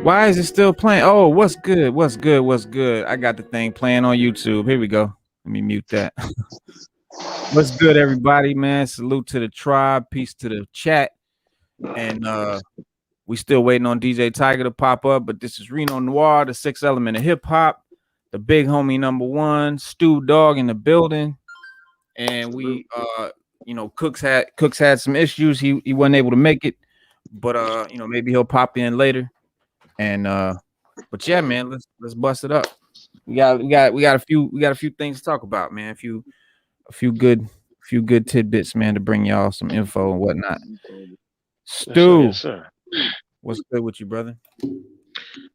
Why is it still playing? Oh, what's good? What's good? What's good? I got the thing playing on YouTube. Here we go. Let me mute that. What's good, everybody, man? Salute to the tribe. Peace to the chat. And we still waiting on DJ Tiger to pop up, but this is Reno Noir, the sixth element of hip hop, the big homie #1, Stu Dog in the building. And we Cookz had some issues. He wasn't able to make it, but maybe he'll pop in later. And but yeah, man, let's bust it up. We got a few things to talk about, man. A few good tidbits, man, to bring y'all some info and whatnot. Stu, yes, sir. What's good with you, brother?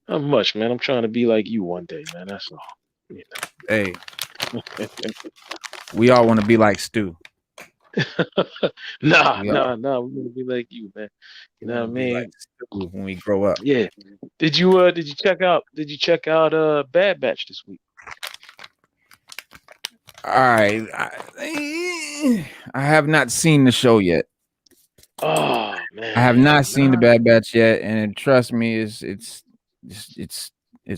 Not much, man. I'm trying to be like you one day, man. That's all. Hey, we all want to be like Stu. Nah. We want to be like you, man. You know what I mean? Like Stu when we grow up. Yeah. Did you check out Bad Batch this week? All right. I have not seen the show yet. Oh man. I have not seen the Bad Batch yet, and trust me, it's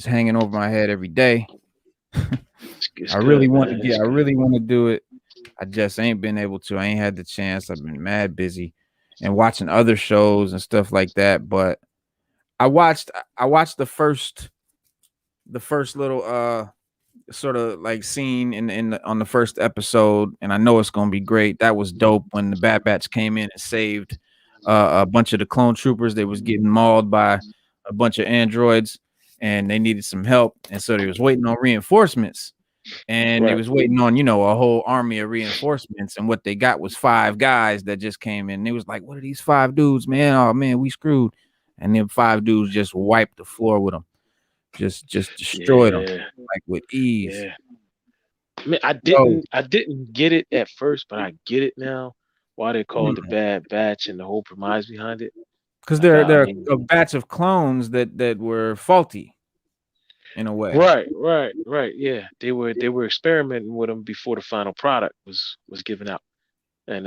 hanging over my head every day. I really want to do it. I just ain't been able to. I ain't had the chance. I've been mad busy and watching other shows and stuff like that. But I watched the first little sort of like scene on the first episode, and I know it's gonna be great. That was dope when the Bad Batch came in and saved a bunch of the clone troopers. They was getting mauled by a bunch of androids, and they needed some help, and so they was waiting on reinforcements. And they was waiting on, a whole army of reinforcements. And what they got was 5 guys that just came in. They was like, what are these 5 dudes, man? Oh, man, we screwed. And then 5 dudes just wiped the floor with them. Just destroyed them, like with ease. Yeah. I mean, I didn't get it at first, but I get it now. Why they call it the Bad Batch and the whole premise behind it. Because they're a batch of clones that were faulty. In a way, right. Yeah, they were experimenting with them before the final product was given out, and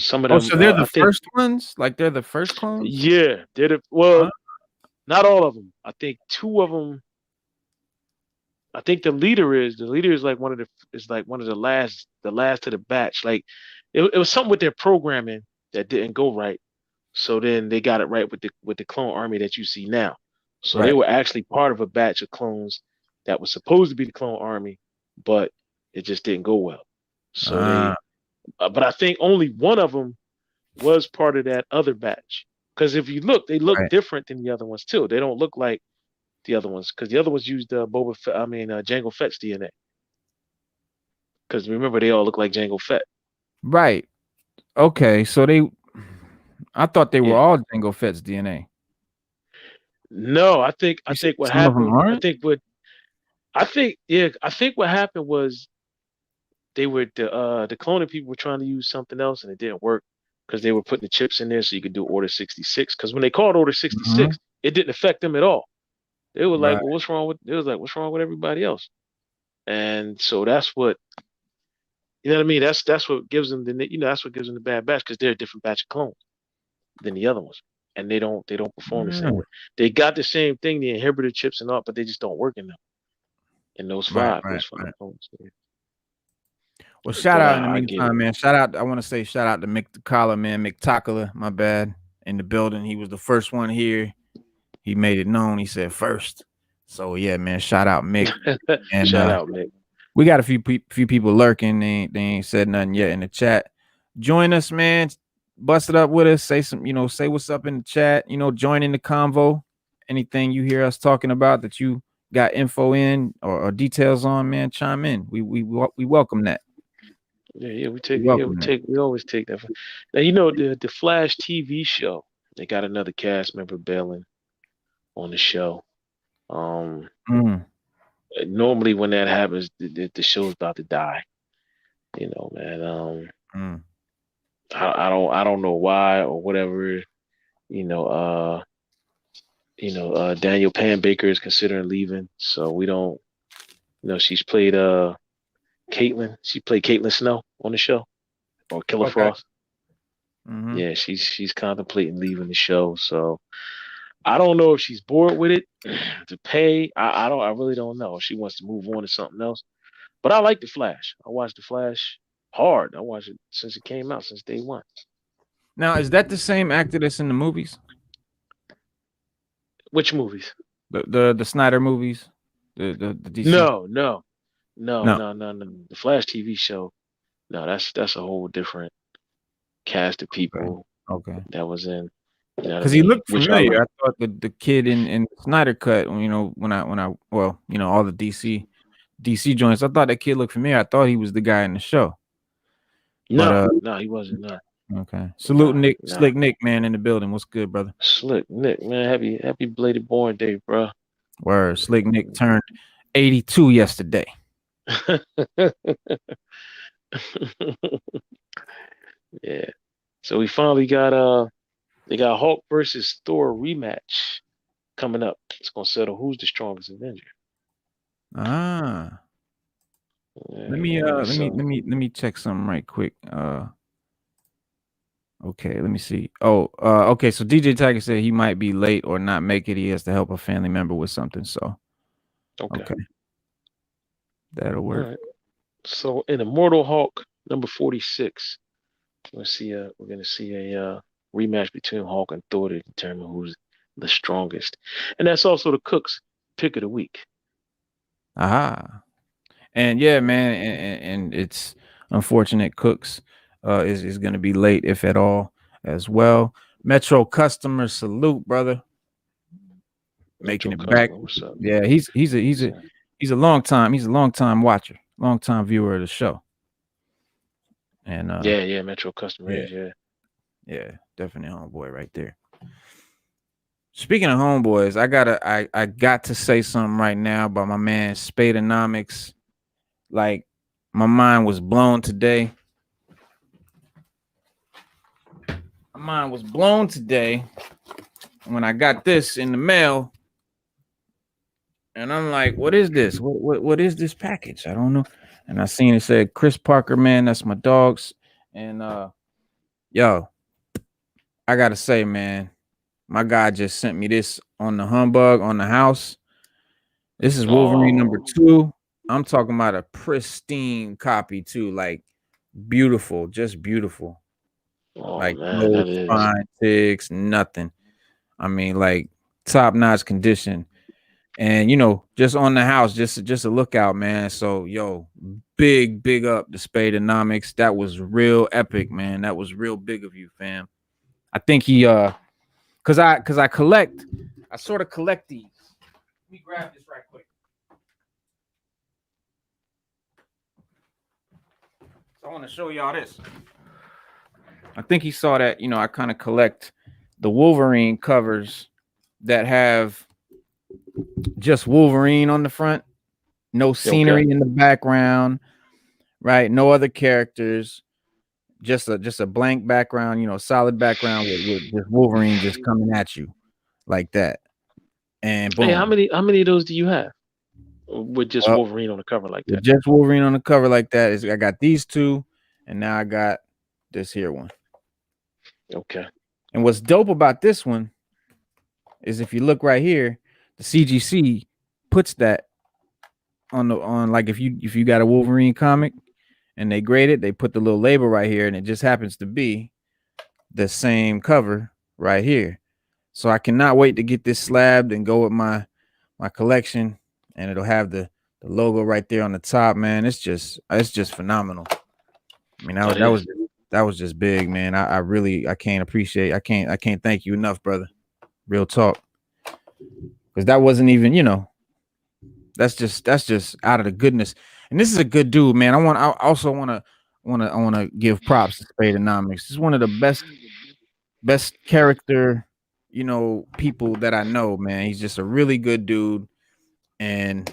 some of them. Oh, so they're the first ones. Like they're the first clones. Yeah, they're not all of them. I think 2 of them. I think the leader is like one of the last of the batch. Like it was something with their programming that didn't go right, so then they got it right with the clone army that you see now. So they were actually part of a batch of clones that was supposed to be the clone army, but it just didn't go well. So but I think only one of them was part of that other batch. Because if you look, they look different than the other ones too. They don't look like the other ones because the other ones used Jango Fett's DNA. Because remember, they all look like Jango Fett. Right. Okay. So I thought they were all Jango Fett's DNA. No, I think what happened. I think what happened was they were the cloning people were trying to use something else and it didn't work because they were putting the chips in there so you could do Order 66. Because when they called Order 66, it didn't affect them at all. They were like, "Well, what's wrong with?" It was like, "What's wrong with everybody else?" And so that's what you know what I mean. That's what gives them that's what gives them the Bad Batch because they're a different batch of clones than the other ones. And they don't perform the same way. They got the same thing, the inhibitor chips and all, but they just don't work in them. In those 5 clones. Yeah. Well, shout out in the meantime, man. I want to say shout out to Mick Takala, man. Mick Takala, my bad, in the building. He was the first one here. He made it known. He said first. So yeah, man. Shout out Mick. And shout out Mick. We got a few people lurking. They ain't said nothing yet in the chat. Join us, man. Bust it up with us. Say say what's up in the chat. Join in the convo. Anything you hear us talking about that you got info in or details on, man, chime in. We welcome that. Yeah, we always take that. Now the Flash TV show. They got another cast member bailing on the show. Normally when that happens, the show's about to die. Man. I don't know why or whatever. Daniel Pan-Baker is considering leaving, so we don't. She's played Caitlin. She played Caitlin Snow on the show, or Killer Frost. Yeah, she's contemplating leaving the show. So I don't know if she's bored with it to pay. I really don't know if she wants to move on to something else. But I like the Flash. I watched the Flash hard. I watched it since it came out, since day one. Now, is that the same actor that's in the movies? Which movies? The Snyder movies? The DC? No. No. The Flash TV show. No, that's a whole different cast of Okay. people Okay. that was in. You know what I Because he mean? looked Which I familiar. like. I thought the kid in Snyder cut, when I well, all the DC joints, I thought that kid looked familiar. I thought he was the guy in the show. But No, he wasn't. No, okay. Salute Nick, nah. Slick Nick, man, in the building. What's good, brother? Slick Nick, man, happy belated born day, bro. Word. Slick Nick turned 82 yesterday. Yeah. So we finally got they got Hulk versus Thor rematch coming up. It's gonna settle who's the strongest Avenger. Ah. Let me Yeah, let me so let me let me check something right quick. Okay, let me see. Oh, okay. So DJ Tiger said he might be late or not make it. He has to help a family member with something. So okay. okay, that'll All work. right. So in Immortal Hulk number 46, we're gonna see a rematch between Hulk and Thor to determine who's the strongest. And that's also the Cook's pick of the week. Aha. And yeah, man, and it's unfortunate Cookz is gonna be late, if at all, as well. Metro customer salute, brother. Making Metro it back. Customer, what's up? Yeah, he's a long time watcher, long time viewer of the show. And Yeah, Metro Customer yeah, is, yeah. yeah, definitely homeboy right there. Speaking of homeboys, I got to say something right now about my man Spadeonomics. Like, my mind was blown today. My mind was blown today when I got this in the mail. And I'm like, what is this? What is this package? I don't know. And I seen it said Chris Parker, man, that's my dogs. And yo, I gotta say, man, my guy just sent me this on the humbug on the house. This is Wolverine number Oh, 2. I'm talking about a pristine copy too, like beautiful, just beautiful. oh Like man, no that is. spine ticks, nothing. I mean, like top-notch condition. And just on the house, just a lookout, man. So yo, big up the Spadeonomics. That was real epic, man. That was real big of you, fam. I think he cause I sort of collect these. Let me grab this right quick. So I want to show y'all this. I think he saw that, I kind of collect the Wolverine covers that have just Wolverine on the front, no Okay. scenery in the background, right? No other characters, just a blank background, solid background with just Wolverine just coming at you like that. And Hey, boom. how many of those do you have with just Well, Wolverine on the cover like with that? just Wolverine on the cover like that is I got these two, and now I got this here one. Okay. And what's dope about this one is if you look right here, the CGC puts that on like if you got a Wolverine comic and they grade it, they put the little label right here, and it just happens to be the same cover right here. So I cannot wait to get this slabbed and go with my collection, and it'll have the logo right there on the top, man. It's just phenomenal. I mean, That is. that was just big, man. I really I can't thank you enough, brother. Real talk. Because that wasn't even, that's just out of the goodness. And this is a good dude, man. I also want to give props to Spadeonomics. This is one of the best character, people that I know, man. He's just a really good dude, and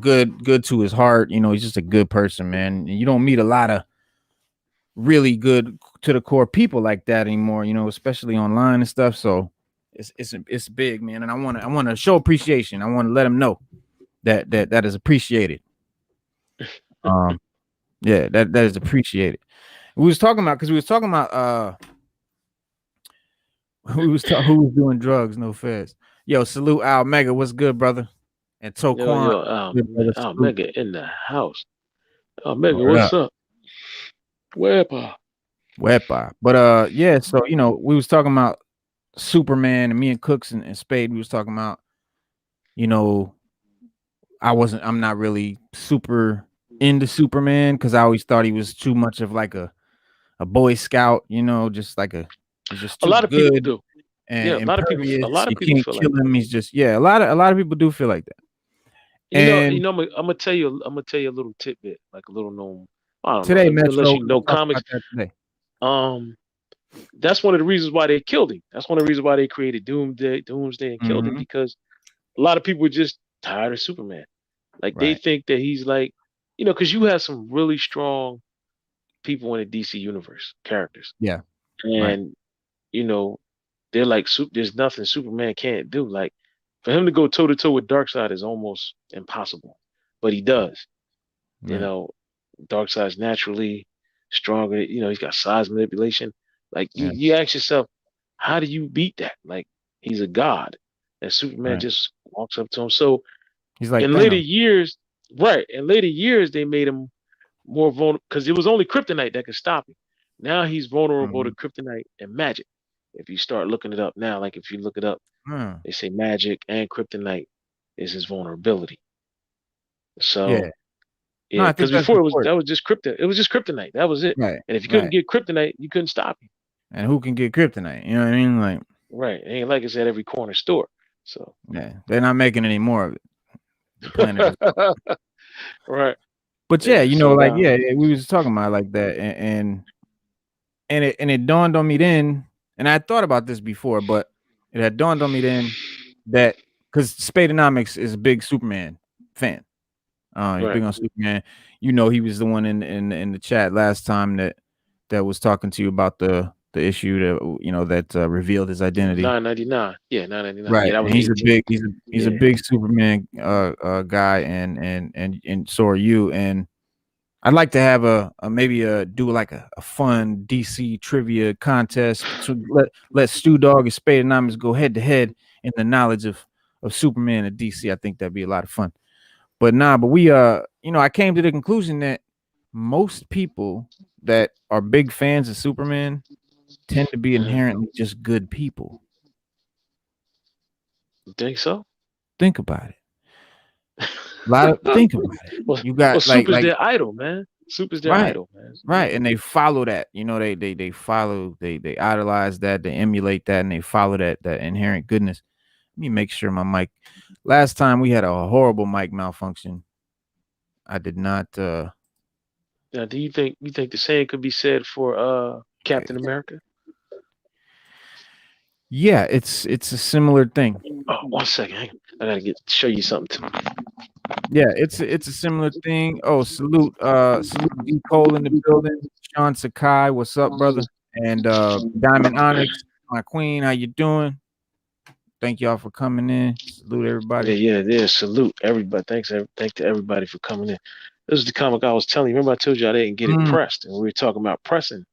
good to his heart. He's just a good person, man. And you don't meet a lot of really good to the core people like that anymore, especially online and stuff. So it's big, man. And I want to show appreciation. I want to let him know that is appreciated. Um, yeah, that is appreciated. We was talking about Who was doing drugs? No feds. Yo, salute Al Mega. What's good, brother? And Toquan, good brother. Salute. Mega in the house. Mega, Word what's up. up? Wherepa? Wepa. But yeah, so we was talking about Superman, and me and Cookz and Spade, we was talking about, you know, I'm not really super into Superman because I always thought he was too much of like a Boy Scout, just like he's just A too lot of people good do. and Yeah, a impervious. lot of You people can't feel kill like that. him. He's just a lot of people do feel like that. You And know. I'm gonna tell you. I'm gonna tell you a little tidbit, like a little known. I don't know, today, unless Metro, you we know was talking comics. about that today. Um, that's one of the reasons why they killed him. That's one of the reasons why they created Doomsday, and killed him Hmm. because a lot of people were just tired of Superman. Like they Right. think that he's like, because you have some really strong people in the DC universe characters, Yeah. Right. and you know they're like, there's nothing Superman can't do. Like for him to go toe to toe with Darkseid is almost impossible, but he does. You Right. know, Darkseid's naturally stronger. He's got size manipulation. Like Yeah. you ask yourself, how do you beat that? Like he's a god, and Superman Right. just walks up to him. So He's like in later Thanos. years, right? In later years, they made him more vulnerable because it was only kryptonite that could stop him. Now he's vulnerable to Mhm. kryptonite and magic. If you start looking it up now, like if you look it up, Mm. they say magic and kryptonite is his vulnerability. Yeah. So No, yeah, I think because that's before important. that was just It was just kryptonite. That was it. Right. And if you couldn't Right. get kryptonite, you couldn't stop him. And who can get kryptonite? You know what I mean? Like, Right. It ain't like it's at every corner store. So yeah, they're not making any more of it. The planet is. right. But yeah, Yeah. So like now we was talking about like that, and it dawned on me then, and I thought about this before, but it had dawned on me then that because Spadenomics is a big Superman fan. He's right. big on Superman. He was the one in the chat last time that was talking to you about the issue that revealed his identity. 9.99. Yeah, 9.99. Yeah, Right, that and was 18. he's a Yeah. big Superman guy, and so are you. And I'd like to have maybe do like a fun DC trivia contest between let Stu Dog and Spadenomics go head to head in the knowledge of Superman and DC. I think that'd be a lot of fun. But we I came to the conclusion that most people that are big fans of Superman tend to be Mhm. inherently just good people. You think so? Think about it. Think about it. well, You got Super's their idol, man. Super's their right, idol, man. right, and they follow that. They follow, they idolize that, they emulate that, and they follow that inherent goodness. Let me make sure my mic. Last time we had a horrible mic malfunction. I did not. Now, do you think the same could be said for Captain America? Yeah, it's a similar thing. Oh, 1 second. Hang on. I gotta show you something too. Yeah, it's a similar thing. Oh, salute D Cole in the building. Sean Sakai, what's up, brother? And Diamond Onyx, my queen, how you doing? Thank y'all for coming in. Salute everybody. Yeah. Salute everybody. Thank to everybody for coming in. This is the comic I was telling you. Remember, I told you I didn't get it Mm, pressed, and we were talking about pressing.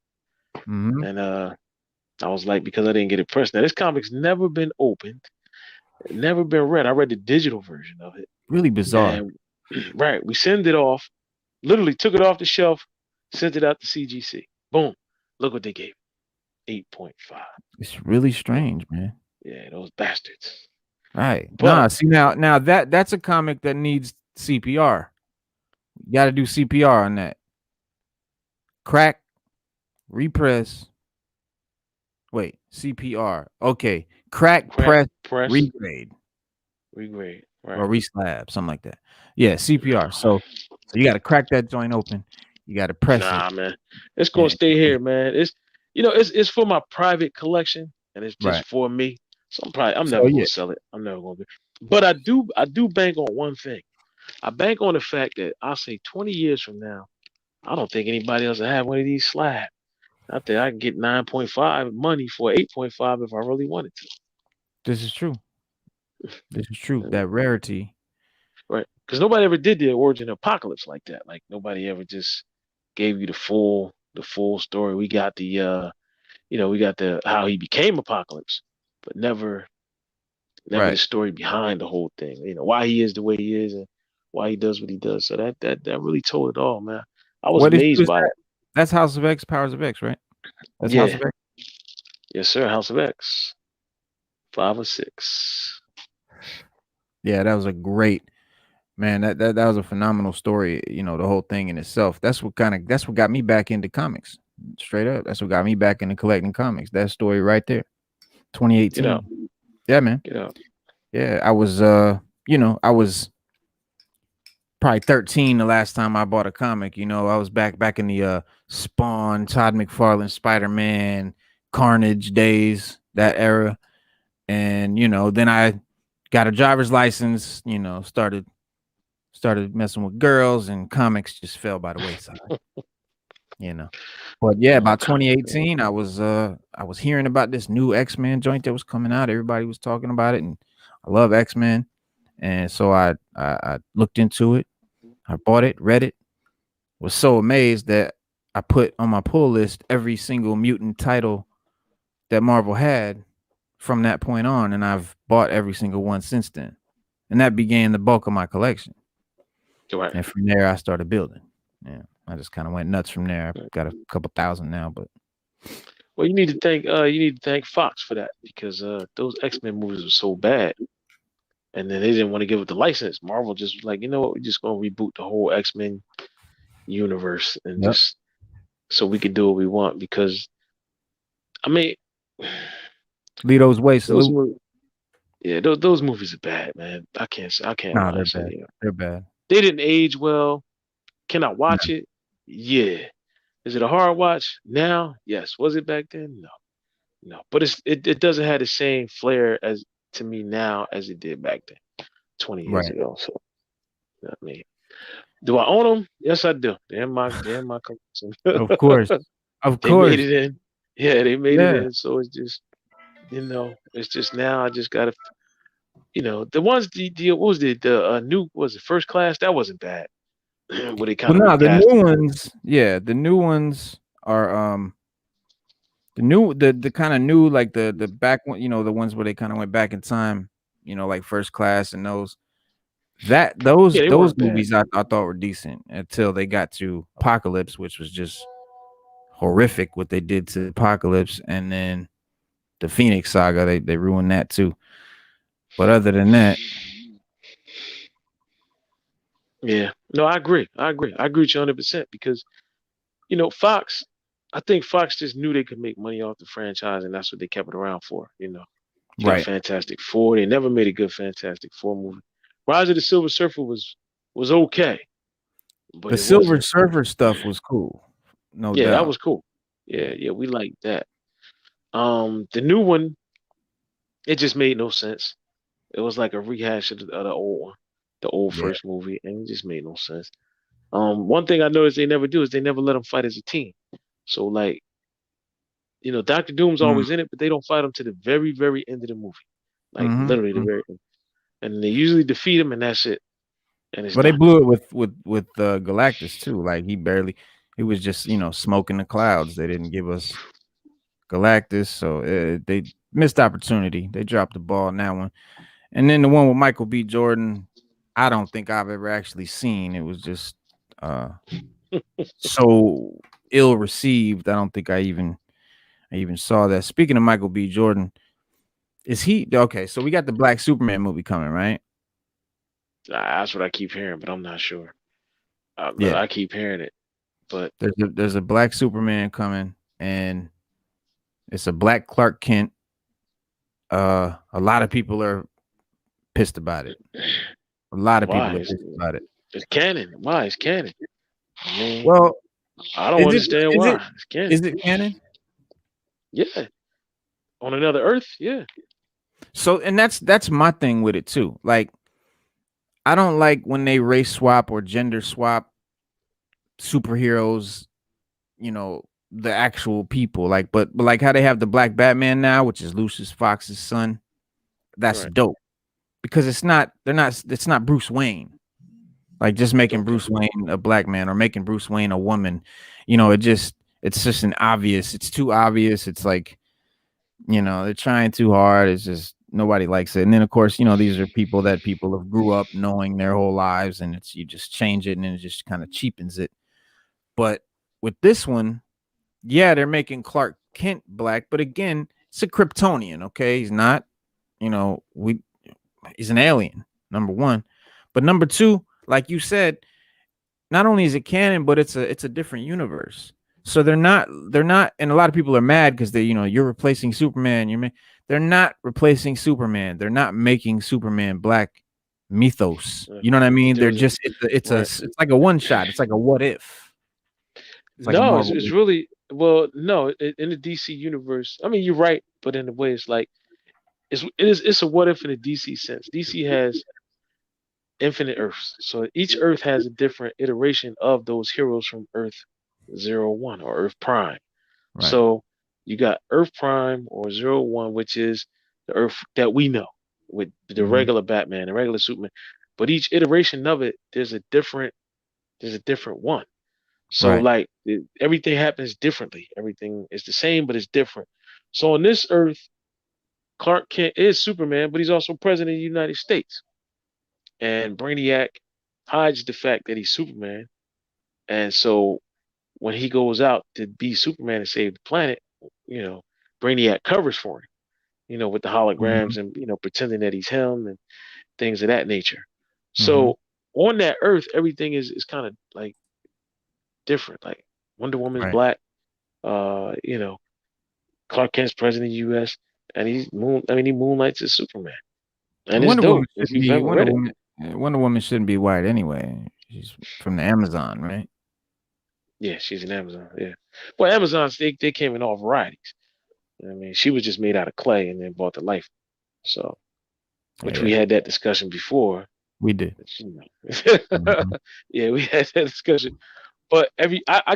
mhm. And I was like, because I didn't get it pressed. Now, this comic's never been opened, never been read. I read the digital version of it, Really bizarre. and right, we send it off. Literally took it off the shelf, sent it out to CGC. Boom. Look what they gave. 8.5. It's really Boom. strange, man. Yeah, those bastards. Right. But See now that's a comic that needs CPR. You gotta do CPR on that. Crack, repress. Wait, CPR. Okay. Crack, crack, press, press, regrade. regrade. Right. Or reslab, something like that. Yeah, CPR. So you got to crack that joint open. You got to press it. Nah, man. It's gonna And, stay here, man. It's for my private collection and it's just right. for me. So I'm So never yeah, gonna sell it. I'm never gonna do it. But I do bank on one thing. I bank on the fact that I'll say 20 years from now, I don't think anybody else will have one of these slabs. I think I can get 9.5 money for 8.5 if I really wanted to. this is true. This is true. And- That rarity. right. Because nobody ever did the origin apocalypse like that. Like nobody ever just gave you the full story. We got the we got the how he became Apocalypse. but never the Right. story behind the whole thing. Why he is the way he is and why he does what he does. So that really told it all, man. I was What issue amazed is by that? it. That's House of X, Powers of X, right? That's House Yeah, of X. yes, sir. House of X, 5 or 6. Yeah, that was a great man. That was a phenomenal story. The whole thing in itself. That's what got me back into comics. Straight up, that's what got me back into collecting comics. That story right there, Get out, 2018. Yeah, man. get out. Yeah, I was I was probably 13 the last time I bought a comic. I was back in the Spawn, Todd McFarlane, Spider-Man, Carnage days, that era. And then I got a driver's license, started messing with girls, and comics just fell by the wayside. you know. But yeah, Oh, about comic, man. 2018, I was hearing about this new X-Men joint that was coming out. Everybody was talking about it, and I love X-Men. And so I looked into it. I bought it, read it, was so amazed that I put on my pull list every single mutant title that Marvel had from that point on, and I've bought every single one since then. And that began the bulk of my collection. Right. And from there, I started building. Yeah, I just kind of went nuts from there. I've got a couple thousand now, but Well, you need to thank Fox for that because those X-Men movies were so bad, and then they didn't want to give it the license. Marvel just was like, you know what, we're just gonna reboot the whole X-Men universe and yep. just so we can do what we want because I mean Lito's way those salute. movies, yeah, those movies are bad, man. I can't No, lie. they're So bad. yeah, They're bad. they didn't age well. Can I No. watch it? Yeah. Is it a hard watch now? Yes. Was it back then? No, no. But it doesn't have the same flair as to me now as it did back then, 20 years Right. ago. So I mean, do I own them? Yes, I do. They're in my collection. Of course. Of They made course. it in. Yeah, they made it Yeah. in. So it's just it's just now I just gotta the ones the what was the new was it First Class? That wasn't bad. Where they kind Well, of no, the recast new it. ones, yeah, the new ones are the kind of new, like the back one, the ones where they kind of went back in time, like First Class and those. That Yeah, those they those weren't bad. movies I thought were decent until they got to Apocalypse, which was just horrific what they did to Apocalypse, and then the Phoenix Saga, they ruined that too. But other than that, Yeah. No, I agree. I agree. I agree with you 100% because Fox. I think Fox just knew they could make money off the franchise, and that's what they kept it around for. You got right. Fantastic Four. They never made a good Fantastic Four movie. Rise of the Silver Surfer was okay, but The it Silver wasn't. Surfer stuff was cool, no Yeah, that doubt. was cool. Yeah, yeah, we like that. The new one, it just made no sense. It was like a rehash of the old one, the old Yeah. first movie, and it just made no sense. One thing I noticed they never do is they never let them fight as a team. So like, Doctor Doom's Mm, always in it, but they don't fight him to the very, very end of the movie. Like mhm, literally the mm. very end. And they usually defeat him and that's it. And it's Well, they done. blew it with Galactus too. Like he was just smoking the clouds. They didn't give us Galactus, so they missed opportunity. They dropped the ball on that one. And then the one with Michael B. Jordan, I don't think I've ever actually seen. It was just uh, so ill received. I don't think I even saw that. Speaking of Michael B. Jordan, is he okay? So we got the Black Superman movie coming, right? That's what I keep hearing, but I'm not sure. Yeah, I keep hearing it, but there's a Black Superman coming, and it's a Black Clark Kent. A lot of people are pissed about it. A lot of people why? are pissed about it. It's canon. Why? It's canon. I mean, Well, I don't is it understand is it why. It's canon. is it canon? Yeah. On another Earth, yeah. So, and that's my thing with it too. Like, I don't like when they race swap or gender swap superheroes, the actual people. Like, but like how they have the Black Batman now, which is Lucius Fox's son. That's Right. dope because it's not Bruce Wayne. Like just making Okay. Bruce Wayne a black man or making Bruce Wayne a woman, it's just it's too obvious. It's like they're trying too hard. It's just nobody likes it. And then of course, these are people that people have grew up knowing their whole lives, and you just change it and it just kind of cheapens it. But with this one, yeah, they're making Clark Kent black, but again, it's a Kryptonian, okay? He's not, he's an alien, number one. But number two, like you said, not only is it canon, but it's a different universe. So they're not, and a lot of people are mad because you're replacing Superman. They're not replacing Superman. They're not making Superman black mythos. You know what I mean? They're just it's like a one shot. It's like a what if. It's like no, it's really no. In the DC universe, I mean, you're right, but in a way, it's like it's a what if in a DC sense. DC has infinite Earths, so each Earth has a different iteration of those heroes from Earth 01 or Earth Prime. Right. So you got Earth Prime or 01, which is the Earth that we know with the regular Batman, the regular Superman. But each iteration of it, there's a different one. So like everything happens differently. Everything is the same, but it's different. So on this Earth, Clark Kent is Superman, but he's also president of the United States. And Brainiac hides the fact that he's Superman. And so when he goes out to be Superman and save the planet, Brainiac covers for him, with the holograms and, pretending that he's him and things of that nature. So on that Earth, everything is kind of like different. Like Wonder Woman's black, Clark Kent's president of the US, and he moonlights as Superman. And it's dope. If you've ever read it. Wonder Woman shouldn't be white anyway. She's from the Amazon, right? Yeah, she's an Amazon. Yeah. Well, Amazons, they came in all varieties. I mean, she was just made out of clay and then brought to life. So, which we had that discussion before. We did. Yeah, we had that discussion. But I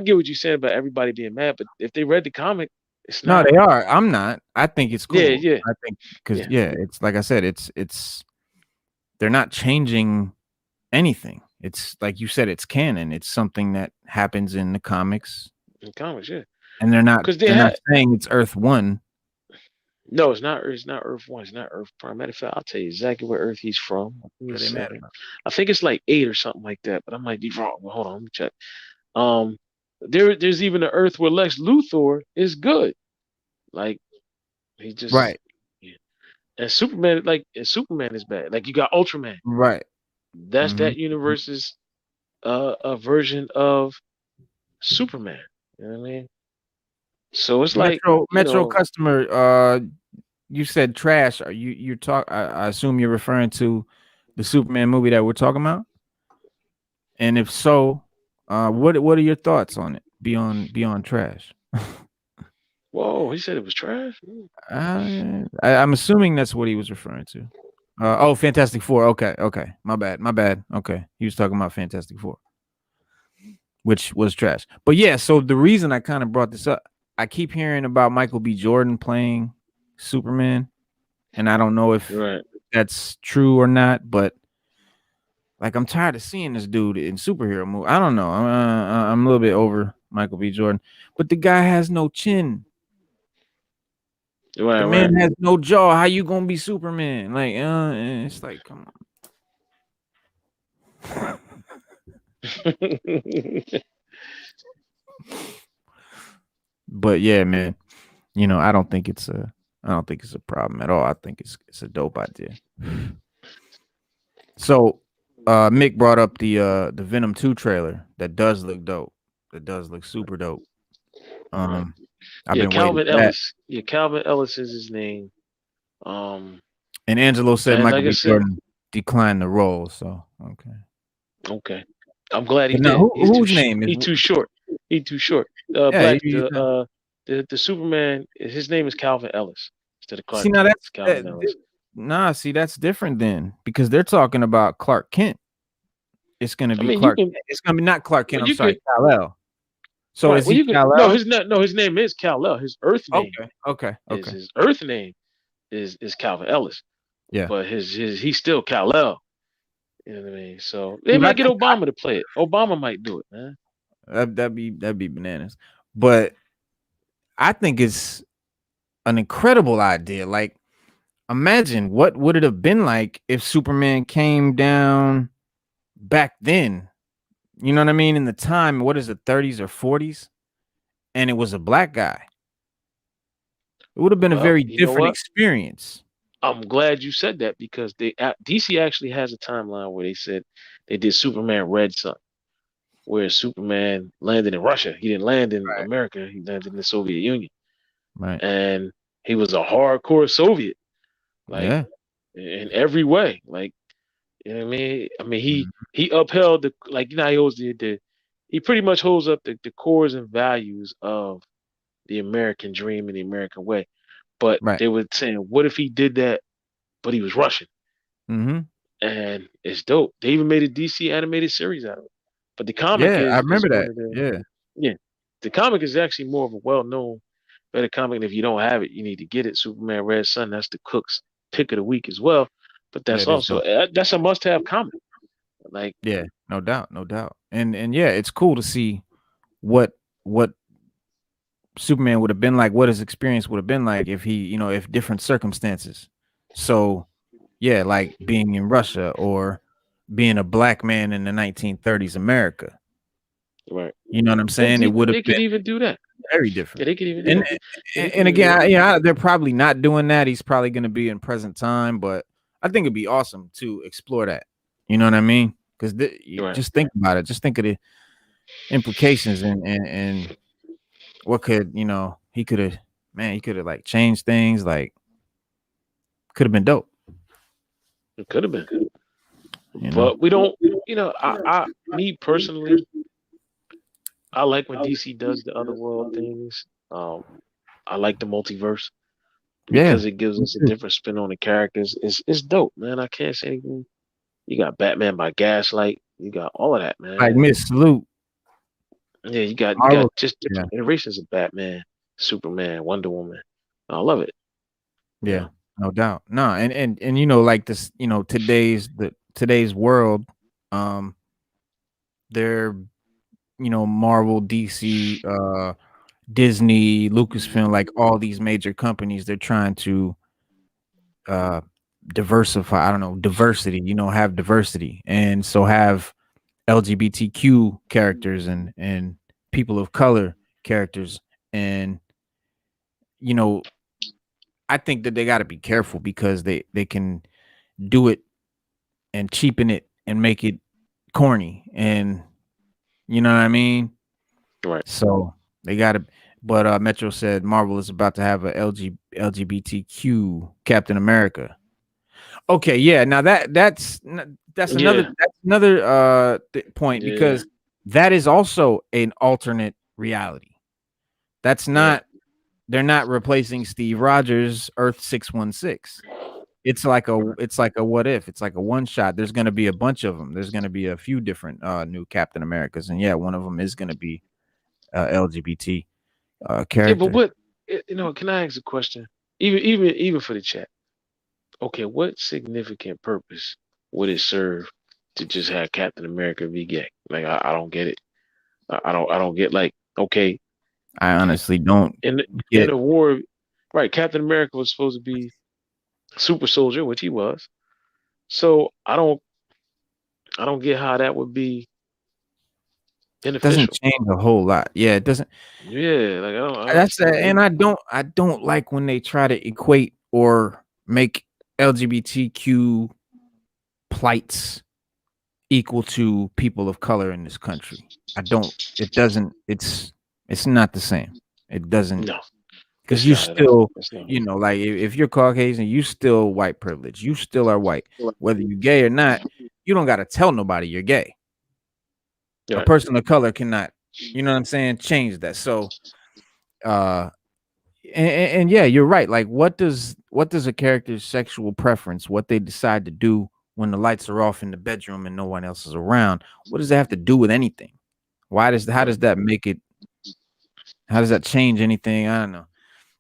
get what you're saying about everybody being mad, but if they read the comic, it's not. No, they are. I'm not. I think it's cool. Yeah. I think because it's like I said, it's they're not changing anything. It's like you said, it's canon. It's something that happens in the comics. In comics, yeah. And they're not saying it's Earth 1. No, it's not. It's not Earth 1. It's not Earth Prime. Matter of fact, I'll tell you exactly where Earth he's from. I think it's like 8 or something like that, but I might be wrong. Well, hold on, let me check. There's even an Earth where Lex Luthor is good. Like he just right. Yeah. And Superman is bad. Like you got Ultraman. Right. That's that universe's a version of Superman. You know what I mean? So it's Metro customer. You said trash. Are you talk? I assume you're referring to the Superman movie that we're talking about. And if so, what are your thoughts on it? Beyond trash. Whoa, he said it was trash. I'm assuming that's what he was referring to. Fantastic Four. Okay. My bad. Okay, he was talking about Fantastic Four, which was trash. But yeah, so the reason I kind of brought this up, I keep hearing about Michael B. Jordan playing Superman, and I don't know if that's true or not. But like, I'm tired of seeing this dude in superhero movies. I don't know. I'm a little bit over Michael B. Jordan, but the guy has no chin. The man has no jaw. How you gonna be Superman? Like, it's like, come on. But yeah, man, I don't think it's a problem at all. I think it's a dope idea. So, Mick brought up the Venom 2 trailer that does look dope. That does look super dope. Calvin Ellis. Yeah, Calvin Ellis is his name. And Angelo said Michael B. Jordan declined the role. So okay. I'm glad he did. Whose name is? He's too short. He's too short. The Superman. His name is Calvin Ellis instead of Clark. See, now that's Calvin Ellis. See, that's different then, because they're talking about Clark Kent. It's gonna be Clark. It's gonna be not Clark Kent. I'm sorry, Kal-El. So is he Kal-El? His name is Kal-El. His Earth name. Okay. His Earth name is Calvin Ellis. Yeah. But he's still Kal-El. You know what I mean? So they might get Obama to play it. Obama might do it, man. That'd be bananas. But I think it's an incredible idea. Like, imagine what would it have been like if Superman came down back then. You know what I mean? In the time, what is it, 30s or 40s, and it was a black guy. It would have been a Well, very you know different what? experience. I'm glad you said that because DC actually has a timeline where they said they did Superman Red Sun, where Superman landed in Russia. He didn't land in Right. America. He landed in the Soviet Union, Right. and he was a hardcore Soviet, like Yeah. in every way. Like, you know what I mean? I mean, Mhm. he upheld the, like, you know, he holds he pretty much holds up the cores and values of the American dream and the American way. But Right. they were saying, what if he did that, but he was Russian? Mhm. And it's dope. They even made a DC animated series out of it. But the comic Yeah, I is remember one that. of the, Yeah. yeah, the comic is actually more of a well known, better comic. And if you don't have it, you need to get it. Superman Red Sun. That's the Cook's pick of the week as well. But Yeah, that's it is also dope. that's a must have comic. Like, Yeah, no doubt, no doubt. And yeah, it's cool to see what what Superman would have been like, what his experience would have been like if he, if different circumstances. So, yeah, like being in Russia or being a black man in the 1930s America. right. You know what I'm saying? It would have They been could even do that. very Yeah, different. they could even do And that. Yeah, they could and even do again, that. yeah, they're probably not doing that. He's probably going to be in present time, but I think it'd be awesome to explore that. You know what I mean? Because Right. just think about it. Just think of the implications and what could he could have, man, he could have like changed things, like could have been dope. It could have been. You know? But we don't, me personally, I like when DC does the other world things. I like the multiverse Yeah. because it gives Me us a too. different spin on the characters. It's dope, man. I can't say anything. You got Batman by Gaslight. You got all of that, Like man. Miss Salute, Yeah, you got Marvel. just Yeah, different iterations of Batman, Superman, Wonder Woman. I love it. You yeah, know, no doubt. No, and like this, today's world, um, they're Marvel, DC, Disney, Lucasfilm, like all these major companies, they're trying to uh diversify, I don't know, diversity, have diversity. And so have LGBTQ characters and people of color characters. And you know, I think that they got to be careful because they can do it and cheapen it and make it corny, and you know what I mean? right? So they got to, but Metro said Marvel is about to have a LGBTQ Captain America. Okay, yeah. Now Yeah, that's another point, yeah, because that is also an alternate reality. That's yeah. not They're not replacing Steve Rogers Earth 616. It's like a what if. It's like a one shot. There's going to be a bunch of them. There's going to be a few different new Captain Americas, and yeah, one of them is going to be LGBT Yeah, but character. what, can I ask a question? Even for the chat. Okay, what significant purpose would it serve to just have Captain America be gay? Like, I don't get it. I don't get, like, okay, I honestly don't in get. the war, right? Captain America was supposed to be super soldier, which he was. So I don't get how that would be Doesn't beneficial. change a whole lot. Yeah, it doesn't. Yeah, like, I don't That's understand. and I don't like when they try to equate or make LGBTQ plights equal to people of color in this country. I don't. It doesn't. It's not the same. It doesn't, No, because it's you not at all. still, It's not. like if you're Caucasian, you still white privilege. You still are white, whether you're gay or not. You don't got to tell nobody you're gay. A Right. person of color cannot, you know what I'm saying, change that. So, uh, and yeah, you're right. Like, what does a character's sexual preference, what they decide to do when the lights are off in the bedroom and no one else is around, what does that have to do with anything? How Right. does that make it? How does that change anything? I don't know.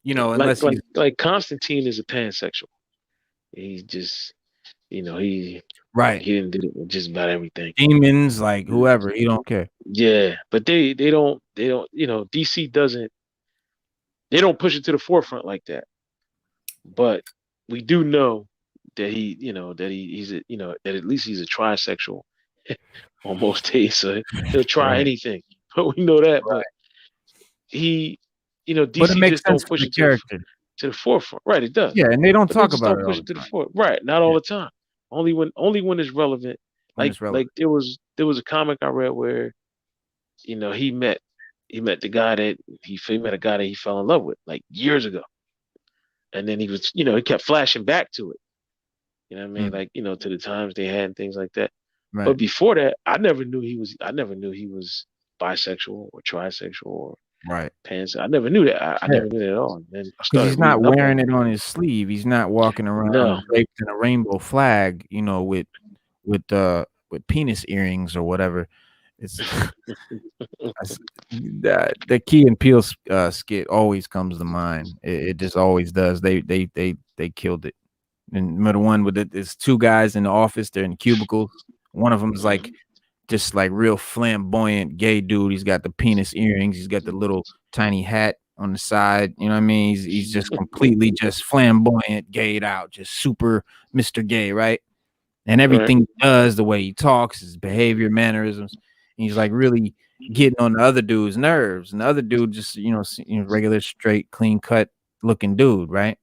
Like Unless like he's like Constantine is a pansexual. He's just, right. he didn't do it with just about everything. Demons, like whoever, he don't care. Yeah, but they don't, DC doesn't, they don't push it to the forefront like that. but we do know that he's that at least he's a trisexual on most days, so he'll try Right. anything. But we know that. But Right. he, But it DC makes just sense don't for push the it character. to the forefront. Right, it does. Yeah, and they don't But they talk just about don't it all push the it to the time. forefront. Right, not all Yeah, the time. Only when it's relevant. when it's Like relevant. there was a comic I read where he met the guy that he met a guy that he fell in love with like years ago, and then he kept flashing back to it. You know what I mean? Mm, Like to the times they had and things like that. But right. before that, I never knew he was bisexual or trisexual or Right. I never knew that. I Yeah. never knew that at all. And then I Because started he's not reading up wearing on it on his sleeve. He's not walking no. around draped in a rainbow flag, with penis earrings or whatever. It's the Key and Peele skit always comes to mind. It just always does. They killed it. And remember the one with it's two guys in the office. They're in cubicles. One of them is like Mhm. just like real flamboyant gay dude. He's got the penis earrings. He's got the little tiny hat on the side. You know what I mean? He's just completely just flamboyant, gayed out, just super Mr. Gay, right? And Right. everything he does, the way he talks, his behavior, mannerisms, and he's like really getting on the other dude's nerves. And the other dude just, regular, straight, clean cut looking dude, right?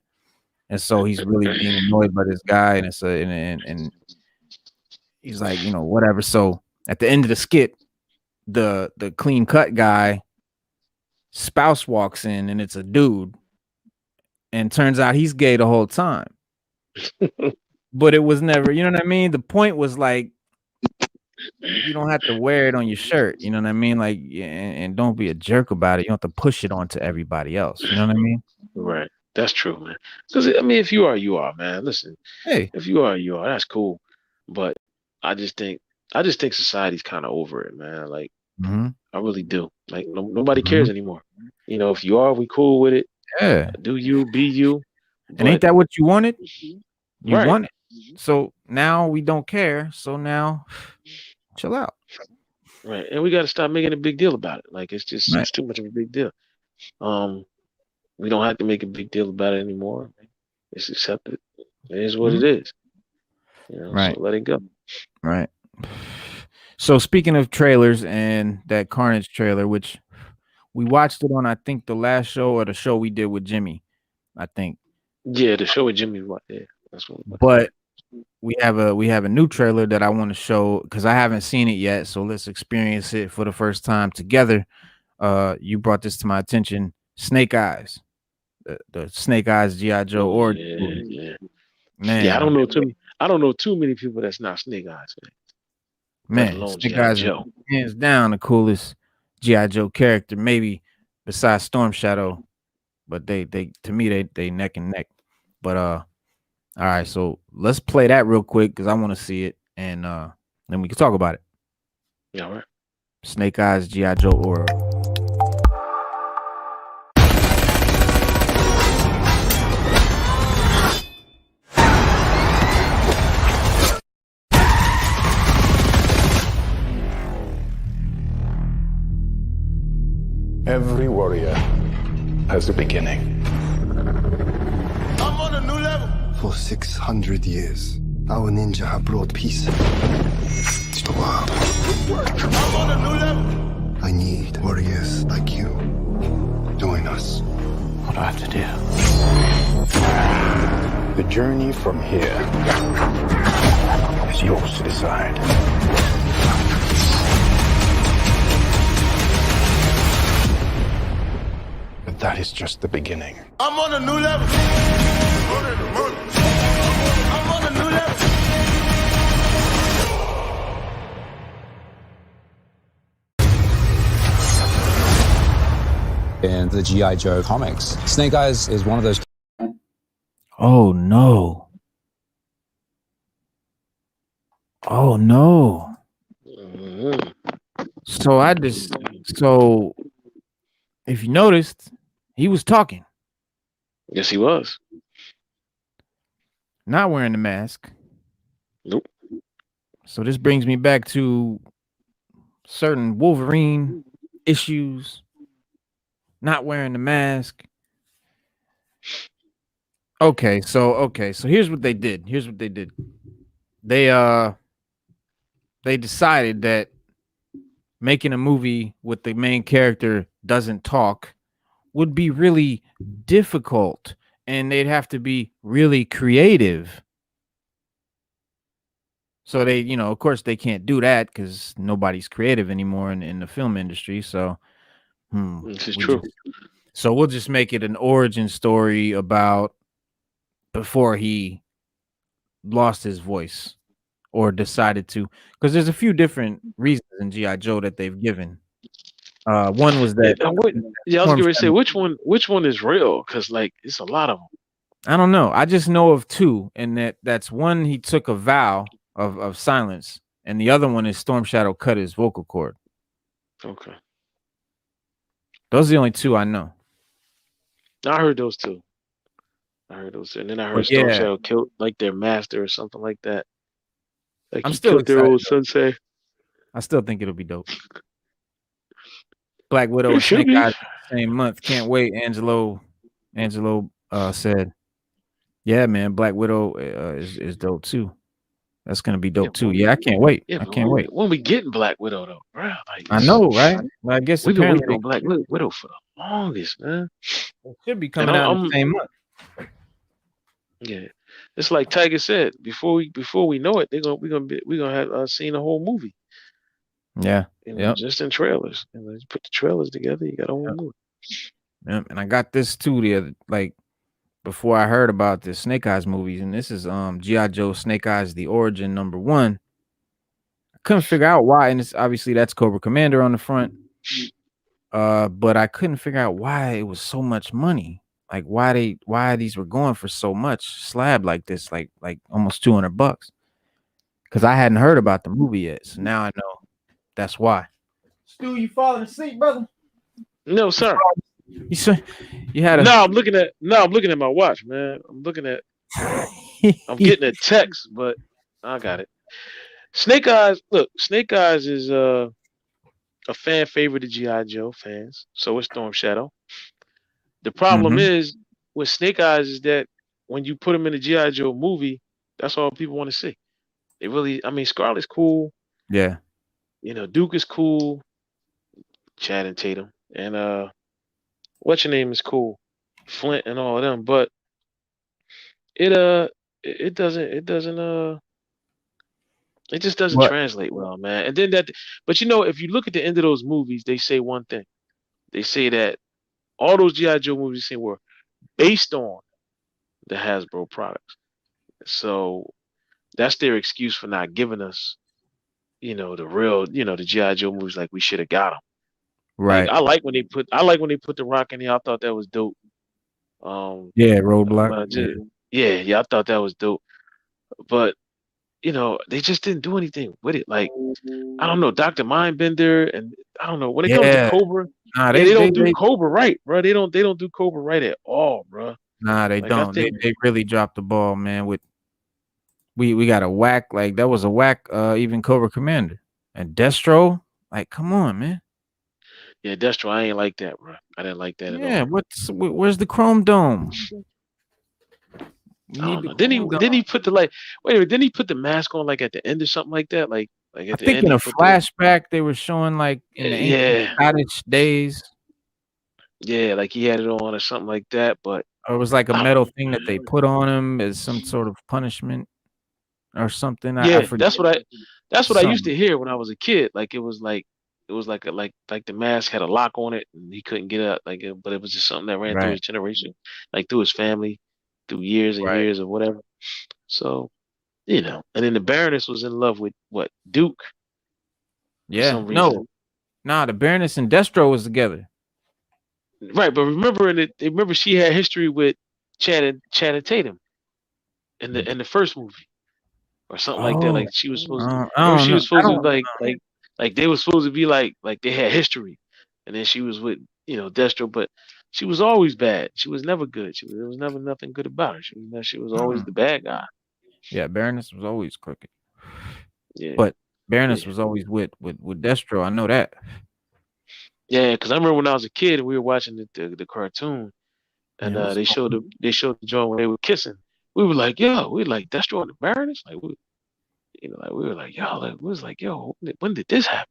And so he's really being annoyed by this guy, and it's a and he's like, whatever. So at the end of the skit, the clean cut guy spouse walks in, and it's a dude, and turns out he's gay the whole time. But it was never, you know what I mean? The point was like, you don't have to wear it on your shirt, you know what I mean? Like, and don't be a jerk about it. You don't have to push it onto everybody else. You know what I mean? Right. That's true, man. Because I mean, if you are, you are, man. Listen, Hey. if you are, you are. That's cool. But I just think, society's kind of over it, man. Like Mhm. I really do. Like nobody Mhm. cares anymore. If you are, we cool with it. Yeah. Do you be you? And ain't But that what you wanted? You right, want it. So now we don't care. So now chill out. right, and we got to stop making a big deal about it. Like Right. it's too much of a big deal. Um, we don't have to make a big deal about it anymore. It's accepted. It is what Mhm. it is. So Right. let it go. Right. So speaking of trailers and that Carnage trailer, which we watched it on, I think the last show or the show we did with Jimmy, I think. Yeah, the show with Jimmy. Yeah, that's what. Yeah. But we have a new trailer that I want to show because I haven't seen it yet. So let's experience it for the first time together. You brought this to my attention. Snake Eyes, the Snake Eyes GI Joe Oh origin yeah, movie. yeah, yeah. Man, I don't know too many people that's not Snake Eyes, man. Let man, alone Snake GI Eyes is Joe. hands down the coolest GI Joe character, maybe besides Storm Shadow. But they to me they neck and neck. But all right, so let's play that real quick because I want to see it, and then we can talk about it. Yeah, all right. Snake Eyes GI Joe or Every warrior has a beginning. I'm on a new level. For 600 years, our ninja have brought peace to the world. I'm on a new level. I need warriors like you. Join us. What do I have to do? The journey from here is yours to decide. But that is just the beginning. I'm on a new level. I'm on a new level. In the G.I. Joe comics, Snake Eyes is one of those. oh no. Oh no. Mhm. So if you noticed, he was talking, Yes, he was. not wearing the mask. Nope. So this brings me back to certain Wolverine issues, not wearing the mask. Okay, so here's what they did. They they decided that making a movie with the main character doesn't talk would be really difficult, and they'd have to be really creative. So they, of course, they can't do that because nobody's creative anymore in the film industry. So, This is we true. we'll just make it an origin story about before he lost his voice or decided to, because there's a few different reasons in GI Joe that they've given. One was Yeah, that and what, yeah, I was Storm going to say Shadow. which one is real? Because like it's a lot of them. I don't know. I just know of two, and that's one he took a vow of silence, and the other one is Storm Shadow cut his vocal cord. Okay, Those are the only two I know. I heard those two. And then I heard But Storm yeah, Shadow killed like their master or something like that. Like I'm he still killed their excited old though. sensei. I still think it'll be dope. Black Widow It and should Snake be. Eyes same month. Can't wait. Angelo said, "Yeah, man, Black Widow is dope too. That's gonna be Yeah, dope too. Yeah, I can't wait. yeah, I but can't wait. when we getting Black Widow though, bro? Like I know, right? But I guess we've been apparently waiting on Black Widow for the longest, man. they should be And coming out in the same month. yeah, it's like Tiger said before we know it, we're gonna have seen the whole movie. Yeah. Yep. Just in trailers. And you put the trailers together, you got a whole movie. Yep. And I got this too before I heard about this Snake Eyes movies, and this is G.I. Joe Snake Eyes The Origin #1. I couldn't figure out why, and it's obviously that's Cobra Commander on the front. But I couldn't figure out why it was so much money. Like why these were going for so much slab like this, like almost $200. Because I hadn't heard about the movie yet. So now I know that's why. Stu, you falling asleep, brother? No, sir. You had a No, I'm looking at my watch, man. I'm getting a text, but I got it. Snake Eyes, look, Snake Eyes is a fan favorite of G.I. Joe fans. So is Storm Shadow. The problem is with Snake Eyes is that when you put him in a G.I. Joe movie, that's all people want to see. They really, I mean, Scarlett's cool. Yeah. Duke is cool. Channing Tatum. And what's your name is cool. Flint and all of them. But it just doesn't What? translate well, man. And then but if you look at the end of those movies, they say one thing. They say that all those G.I. Joe movies were based on the Hasbro products. So that's their excuse for not giving us, the real, the G.I. Joe movies like we should have got them. Right. Like, I like when they put the Rock in there. I thought that was dope. Yeah, Roadblock. I thought that was dope. But they just didn't do anything with it. Like, I don't know, Dr. Mindbender, and I don't know when it comes to Cobra. Nah, they don't do Cobra right, bro. They don't do Cobra right at all, bro. Nah, they don't. They really dropped the ball, man. With we got a whack, like that was a whack. Even Cobra Commander and Destro, like, come on, man. Yeah, Destro, I ain't like that, bro. I didn't like that at all. Yeah, where's the Chrome Dome? Didn't he put the wait a minute, didn't he put the mask on like at the end or something like that? Like at I the think end in a flashback they were showing like in the ancient Scottish days. Yeah, like he had it on or something like that, but or it was like a metal thing that they put on him as some sort of punishment or something. Yeah, I forget. that's what I used to hear when I was a kid. Like it was like the mask had a lock on it and he couldn't get out. But it was just something that ran through his generation, like through his family, through years and years or whatever. So, and then the Baroness was in love with what, Duke? Yeah, the Baroness and Destro was together. Right, but remember she had history with Channing Tatum in the first movie. Or something like that. Like she was supposed to she was supposed to like they were supposed to be like they had history. And then she was with, Destro, but she was always bad. She was never good. There was never nothing good about her. She was always the bad guy. Yeah, Baroness was always crooked. Yeah. But Baroness was always with Destro. I know that. Yeah, because I remember when I was a kid and we were watching the cartoon, and Yeah, what's they showed the joint when they were kissing. We were like, yo, we were like, that's Jordan the Baroness? Like we were like, yo, like we was like, yo, when did this happen?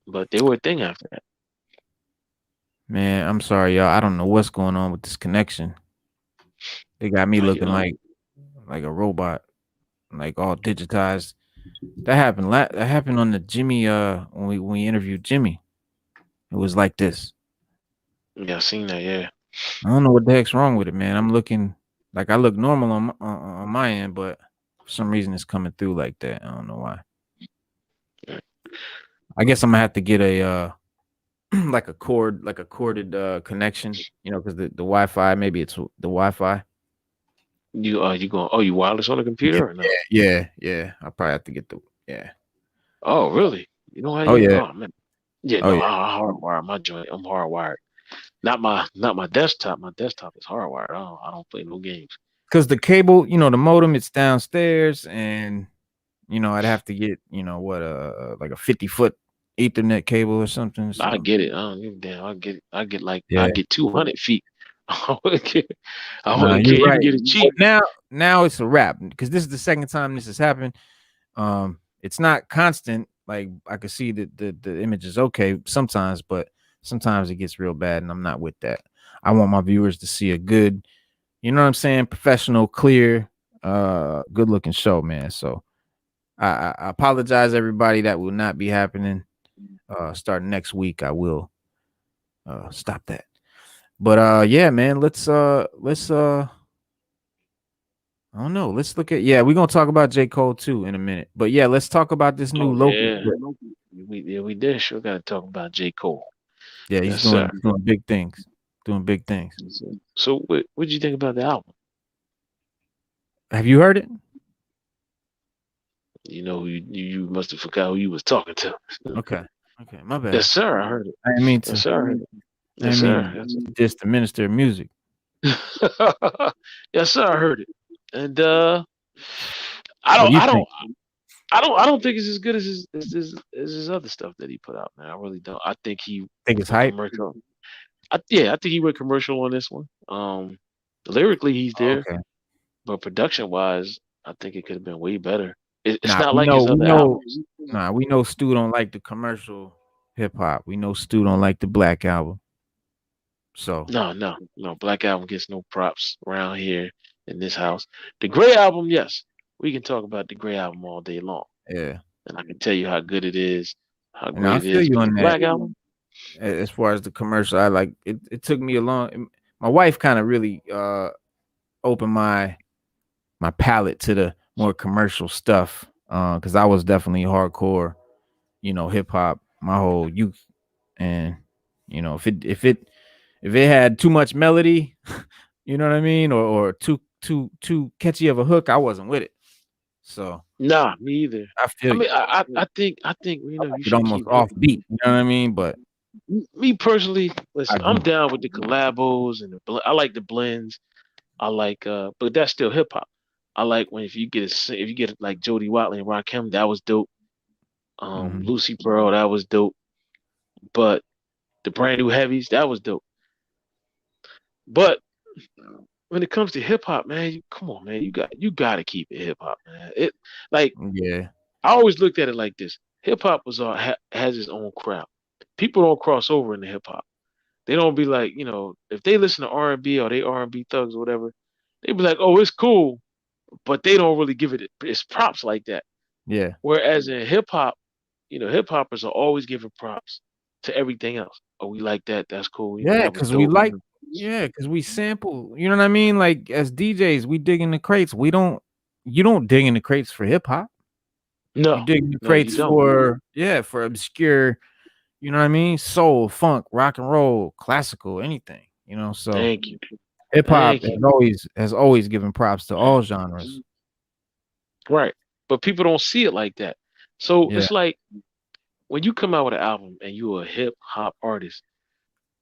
But they were a thing after that. man? I'm sorry, y'all. I don't know what's going on with this connection. They got me Like, you looking know, like a robot, like all digitized. That happened. That happened on the Jimmy. When we interviewed Jimmy, it was like this. yeah, I seen that, yeah. I don't know what the heck's wrong with it, man. I'm looking like I look normal on my end, but for some reason it's coming through like that. I don't know why. I guess I'm gonna have to get a like a corded connection, because the Wi-Fi, maybe it's the Wi-Fi. You going? Oh, you wireless on the computer or no? Yeah. I probably have to get the yeah. Oh, really? You know how Oh you? yeah. Oh man. Yeah, Oh no, yeah. I hardwired my joint. I'm hardwired. Not my desktop. My desktop is hardwired. I don't play no games. Because the cable, the modem, it's downstairs, and I'd have to get what like a 50-foot Ethernet cable or something. I So get it. I don't give a damn. I yeah. get 200 feet. I Nah, wouldn't you're care. You can right. get it Well, cheap. now it's a wrap because this is the second time this has happened. It's not constant. Like I could see that the image is okay sometimes, but sometimes it gets real bad, and I'm not with that. I want my viewers to see a good, you know what I'm saying, professional, clear, good looking show, man. So I apologize, everybody. That will not be happening. Starting next week, I will stop that. But yeah, man, let's I don't know. Let's look at we're gonna talk about J. Cole too in a minute. But yeah, let's talk about this new Oh local. yeah, we did. Sure, got to talk about J. Cole. Yeah, Yes, sir. he's doing big things. Doing big things. So, what did you think about the album? Have you heard it? You know, you must have forgot who you was talking to. Okay. My bad. Yes, sir. I heard it. I didn't mean to. Yes, sir. I heard it. I Yes, mean, sir. just the minister of music. Yes, sir. I heard it. And What do you think? I don't think it's as good as his other stuff that he put out, man. I really don't. I think he Think it's went hype? commercial. I think he went commercial on this one. Lyrically he's there, Okay. but production wise, I think it could have been way better. It's Nah, not we like his know, other albums. we know Stu don't like the commercial hip hop. We know Stu don't like the Black album. So No. Black Album gets no props around here in this house. The Gray Album, yes, we can talk about the Gray Album all day long, yeah. and I can tell you how good it is, how And great I it feel is. you But the on that. Black Album, As far as the commercial, I like it. It took me a long. My wife kind of really opened my palette to the more commercial stuff. Because I was definitely hardcore, hip hop my whole youth, and if it had too much melody, you know what I mean, or too catchy of a hook, I wasn't with it. So nah, me either. I feel I mean, you. I think you I know like you it should almost keep it. offbeat. You know what I mean? But Me personally, listen, I I'm do. down with the collabos and I like the blends. I like, but that's still hip hop. I like when if you get like Jody Watley and Rakim, that was dope. Mhm. Lucy Pearl, that was dope. But the brand new heavies, that was dope. But when it comes to hip hop, man, come on, man, you got to keep it hip hop, man. It like Yeah. I always looked at it like this: hip hop has its own crowd. People don't cross over into hip hop. They don't be like, if they listen to R&B or they R&B thugs or whatever, they be like, oh, it's cool, but they don't really give it its props like that. Yeah. Whereas in hip hop, hip hoppers are always giving props to everything else. Oh, we like that. That's cool. Yeah, That was because we dope. like, because we sample, you know what I mean? Like as DJs, we dig in the crates. You don't dig in the crates for hip hop. You No, dig in the no, you crates don't. for obscure, you know what I mean? Soul, funk, rock and roll, classical, anything, so Thank you. hip hop Thank you. has always given props to all genres. Right. But people don't see it like that. So Yeah. it's like when you come out with an album and you're a hip hop artist,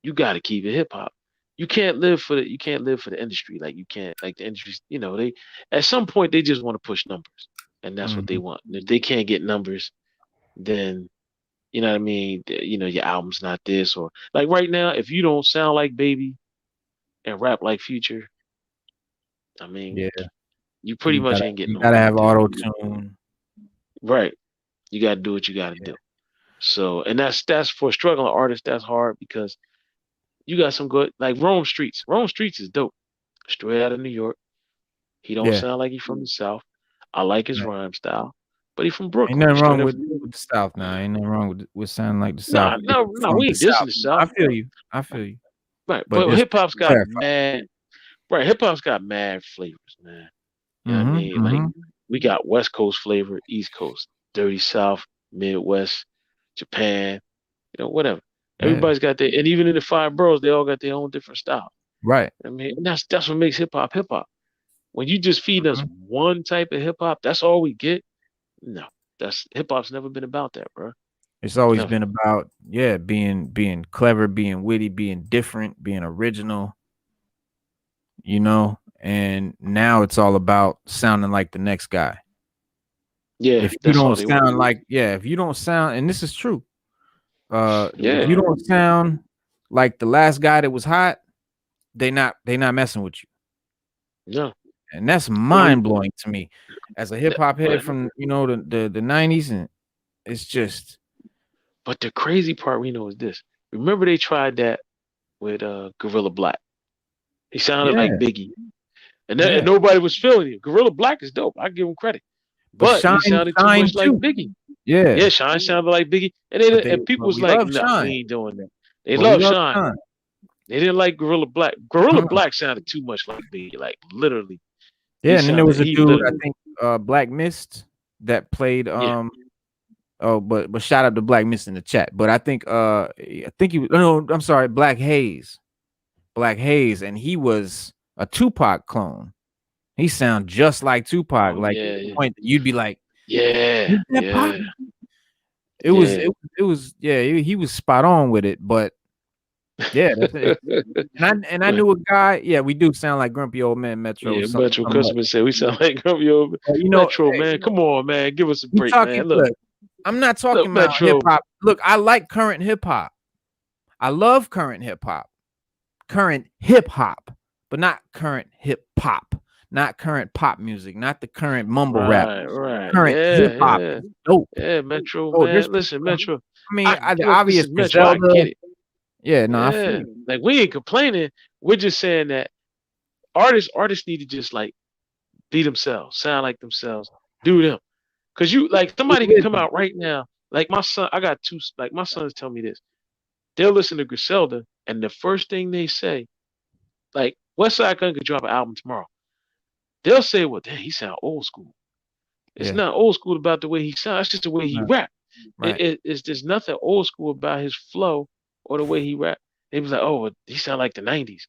you got to keep it hip hop. You can't live for the industry. Like you can't like the industry, they at some point they just want to push numbers. And that's what they Mhm. want. And if they can't get numbers, then you know what I mean, your album's not this or like right now, if you don't sound like Baby, and rap like Future, I mean, Yeah, you pretty much ain't you getting gotta nowhere have with auto that. tune. Right. You gotta do what you gotta Yeah. do. So, and that's for a struggling artist, that's hard because you got some good like Rome Streets. Rome Streets is dope. Straight out of New York. He don't Yeah, sound like he from the South. I like his right. rhyme style, but he from Ain't Brooklyn, nothing straight wrong up with, from Brooklyn. with the South now. Ain't nothing wrong with sounding like the South Nah, if no, you're no, from we the ain't dissing South. the No, I South. feel you. I feel you. Right, But but just hip hop's got clarify. mad right, hip hop's got mad flavors, man. You know what I Mm-hmm. mean? Like we got West Coast flavor, East Coast, Dirty South, Midwest, Japan, whatever. Yeah. Everybody's got their, and even in the five boroughs, they all got their own different style. Right. I mean, and that's what makes hip hop hip hop. When you just feed us Mhm. one type of hip hop, that's all we get. No, that's hip hop's never been about that, bro. It's always Never. been about being clever, being witty, being different, being original, and now it's all about sounding like the next guy. Yeah, If you that's all don't they want. sound like, if you don't sound, and this is true, if Yeah, you don't sound like the last guy that was hot, they not messing with you. no. And that's mind blowing to me as a hip hop head But from the 90s, and it's just but the crazy part, Reno, is this. Remember they tried that with Gorilla Black. He sounded yeah, like Biggie. And yeah. nobody was feeling it. Gorilla Black is dope. I give him credit. But But he sounded too Shine much like too. Biggie. Yeah, Yeah, Shine sounded like Biggie. And people but was we like, love no, we Shine. ain't doing that. They But we love love Shine. Shine. They didn't like Gorilla Black. Gorilla Black sounded too much like Biggie, like literally. Yeah, and then there was a dude, I literally. think, Black Mist, that played Yeah. oh, but shout out to Black Mist in the chat. But I think he was, no, I'm sorry, Black Haze, and he was a Tupac clone. He sound just like Tupac, Oh, like yeah, to the yeah. point that you'd be like, Yeah, "Is that Pac?" yeah. It was Yeah. he was spot on with it, but yeah, that's it. And I knew a guy. Yeah, we do sound like grumpy old man Metro. Yeah, Some Metro somewhat. customer said we sound like yo, Metro, hey, man. Come on, man. Give us a we break, talking. man. Look, I'm not talking about Metro. hip hop. Look, I like current hip hop. I love current hip hop, but not current hip hop, not current pop music, not the current mumble rap. Right. Current hip hop Yeah. is dope. Yeah, Metro, Oh, man. Listen, Metro. I mean, the Look, obvious this is Metro. I Griselda. get it. Yeah, no, I feel Yeah. you. Like we ain't complaining. We're just saying that artists need to just like be themselves, sound like themselves, do them. Cause you like somebody can come out right now. Like my son, I got two. Like my sons tell me this. They'll listen to Griselda, and the first thing they say, like Westside Gunn could drop an album tomorrow. They'll say, "Well, damn, he sound old school." It's Yeah. not old school about the way he sounds. It's just the way he rap. Right. It's there's nothing old school about his flow or the way he rap. They was like, "Oh, well, he sound like the '90s."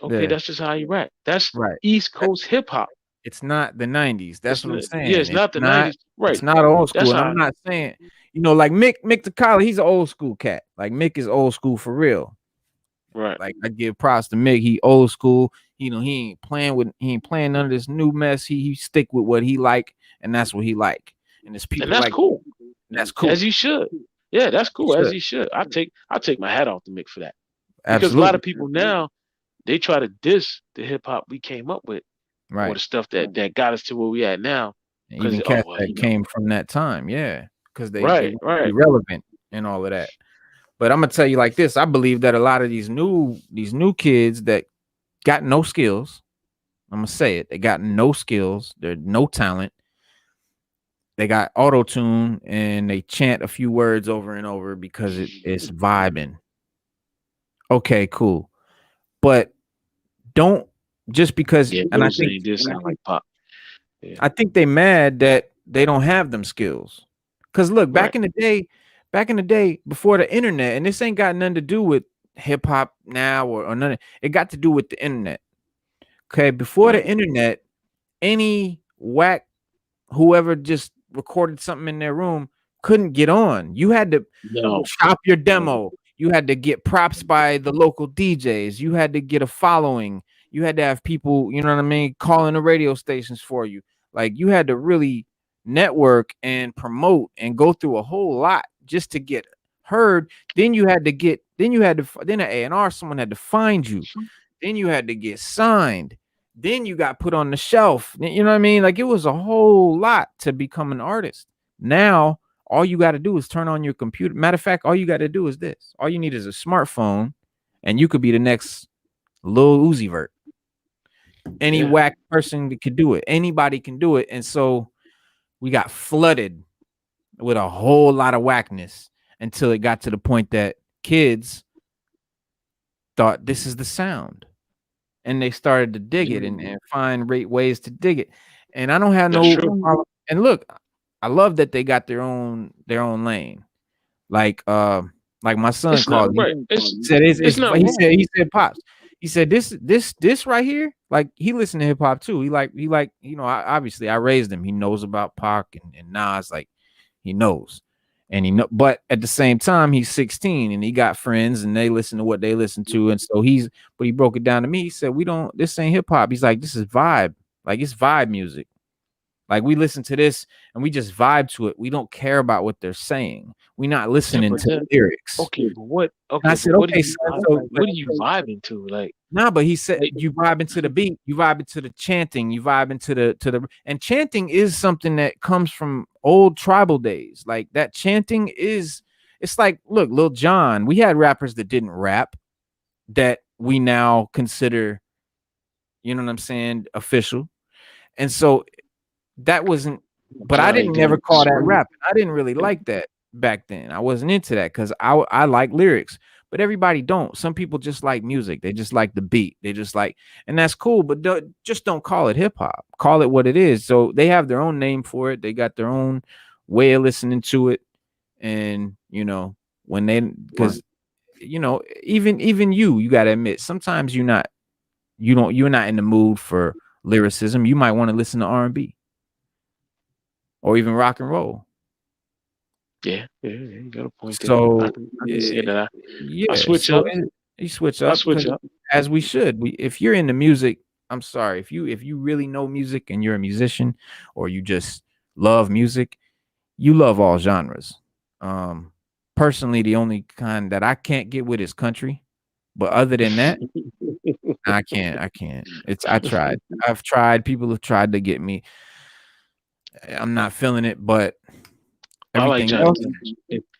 Okay, Yeah. that's just how he rap. That's Right. East Coast hip hop. It's not the 90s. That's what I'm saying. Yeah, it's not the '90s. Right. It's not old school. That's And I'm not saying, like Mick Takala, he's an old school cat. Like Mick is old school for real. Right. Like I give props to Mick. He old school. He ain't playing none of this new mess. He stick with what he like, and that's what he like. And there's people And that's like cool. That's cool. As he should. Yeah, that's cool. As Should. he should. I take my hat off to Mick for that. Absolutely. Because a lot of people now they try to diss the hip hop we came up with, or Right. the stuff that got us to where we at now. And even cats that came from that time, yeah, because they Right. be relevant and all of that. But I'm gonna tell you like this: I believe that a lot of these new kids that got no skills, I'm gonna say it, they got no skills, they're no talent. They got auto tune and they chant a few words over and over because it's vibing. Okay, cool, but don't just because. Yeah, and I he think did sound like pop. Yeah. I think they mad that they don't have them skills. Cause look, back in the day, before the internet, and this ain't got nothing to do with hip hop now or none. It got to do with the internet. Okay, before the internet, any whack whoever just recorded something in their room couldn't get on. You had to chop your demo. You had to get props by the local DJs. You had to get a following. You had to have people, you know what I mean, calling the radio stations for you. Like you had to really network and promote and go through a whole lot just to get heard. Then an A&R, someone had to find you. Then you had to get signed. Then you got put on the shelf. You know what I mean? Like it was a whole lot to become an artist. Now, all you got to do is turn on your computer. Matter of fact, all you got to do is this. All you need is a smartphone, and you could be the next Lil Uzi Vert. Any whack person that could do it. Anybody can do it. And so we got flooded with a whole lot of whackness until it got to the point that kids thought this is the sound. And they started to dig it and find ways to dig it. And I don't have no problem. And look, I love that they got their own lane. Like my son It's called. Right. He said he said Pops. He said this right here, like he listened to hip hop too. He like, you know, obviously I raised him. He knows about Pac and Nas, like he knows. And he know, but at the same time, he's 16 and he got friends and they listen to what they listen to. And so but he broke it down to me. He said, this ain't hip hop. He's like, this is vibe. Like it's vibe music. Like we listen to this and we just vibe to it. We don't care about what they're saying. We're not listening to the lyrics. Okay, but what? Okay, I said, what okay, what are you vibing to? Like, nah, but he said you vibing to the beat, you vibing to the chanting, you vibing to the and chanting is something that comes from old tribal days. Like that chanting it's like, look, Lil Jon, we had rappers that didn't rap that we now consider, you know what I'm saying, official. And so that wasn't, but I didn't never call that rap. I didn't really like that back then. I wasn't into that because I like lyrics, but everybody don't. Some people just like music. They just like the beat. They just like, and that's cool, but just don't call it hip hop. Call it what it is. So they have their own name for it. They got their own way of listening to it. And, you know, when because, you know, even you got to admit, sometimes you're not in the mood for lyricism. You might want to listen to R&B. Or even rock and roll. Yeah, you got a point there. So I can say that I switch so up. You switch up. I switch up. As we should. If you're into music, I'm sorry. If you really know music and you're a musician or you just love music, you love all genres. Personally, the only kind that I can't get with is country. But other than that, I can't. I tried. I've tried. People have tried to get me. I'm not feeling it, but I like Johnny else, Cash.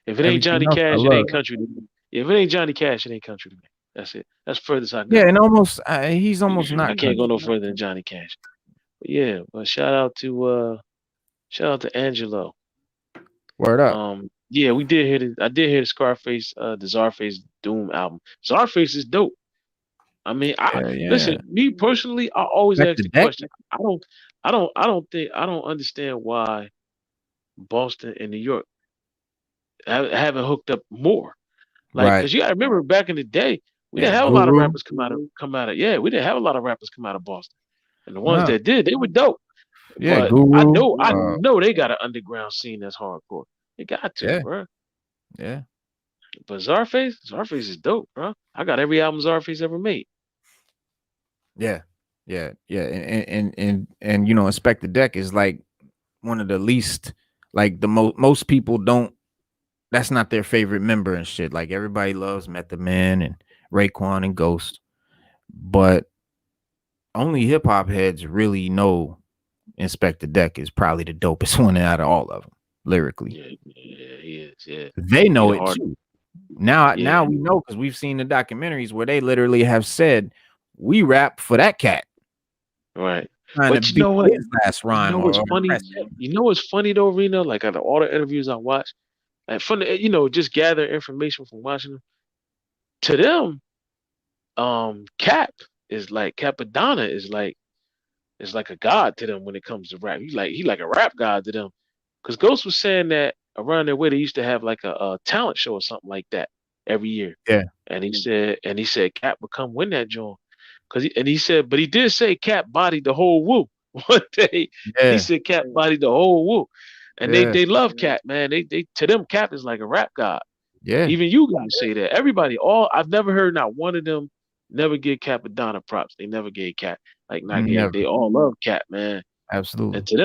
If it ain't Johnny Cash, it ain't country to me. If it ain't Johnny Cash, it ain't country to me. That's it. That's furthest I go. Yeah, and he's almost not. I can't go no further than Johnny Cash. But yeah, but shout out to Angelo. Word up. Yeah, I did hear the Scarface, the Czarface Doom album. Czarface is dope. I mean, listen, me personally, I always ask the question. I don't understand why Boston and New York haven't hooked up more. Like, because you gotta remember back in the day, we didn't have a lot of rappers come out of we didn't have a lot of rappers come out of Boston. And the ones that did, they were dope. Yeah, but Guru, I know they got an underground scene that's hardcore. They got to, bro. Yeah. But Czarface is dope, bro. I got every album Czarface ever made. Yeah. And you know, Inspect the Deck is like one of the least, like the most people don't, that's not their favorite member and shit. Like everybody loves Method Man and Raekwon and Ghost, but only hip hop heads really know Inspect the Deck is probably the dopest one out of all of them lyrically. Yeah, he is. Yeah, they know it too. Now we know because we've seen the documentaries where they literally have said, "We rap for that cat." Right. But you know what? Last rhyme. You know what's funny? You know what's funny though, Reno? Like out of all the interviews I watched, like from the, just gather information from watching them. To them, Capadonna is like a god to them when it comes to rap. He like a rap god to them. Because Ghost was saying that around their way they used to have like a talent show or something like that every year. Yeah. And he said Cap would come win that joint. But he did say Cap bodied the whole Woo one day. Yeah. He said Cap bodied the whole Woo. And they love Cap, man. They to them, Cap is like a rap god. Yeah. Even you guys say that. Everybody, I've never heard not one of them never give Capadonna props. They never gave Cap. They all love Cap, man. Absolutely. And to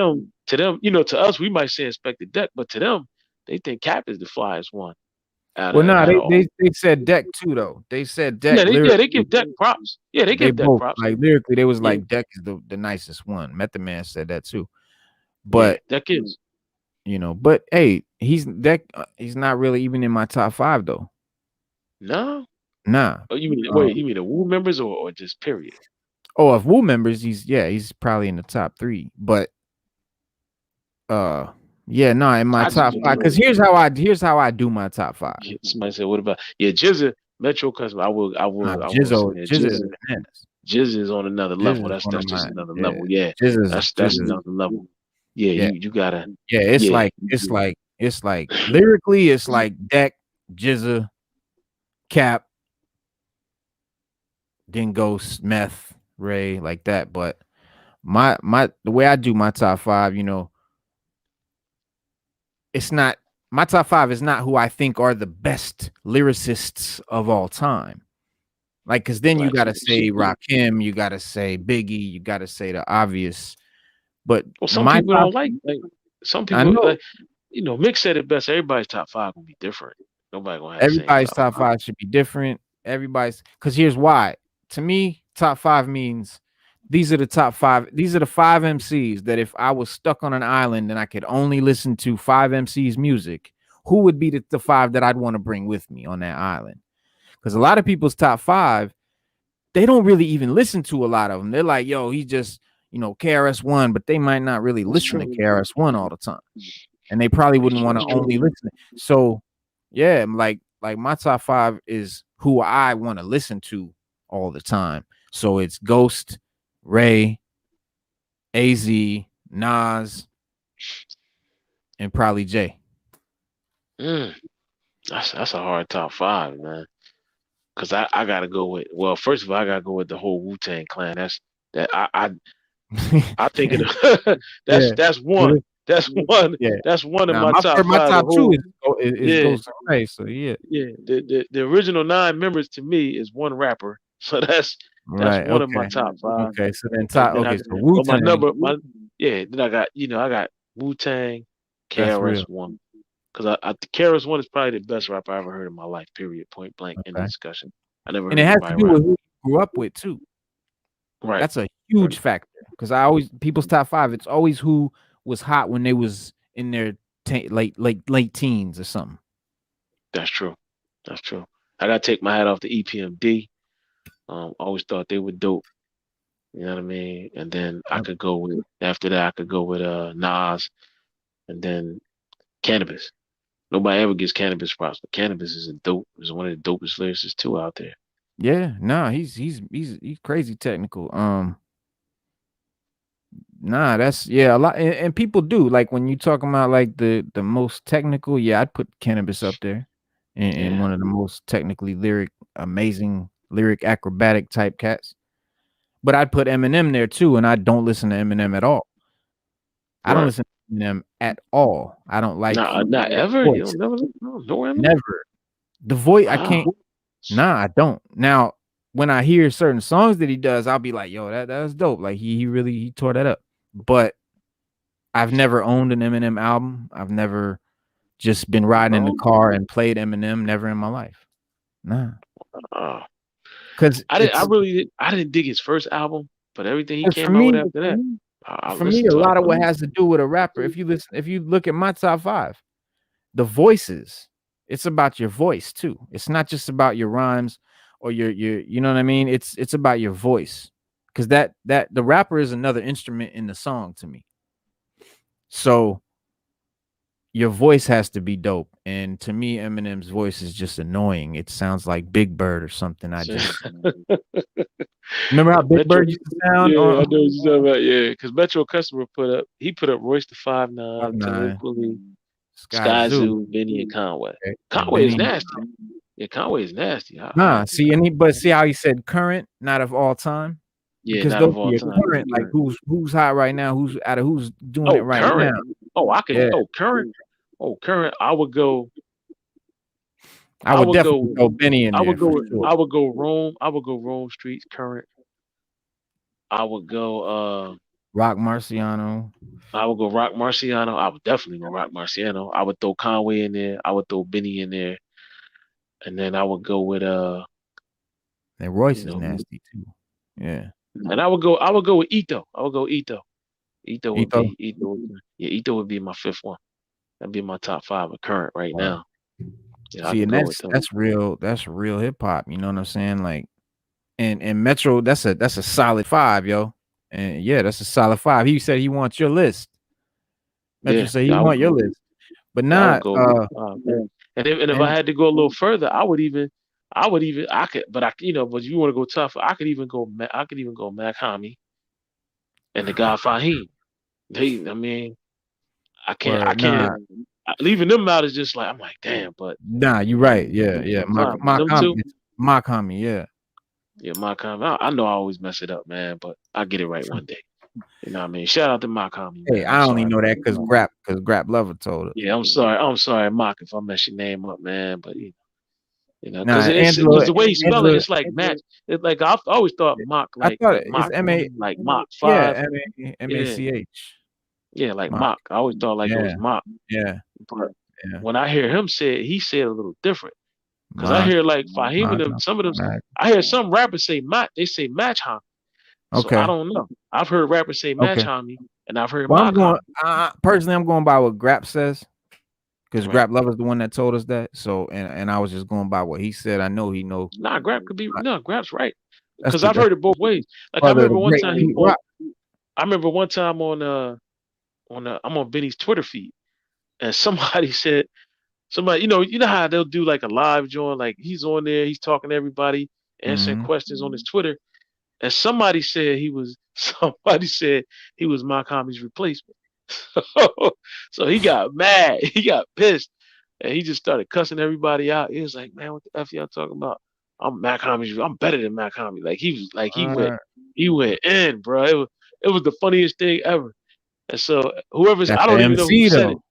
them, to us, we might say Inspect the Deck, but to them, they think Cap is the flyest one. Well, no, out of all. they said Deck too though. They said Deck Yeah, they lyrically. give Deck props. Yeah, they They give Deck both props. like lyrically. They was Yeah. like Deck is the nicest one. Method Man said that too. Yeah, But Deck is. you know, but hey, he's Deck. He's not really even in my top 5 though. No. Nah. Oh, you mean wait? You mean the Wu members or just period? Oh, of Wu members, he's probably in the top 3. But yeah, no, in my top 5. Because here's how I do my top 5. Somebody said, "What about Jizza Metro Custom?" I will Jizzo is bananas. Jizza is on another level. Jizza's That's just another level. Yeah, Jizza's that's another level. Yeah, yeah. you gotta. Yeah, it's like lyrically, it's like Deck, Jizza, Cap, then Ghost, Meth, Ray, like that. But the way I do my top 5, you know, it's not my top 5 is not who I think are the best lyricists of all time. Like, because then you gotta say Rakim, you gotta say Biggie, you gotta say the obvious. But some people don't like some people like, you know, Mick said it best. Everybody's top 5 gonna be different. Nobody gonna have everybody's top 5 should be different. Everybody's because here's why. To me, top 5 means these are the top 5. These are the 5 MCs that if I was stuck on an island and I could only listen to 5 MCs music, who would be the 5 that I'd want to bring with me on that island? Because a lot of people's top 5, they don't really even listen to a lot of them. They're like, yo, he's just, you know, KRS-One, but they might not really listen to KRS-One all the time. And they probably wouldn't want to only listen. So yeah, like my top 5 is who I want to listen to all the time. So it's Ghost, Ray, AZ, Nas, and probably Jay. That's a hard top 5, man. Cause I gotta go with, well, first of all, I gotta go with the whole Wu-Tang Clan. I think that's one. That's one. Yeah. That's one in Now, my top 5. My top 2 is Ghost and Ray. So yeah. Yeah. The original 9 members to me is one rapper. So that's right, one of my top 5. Okay, so then top. Then okay, so Wu-Tang. Then I got Wu-Tang, KRS-One. Because KRS-One is probably the best rapper I ever heard in my life. Period. Point blank. In the discussion. I never. And it has to do with who you grew up with too. Right. That's a huge factor. Because people's top 5. It's always who was hot when they was in their late teens or something. That's true. I gotta take my hat off to EPMD. Always thought they were dope. You know what I mean? And then after that I could go with Nas, and then Cannabis. Nobody ever gives Cannabis props, but Cannabis is one of the dopest lyricists too out there. Yeah, no, he's crazy technical. Nah, that's a lot, and people do like when you talking about like the most technical. Yeah, I'd put Cannabis up there, and one of the most technically amazing lyric acrobatic type cats. But I'd put Eminem there too, and I don't listen to Eminem at all. I don't listen to Eminem at all. I don't like not ever. You don't never. Never. The voice, I can't. Nah, I don't. Now, when I hear certain songs that he does, I'll be like, yo, that's dope. Like he really tore that up. But I've never owned an Eminem album. I've never just been riding in the car and played Eminem. Never in my life. Nah. Because I didn't dig his first album, but everything he came out with after that. For me, a lot of what has to do with a rapper, if you look at my top 5, the voices, it's about your voice too. It's not just about your rhymes or your you know what I mean? It's about your voice. Because that the rapper is another instrument in the song to me. So your voice has to be dope. And to me, Eminem's voice is just annoying. It sounds like Big Bird or something. I just remember how Big Bird used to sound? Yeah, I know what you're talking about. Yeah, because Metro Customer put up Royce the 5'9", Sky Zoo, Benny, and Conway. Okay. Conway is nasty. Yeah, Conway is nasty. See how he said current, not of all time. Yeah, because not of all time. Current, like who's hot right now? Who's doing it right current. now? Oh, I can. Yeah. Current. Current. I would go. I would definitely go Benny in there. I would go Rome. I would go Rome Streets. Current. I would go Rock Marciano. I would go Rock Marciano. I would definitely go Rock Marciano. I would throw Conway in there. I would throw Benny in there. and then I would go with And Royce you is know, nasty too. Yeah. and I would go with Ito. I would go Ito. Etho. Ito would be my fifth one. That'd be my top five of current right Wow. now. Yeah, I See, can and go with them. that's real hip hop. You know what I'm saying? Like, and Metro, that's a solid 5, yo. And yeah, that's a solid 5. He said he wants your list. Metro Yeah, said he yeah, want your list, but yeah, I would not go with man. And if I and had to go a little further, I could, but but if you want to go tough, I could even go Mac Hami and the guy Fahim. I mean, I word can't. nah Leaving them out is just like I'm like, damn. But nah. You right. Yeah, yeah. five, them two, Mock homie. Yeah. yeah, Mac Hami. I know I always mess it up, man, but I get it right one day. You know what I mean? Shout out to Mac Hami, Hey, man. I'm I only sorry. know that because Grap Lover told us. Yeah, I'm sorry, Mock, if I mess your name up, man. But Nah, because Angela. because the way you spell it, Angela. it's like match. It's like I've always thought mock I thought like it's mock M-A. like Mach Yeah, 5. Yeah, MACH. yeah, like Mock. mock. I always thought like it was Yeah, mock. yeah, But yeah. when I hear him say it, he said it a little different. Because I Mock, hear like Fahim and Mock, them, some of them, Mock. I hear some rappers say match. They say match homie. So I Okay, don't know. I've heard rappers say match okay. homie, and I've heard Well, I'm mock going. homie. Personally, I'm going by what Grap says because Right. Grap Lover's the one that told us that. So, and I was just going by what he said. I know he know. Nah, Grab could be Grab's right. That's Because I've heard it both ways. Like I brother of remember the one great time Pete Rock. I remember one time I'm on Benny's Twitter feed, and somebody said you know how they'll do like a live joint, like he's on there, he's talking to everybody, answering Mhm. questions on his Twitter, and somebody said somebody said he was Mach Hommy's replacement. So he got mad, he got pissed, and he just started cussing everybody out. He was like, "Man, what the f y'all talking about? I'm better than Mac Homie." Like Uh, he went in, bro. It was the funniest thing ever. And so that's I the don't even know who MC said it. though.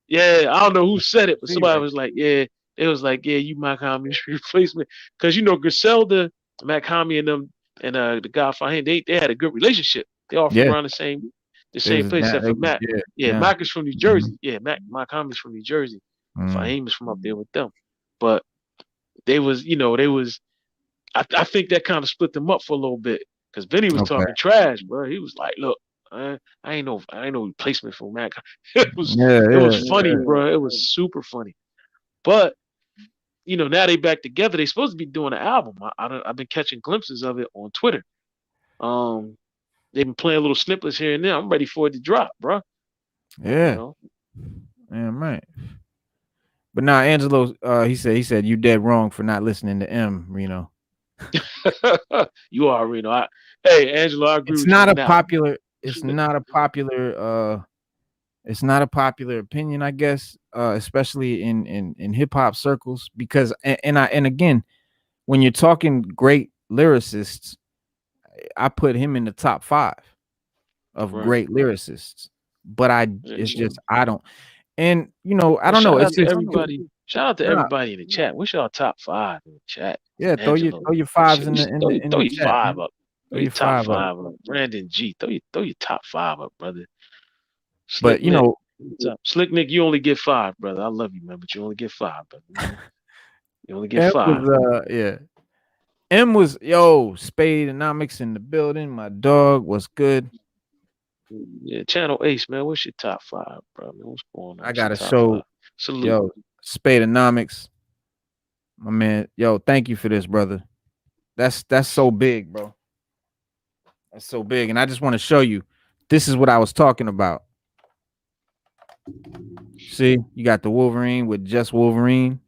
Yeah, I don't know who said it, but MC somebody right was like, yeah, it was like, yeah, you Mac Hommy's replacement. Because Griselda, Mac Homie and them and the guy Fahim, they had a good relationship. They all from there. around the It same was place, now. except for Mac. Yeah, Yeah, yeah. Mac is from New Jersey. Yeah, Mac Hommy's from New Jersey. Mm. Fahim is from up there with them. But they was I think that kind of split them up for a little bit. Because Benny was Okay. talking trash, bro. He was like, look, I ain't no replacement for Mac. It was Yeah. funny, bro. It was super funny. But now they back together. They supposed to be doing an album. I've been catching glimpses of it on Twitter. They've been playing little snippets here and there. I'm ready for it to drop, bro. Yeah. Yeah, right. But now Angelo, he said you dead wrong for not listening to M, Reno. You are Reno. Hey, Angelo, I agree It's with not you a on that. popular. It's not a popular. It's not a popular opinion, I guess, especially in hip hop circles, because and again, when you're talking great lyricists, I put him in the top 5 of Right. great lyricists. But it's just I don't, and I don't Shout know. out It's to just everybody. Shout out to Nah. everybody in the chat. What's y'all top 5 in the chat? Yeah, throw your Angelo. 5s in Throw the your chat. 5 Man. up. Throw your 5 up. 5 up. Brandon G. Throw your top 5 up, brother. But Slick Nick, you only get 5, brother. I love you, man, but you only get 5, brother. You only get M 5. was M was Spadenomics in the building. My dog was good. Yeah, Channel Ace, man. What's your top 5, bro? Man, what's going on? I gotta What's your top show 5? Salute. Spadenomics. My man, thank you for this, brother. That's so big, bro. That's so big. And I just want to show you. This is what I was talking about. See, you got the Wolverine with just Wolverine.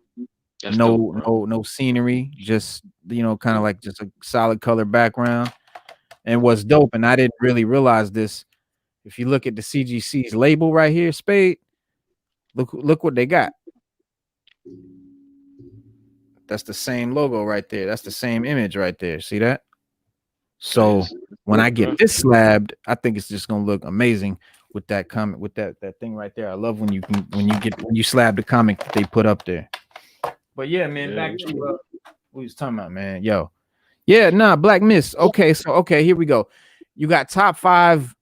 That's dope, bro. No scenery, just kind of like just a solid color background. And what's dope, and I didn't really realize this. If you look at the CGC's label right here, Spade, look what they got. That's the same logo right there. That's the same image right there. See that? So when I get this slabbed, I think it's just gonna look amazing with that comment, with that thing right there. I love when you slab the comic that they put up there. But yeah, man, back to what we was talking about, man. Black Miss. Okay, so here we go. You got top 5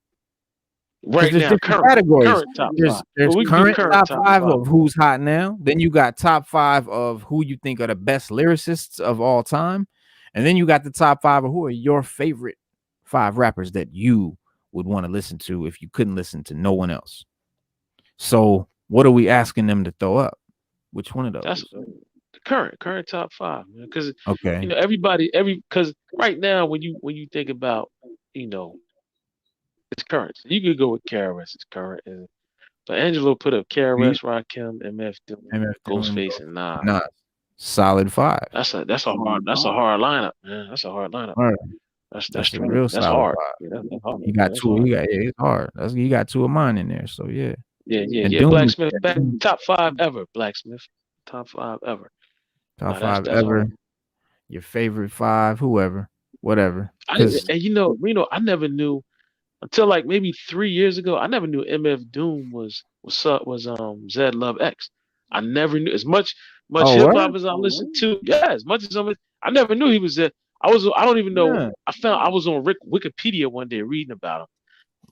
Right there's now, different categories. current top There's five. Well, we can do current current top top 5 five. of who's hot now. Then you got top 5 of who you think are the best lyricists of all time, and then you got the top 5 of who are your favorite 5 rappers that you would want to listen to if you couldn't listen to no one else. So what are we asking them to throw up? Which one of those? That's the current top five, man. Because Okay. you know because right now when you think about it's current. So you could go with KRS. It's current, but Angelo put up KRS, Rakim, MF Doom, Ghostface, and Nas. Nah, solid 5. That's a hard lineup, man. That's a hard lineup. Right. That's a real that's solid hard. 5. Yeah, that's hard. You got That's two. hard. It's hard. You got 2 of mine in there. So yeah. And Yeah. Doom, Blacksmith, top 5 ever. Blacksmith, top 5 ever. top Nah, 5 that's ever. hard. Your favorite 5, whoever, whatever. And Reno, I never knew until like maybe 3 years ago. I never knew MF Doom was Zed Love X. I never knew as much hip hop as I listened to. Yeah, as much as I never knew he was there. I don't even know. Yeah. I was on Wikipedia one day reading about him,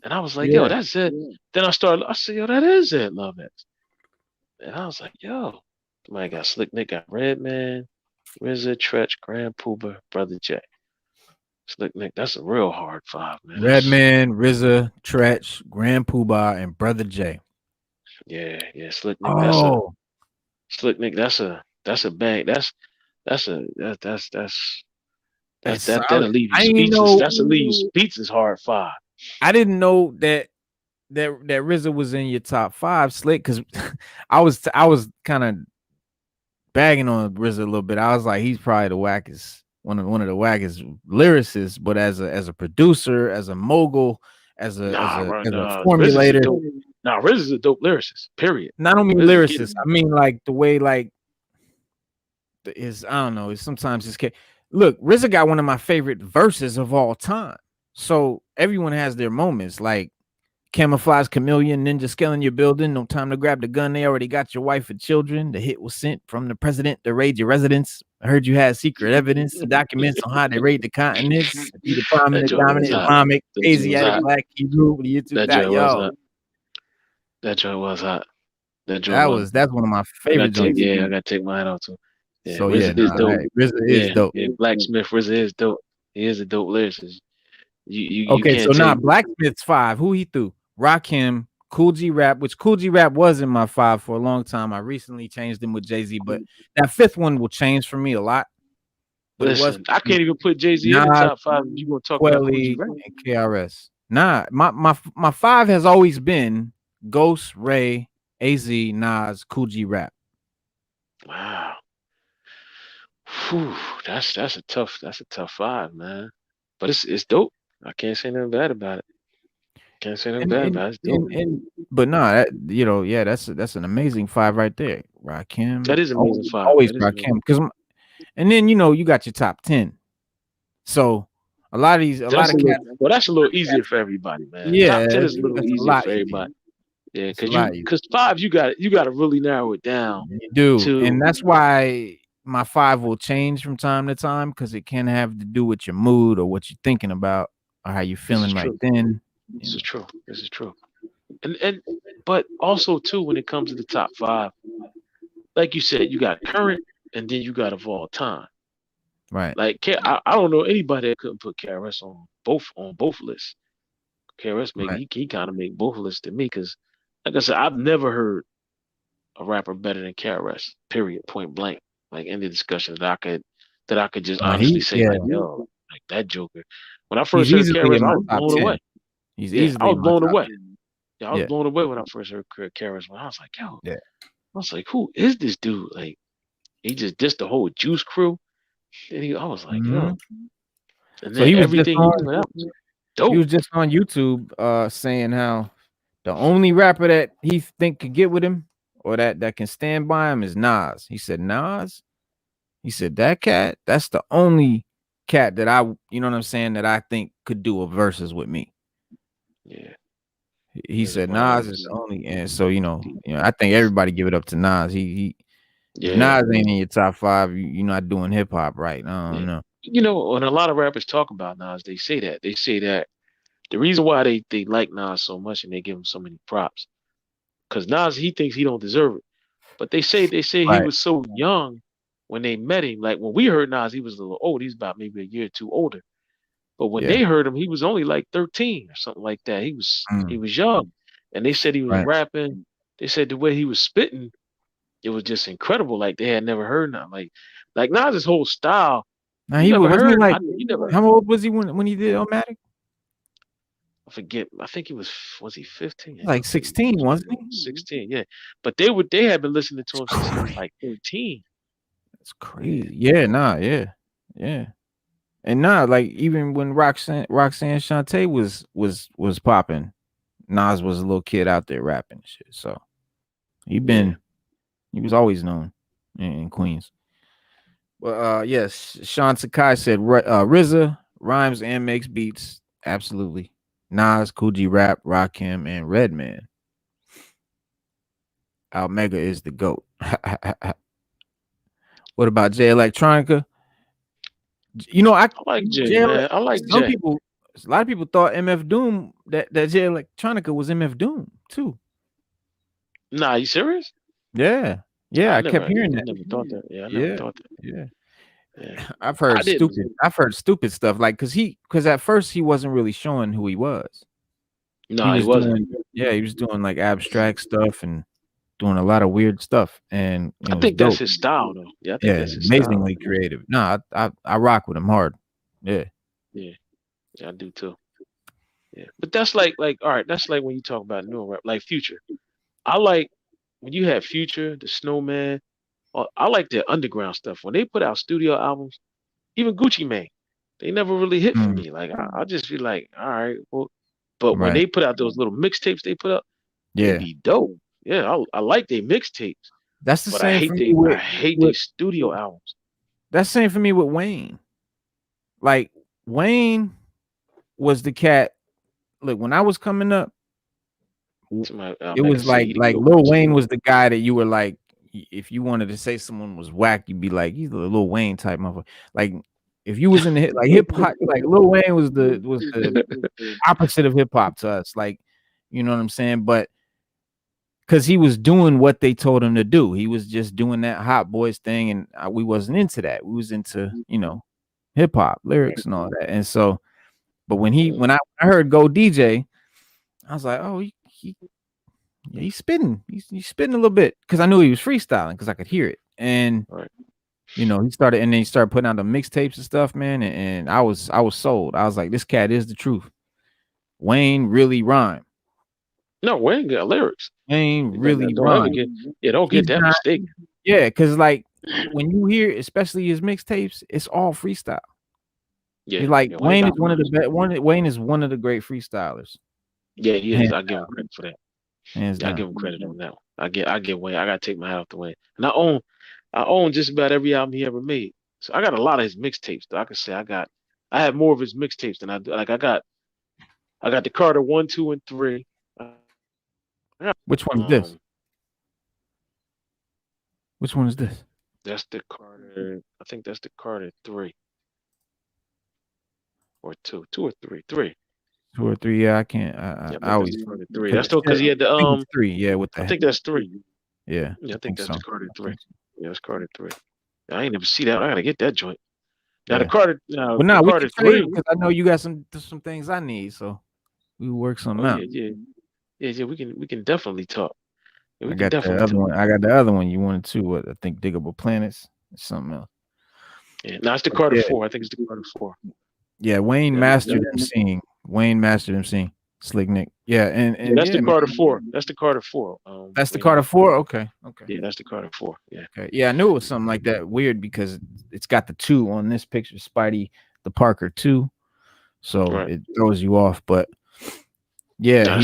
and I was like, Yeah. yo, that's Zed. Then I said, yo, that is Zed Love X. And I was like, yo, somebody got Slick Nick, got Redman, RZA, Tretch, Grand Pooba, Brother Djay. Slick Nick, that's a real hard 5, man. Redman, RZA, Tretch, Grand Poobah, and Brother Djay. Yeah, Slick Nick. Oh, Slick Nick. That's a bang. That'll leave you speechless. That'll leave you speechless hard 5. I didn't know that RZA was in your top 5, Slick, because I was kind of bagging on RZA a little bit. I was like, he's probably the wackest, one of the wackest lyricists, but as a producer, as a mogul, as a formulator. RZA's a dope lyricist. Period. Not only lyricist, I mean like the way I don't know. Sometimes it's look. RZA got one of my favorite verses of all time. So everyone has their moments, like camouflage chameleon, ninja scaling your building. No time to grab the gun. They already got your wife and children. The hit was sent from the president to raid your residence. I heard you had secret evidence, documents on how they raid the continents. Be the prominent, dominant, Islamic, Asiatic, Black, Hebrew. That joint was hot. That's one of my favorite joints. Yeah, I gotta take mine out too. Yeah, so RZA is dope. RZA is dope. Yeah, Blacksmith, RZA is dope. He is a dope lyricist. Okay, so now Blacksmith's 5. Who he threw? Rakim, Kool G Rap, which Kool G Rap was in my 5 for a long time. I recently changed him with Jay-Z, but that 5th one will change for me a lot. But listen, I can't even put Jay-Z in the top 5. You gonna talk about Kool G Rap and KRS? Nah, my 5 has always been Ghost, Ray, AZ, Nas, Kool G Rap. Wow. Whew, that's a tough 5, man. But it's dope. I can't say nothing bad about it. Can't say nothing bad about it. It's dope. But no, that's an amazing 5 right there. Rakim. That is amazing 5. Always Rakim. Because and then you got your top 10. So a lot of cats. Well, that's a little easier for everybody, man. Yeah, top 10 is a little easier for everybody. Yeah, because 5 you got to really narrow it down. You do, and that's why my 5 will change from time to time because it can have to do with your mood or what you're thinking about or how you're feeling right then. This is true. And but also too when it comes to the top 5, like you said, you got current and then you got of all time. Right. Like I don't know anybody that couldn't put KRS on both lists. KRS he kind of make both lists to me because, like I said, I've never heard a rapper better than KRS. Period. Point blank. Like any discussion that I could just honestly say like yo, like that Joker. When I first heard KRS, I was blown away. I was blown away. Yeah, I was blown away when I first heard KRS. When I was like, yo, I was like, who is this dude? Like, he just dissed the whole Juice Crew. And I was like, yo. And then everything he was just on YouTube saying how the only rapper that he think could get with him or that can stand by him is Nas. He said, Nas? He said, that cat, that's the only cat that that I think could do a verses with me. Yeah. He said Nas is the only, and so I think everybody give it up to Nas. If Nas ain't in your top 5, you're not doing hip hop right. I don't know. When a lot of rappers talk about Nas, they say that The reason why they like Nas so much and they give him so many props, because Nas he thinks he don't deserve it. But they say he Right. was so young when they met him. Like when we heard Nas, he was a little old. He's about maybe a year or two older. But when Yeah. they heard him, he was only like 13 or something like that. He Mm, was young. And they said he was right. rapping. They said the way he was spitting, it was just incredible. Like they had never heard nothing. Like Nas's whole style, Now you he never wasn't he heard. like You never. how old was he when he did Illmatic? I forget. I think he was he 15? I Like think he 16, was wasn't he? 16. Yeah, but they had been listening to him since he was like 13. That's Yeah, crazy. Yeah, nah, yeah. And nah, like even when Roxanne Shante was popping, Nas was a little kid out there rapping and shit. So he yeah. was always known in Queens. But yes, Sean Sakai said RZA rhymes and makes beats. Absolutely. Nas, Coogee Rap, Rakim, and Redman. Almega is the GOAT. What about Jay Electronica? You know, I like Jay, Jay, man. I like some Jay. people, a lot of people thought MF Doom that Jay Electronica was MF Doom too. Nah, you serious? Yeah, I kept hearing that. never thought that. Yeah, I never thought that. Yeah. Yeah. I've I heard didn't. stupid stuff like because at first he wasn't really showing who he was. No, he wasn't. He was doing like abstract stuff and doing a lot of weird stuff, and I think that's his style, though. Yeah, I think that's his amazingly style. creative. No, I rock with him hard. Yeah, Yeah, I do too. Yeah, but that's like all right. That's like when you talk about new rap, like Future. I like when you have Future, the Snowman. I like their underground stuff. When they put out studio albums, even Gucci Mane, they never really hit for me. Like I just be like, all right, well, but when right. they put out those little mixtapes they put up, they Yeah, be dope. Yeah, I like their mixtapes, that's the but I same hate for me I hate their studio albums. that's the same for me with Wayne. Like Wayne was the cat. Look, when I was coming up, it was like Lil Wayne was the guy that you were like, if you wanted to say someone was whack, you'd be like, he's a Lil Wayne type motherfucker. Like if you was in the hip hop, like Lil Wayne was the opposite of hip hop to us. Like, you know what I'm saying? But because he was doing what they told him to do, he was just doing that Hot Boys thing, and we wasn't into that. We was into hip hop lyrics and all that. And so, but when I heard Go DJ, I was like, oh, he's spitting. He's spitting a little bit because I knew he was freestyling because I could hear it. And he started, and then he started putting out the mixtapes and stuff, man. And I was sold. I was like, this cat is the truth. Wayne really rhymed. No, Wayne got lyrics. Wayne really rhymed. Don't get that mistaken. Yeah, because like when you hear, especially his mixtapes, it's all freestyle. Yeah, like Wayne is one of the best. Wayne is one of the great freestylers. Yeah, he is. I give him credit for that. I give him credit on that one. I give Wayne. I gotta take my hat off to Wayne. And I own just about every album he ever made. So I got a lot of his mixtapes. I can say I have more of his mixtapes than I do. Like I got the Carter 1, 2, and 3. Which one is this? Which one is this? That's the Carter. I think that's the Carter 3 or 2 or 3. 3. 2 or 3. Yeah, I can't. I always Carter 3. That's still because he had the 3. Yeah, with the. I think that's 3. Yeah, I think that's the Carter 3. Yeah, that's Carter 3. I ain't never see that. I gotta get that joint. Now the Carter. Well, now we can trade because I know you got some things I need, so we work something out. Yeah. We can definitely talk. Yeah, I got the other one. I got the other one you wanted to. What I think, Diggable Planets, or something else. Yeah, no, it's the Carter 4. I think it's the Carter 4. Yeah, Wayne mastered emceeing. Wayne mastered emceeing. Slick Nick. Yeah, and that's the Carter 4. That's the Carter 4. That's the Carter 4. Okay. Yeah, that's the Carter 4. Yeah. Okay. Yeah, I knew it was something like that. Weird because it's got the 2 on this picture. Spidey, the Parker 2. So it throws you off, but. Yeah,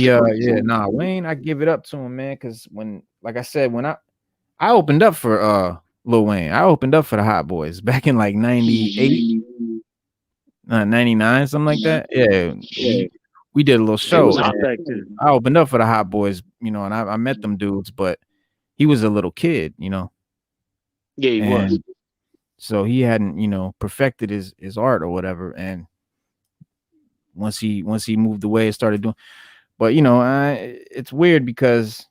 Wayne, I give it up to him, man, because like I said, when I opened up for Lil Wayne, I opened up for the Hot Boys back in like 98, 99, something like that. Yeah. We did a little show. I opened up for the Hot Boys, and I met them dudes, but he was a little kid, Yeah, he was. So he hadn't, perfected his art or whatever, and once he moved away and started doing. But you know, it's weird because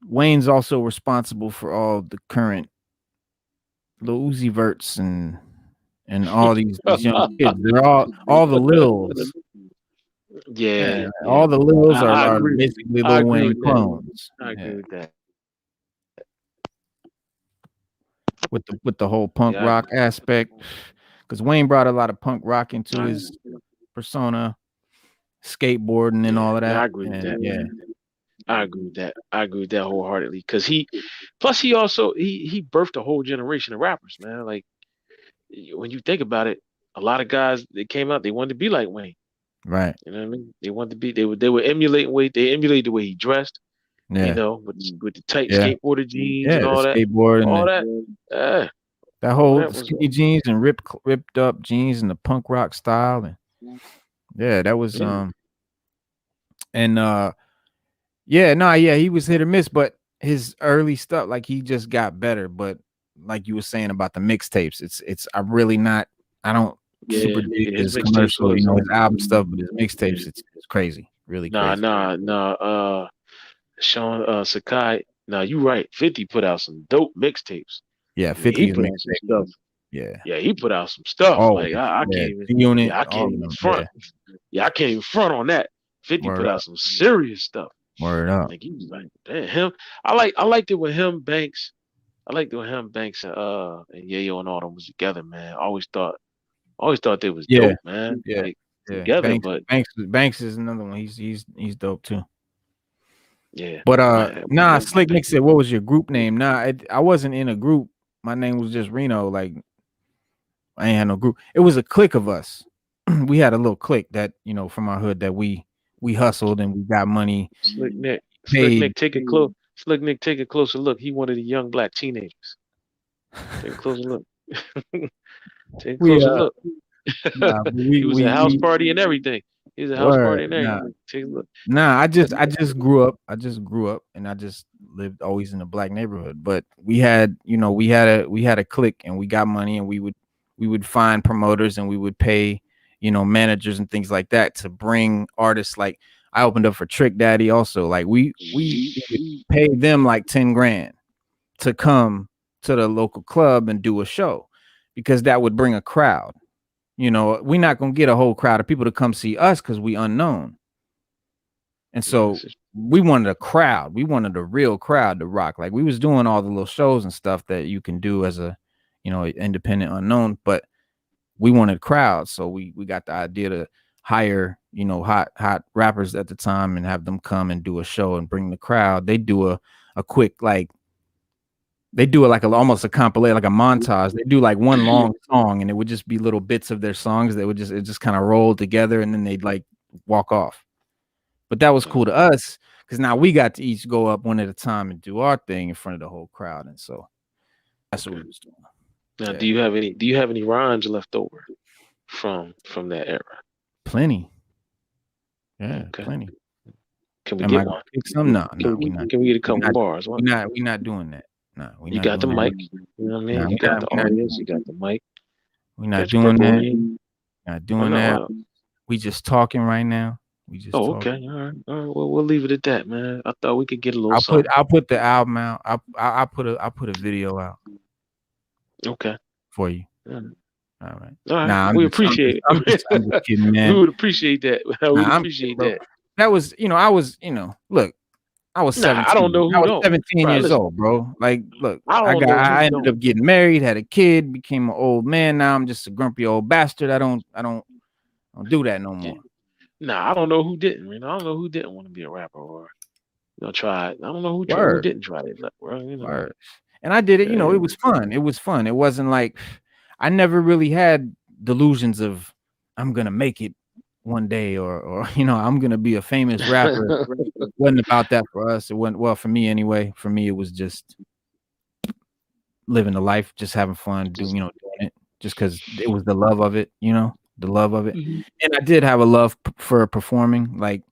Wayne's also responsible for all the current Lil Uzi Verts and all these young kids. They're all the Lils. Yeah, All the Lils I are agree. basically I Lil agree Wayne with that. clones. I agree with that. With the whole punk Yeah, I rock agree. aspect, because Wayne brought a lot of punk rock into his persona, skateboarding and all of Yeah, I that. agree with And that. yeah, I agree with that. I agree with that wholeheartedly. Because he also he birthed a whole generation of rappers, man. Like when you think about it, a lot of guys that came out, they wanted to be like Wayne. right. You know what I mean? They wanted to be. They were emulating they emulated the way he dressed. You Yeah, know, with the tight yeah, skateboarder jeans yeah. and The all that. skateboard and All that. Yeah. that All whole that was. skinny jeans and ripped up jeans and the punk rock style. And yeah, that was Yeah. and yeah, no, yeah, he was hit or miss, but his early stuff, like he just got better. But like you were saying about the mixtapes, it's I'm really not. I don't super dig His his mixtapes commercial, was. his album stuff, but his mixtapes, it's crazy, really crazy. Nah. Sean Sakai. Nah, you right. 50 put out some dope mixtapes. Yeah, I mean, 50 he is put out some stuff. yeah, Yeah, he put out some stuff. always, Like I yeah, can't even. G-Unit, Yeah, I all can't of even them, front. Yeah, I can't even front on that. 50 word put up, out some serious stuff. word up. Like he was like, damn him. I liked it when him Banks. I liked it when him Banks and Yayo and all them was together, man. I always thought they was Yeah, dope, man. yeah, Like yeah. together, but Banks is another one. He's dope too. yeah. But Yeah, Slick Nick said, "What was your group name?" Nah, I wasn't in a group. My name was just Reno. Like I ain't had no group. It was a clique of us. We had a little clique that from our hood that we hustled and we got money Slick Nick. paid. Slick Nick, take a closer look. He one of the young black teenagers. Take a closer look. Take a We closer look. nah, He was a house party and everything. He was a house word, party and nah. everything. Take a look. Nah, I just grew up. I just grew up and I just lived always in a black neighborhood. But we had a clique and we got money and we would find promoters and we would pay, managers and things like that to bring artists. Like I opened up for Trick Daddy also. Like we would pay them like 10 grand to come to the local club and do a show because that would bring a crowd. We're not gonna get a whole crowd of people to come see us because we unknown. And so we wanted a crowd. We wanted a real crowd to rock. Like we was doing all the little shows and stuff that you can do as a, independent unknown, but we wanted crowds. So we got the idea to hire, hot rappers at the time and have them come and do a show and bring the crowd. They do a quick, like, they do it like almost a compilation, like a montage. They do like one long song and it would just be little bits of their songs that would just kind of roll together and then they'd like walk off. But that was cool to us because now we got to each go up one at a time and do our thing in front of the whole crowd. And so that's what we was doing. Now, Yeah. do you have any rhymes left over from that era? Plenty. Yeah, Okay. plenty. Can we Am I get gonna one? pick some? No, Can we not. we get a couple not- bars? We not doing that. No, we You not got the doing that. mic. You know what I mean? Nah, You we got not- the we not- audience. You got the mic. We're not Got your doing purple that. in. Not Oh, doing no, that. We just talking right now. We just Oh, talking. okay. All right. Well, we'll leave it at that, man. I thought we could get a little something. I'll put the album out. I'll put a video out Okay. for you. Yeah. All right. All right. Nah, we appreciate it. I'm just kidding, man. We would appreciate that. We would Nah, appreciate bro. that. That was, I was, look, I was Nah, 17. I don't know who I was don't. 17 Bro, years listen. old, bro. Like, look, I don't know who I ended don't. up getting married, had a kid, became an old man. Now I'm just a grumpy old bastard. I don't do that no more. Nah, I don't know who didn't. I don't know who didn't want to be a rapper or try it. I don't know who Word. didn't try it, bro. Word. And I did it. Yeah. It was fun. It was fun. It wasn't like I never really had delusions of I'm gonna make it one day or I'm gonna be a famous rapper. It wasn't about that for us. It wasn't, well, for me anyway. For me, it was just living the life, just having fun, doing it, just because it was the love of it, the love of it. Mhm. And I did have a love for performing. Like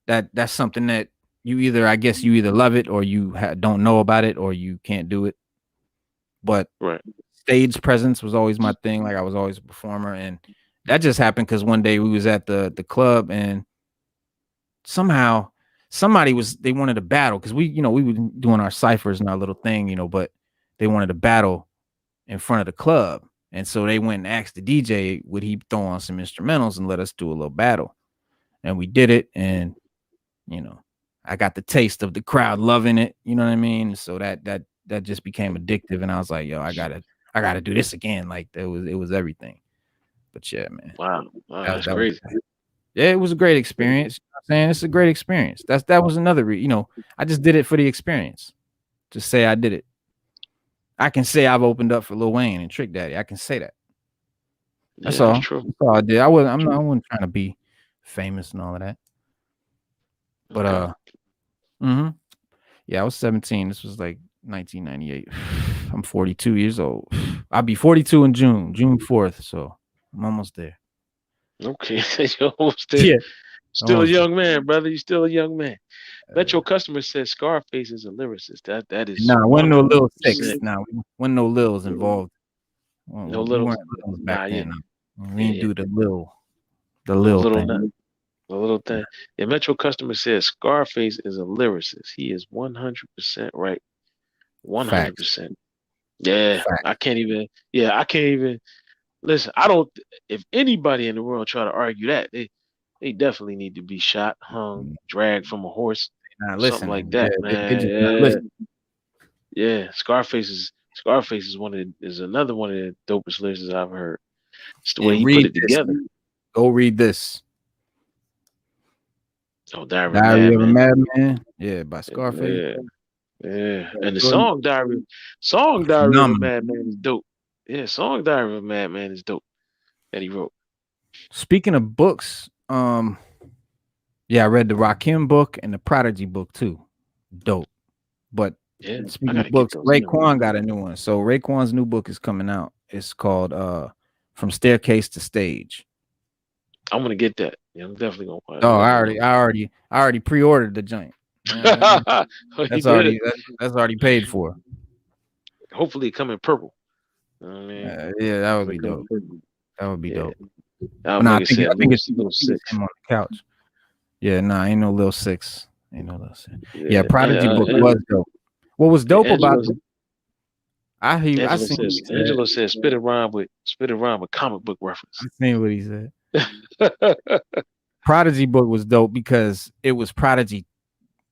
that's something that you either love it or you don't know about it or you can't do it. But Right. stage presence was always my thing. Like I was always a performer, and that just happened because one day we was at the club and somehow they wanted to battle because we were doing our ciphers and our little thing, but they wanted to battle in front of the club. And so they went and asked the DJ, would he throw on some instrumentals and let us do a little battle? And we did it. And, I got the taste of the crowd loving it. You know what I mean? So that just became addictive. And I was like, yo, I gotta do this again. Like it was everything. But yeah, man. Wow, that's crazy. Yeah, it was a great experience. I'm saying it's a great experience. That was another I just did it for the experience. Just say I did it. I can say I've opened up for Lil Wayne and Trick Daddy. I can say that. That's all. True. That's all I did. I wasn't trying to be famous and all of that. But yeah, I was 17. This was like 1998. I'm 42 years old. I'll be 42 in June 4th. So I'm almost there. Okay, you're almost there. Yeah. Still a young man, brother. You're still a young man. Bet your customer says Scarface is a lyricist. That is wasn't no Lil 6. Wasn't no Lils involved. No Lils back then. We didn't do the Lil thing. The little thing. Yeah, Metro customer says Scarface is a lyricist. He is 100% right. 100%. Yeah, Facts. I can't even listen. If anybody in the world try to argue that, they definitely need to be shot, hung, dragged from a horse, something like that, man. Yeah, Scarface is another one of the dopest lyricists I've heard. It's the way he put it together. Go read this. Oh, Diary of a Madman. Yeah, by Scarface. Yeah. And the song Diary of a Madman is dope. Yeah, song Diary of a Madman is dope that he wrote. Speaking of books, I read the Rakim book and the Prodigy book too. Dope. But speaking of books, Raekwon got a new one. So Raekwon's new book is coming out. It's called From Staircase to Stage. I'm gonna get that. Yeah, I'm definitely gonna find it. Oh, I already pre-ordered the joint. That's already paid for. Hopefully it come in purple. Yeah, that would be dope. That would be dope. I think it's Lil 6 on the couch. Yeah, ain't no Lil 6. Ain't no Lil 6. Yeah, Prodigy book was dope. What was dope about it? Angelo said spit a rhyme with comic book reference. I seen what he said. Prodigy book was dope because it was Prodigy.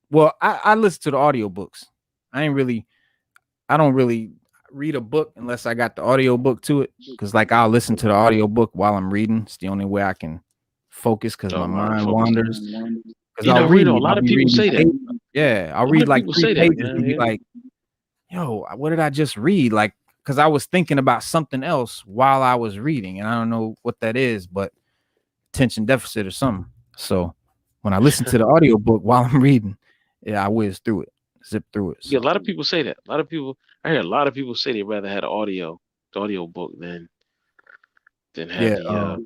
Well, I listen to the audiobooks. I don't really read a book unless I got the audiobook to it. Because I'll listen to the audiobook while I'm reading. It's the only way I can focus because my mind wanders. A lot of people say that. Yeah, I'll read like 3 pages and be like, yo, what did I just read? Like, because I was thinking about something else while I was reading, and I don't know what that is, but attention deficit or something. So when I listen to the audiobook while I'm reading, I whiz through it, zip through it. So. Yeah, a lot of people say that. I hear a lot of people say they rather had the audio book than have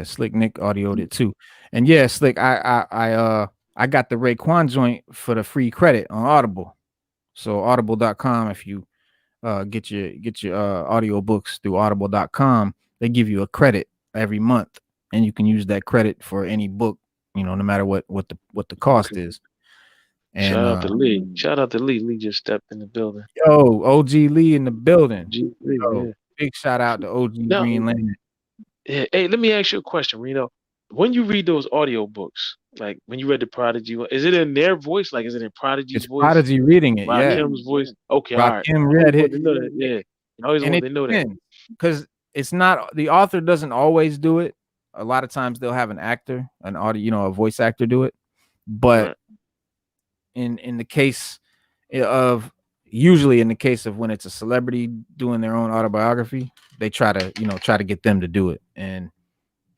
Slick Nick audioed it too. And Slick, I got the Raekwon joint for the free credit on Audible. So audible.com, if you get your audiobooks through audible.com, they give you a credit every month, and you can use that credit for any book, no matter what the cost is. And shout out to Lee. Shout out to Lee. Lee just stepped in the building. Yo, OG Lee in the building. Big shout out to OG Green Lantern. Yeah, hey, let me ask you a question, Reno. When you read those audio books, like when you read the Prodigy, is it in their voice? Like, is it in Prodigy's voice? Prodigy reading it, Rakim's voice. Okay, Rakim all right. read it. Yeah, I always want to know that because it's not the author doesn't always do it. A lot of times they'll have an actor, an audio, a voice actor do it. But in the case of when it's a celebrity doing their own autobiography, they try to get them to do it, and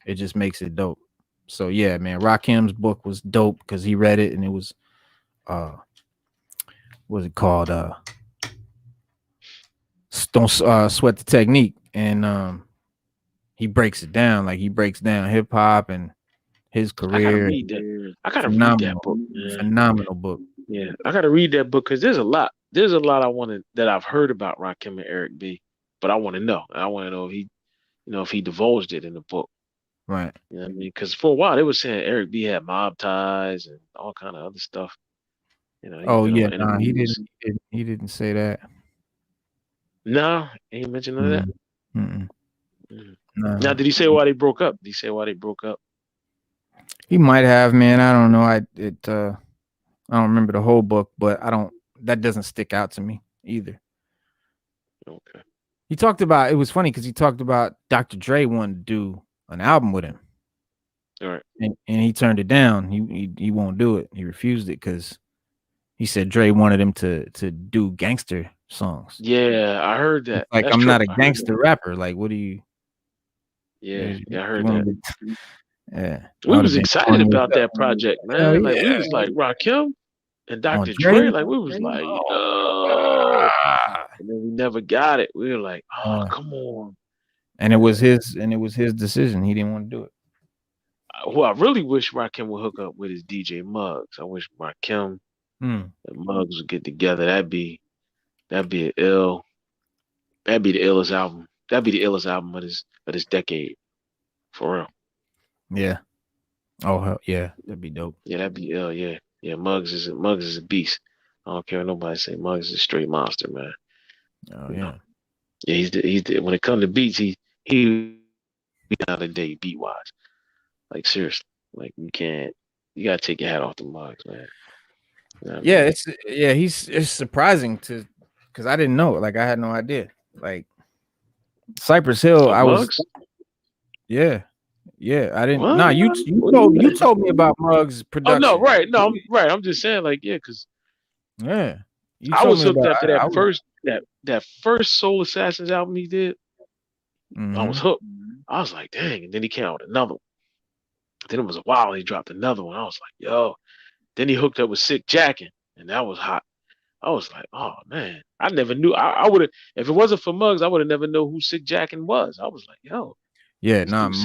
it just makes it dope. So yeah, man, Rakim's book was dope because he read it, and it was what's it called? Don't Sweat the Technique, and he breaks it down. Like, he breaks down hip hop and his career. I gotta read that book. Phenomenal book. Yeah, I gotta read that book because there's a lot that I've heard about Rakim and Eric B, but I want to know. I want to know if he, if he divulged it in the book. Right. You know what I mean? Because for a while they were saying Eric B had mob ties and all kind of other stuff. He's Oh been yeah, on nah, interviews. he didn't say that. No, he ain't mentioned none of that. Mm-mm. Mm. Nah. Now, did he say why they broke up? Did he say why they broke up? He might have, man. I don't know. I don't remember the whole book, but that doesn't stick out to me either. Okay. He talked about, it was funny because he talked about Dr. Dre wanted to do an album with him. All right. And he turned it down. He won't do it. He refused it because he said Dre wanted him to do gangster songs. Yeah, I heard that. Like, That's I'm true. not a gangster rapper. Like, what do you? Yeah, I heard that. Yeah. We was excited about that project, man. Like we was like Rakim and Dr. Dre. Like we was like, yo. And then we never got it. We were like, oh, come on. And it was his decision. He didn't want to do it. Who I really wish Rakim would hook up with is DJ Muggs. I wish Rakim and Muggs would get together. That'd be the illest album. That'd be the illest album of this decade. For real. Yeah. Oh hell yeah, that'd be dope. Yeah, that'd be ill. Yeah. Yeah, Muggs is a beast. I don't care what nobody say. Muggs is a straight monster, man. Oh yeah. Yeah, he's the when it comes to beats, he out of date beat wise. Like seriously. Like you gotta take your hat off the Muggs, man. You know yeah, it's surprising because I didn't know it. Like I had no idea. Like Cypress Hill, yeah, I didn't. What? Nah, you told me about Muggs production. Oh no, right? No, I'm right. I'm just saying, like, yeah, because yeah, I was hooked after that first Soul Assassins album he did. I was hooked. I was like, dang, and then he came out with another one. Then it was a while he dropped another one. I was like, yo. Then he hooked up with Sick Jackin', and that was hot. I was like, oh man, I never knew. I would have, if it wasn't for Muggs, I would have never known who Sick Jackin' was. I was like, yo. Yeah, Muggs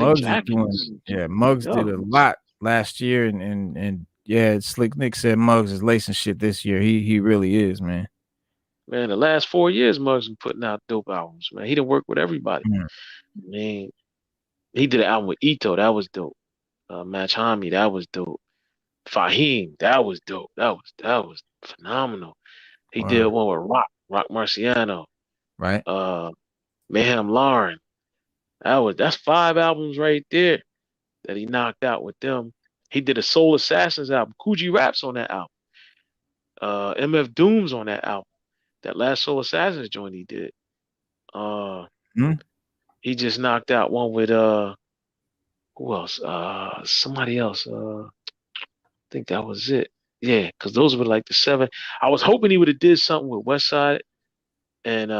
Muggs did a lot last year, and yeah, Slick Nick said Muggs is lacing shit this year. He really is, man. Man, the last 4 years, Muggs been putting out dope albums, man. He done worked with everybody. Man, he did an album with Ito, that was dope. Match Hami, that was dope. Fahim, that was dope. That was phenomenal. He did one with Rock Marciano. Right. Mayhem Lauren. That's 5 albums right there that he knocked out with them. He did a Soul Assassins album. Coogee Raps on that album. MF Doom's on that album. That last Soul Assassins joint he did. He just knocked out one with who else? Somebody else. I think that was it. Yeah, because those were like the 7. I was hoping he would have did something with Westside and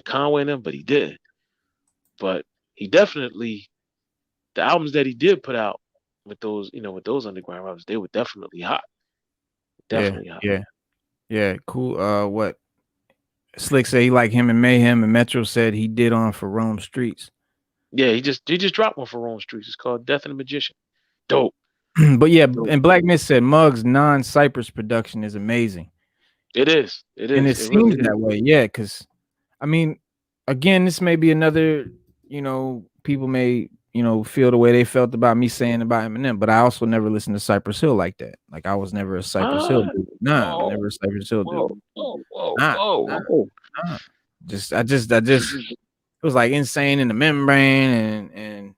Conway and them, but he didn't. But he definitely, the albums that he did put out with those, with those underground rappers, they were definitely hot. Definitely hot. Yeah. Cool. What Slick said he liked him and Mayhem, and Metro said he did on For Rome Streets. Yeah, he just dropped one for Rome Streets. It's called Death and the Magician. Dope. But yeah, and Black Myth said Muggs' non-Cypress production is amazing. It is. And it seems that way. Yeah, because I mean, again, this may be another, people may, feel the way they felt about me saying about Eminem, but I also never listened to Cypress Hill like that. Like I was never a Cypress Hill dude. Never a Cypress Hill dude. Whoa. It was like Insane in the Membrane and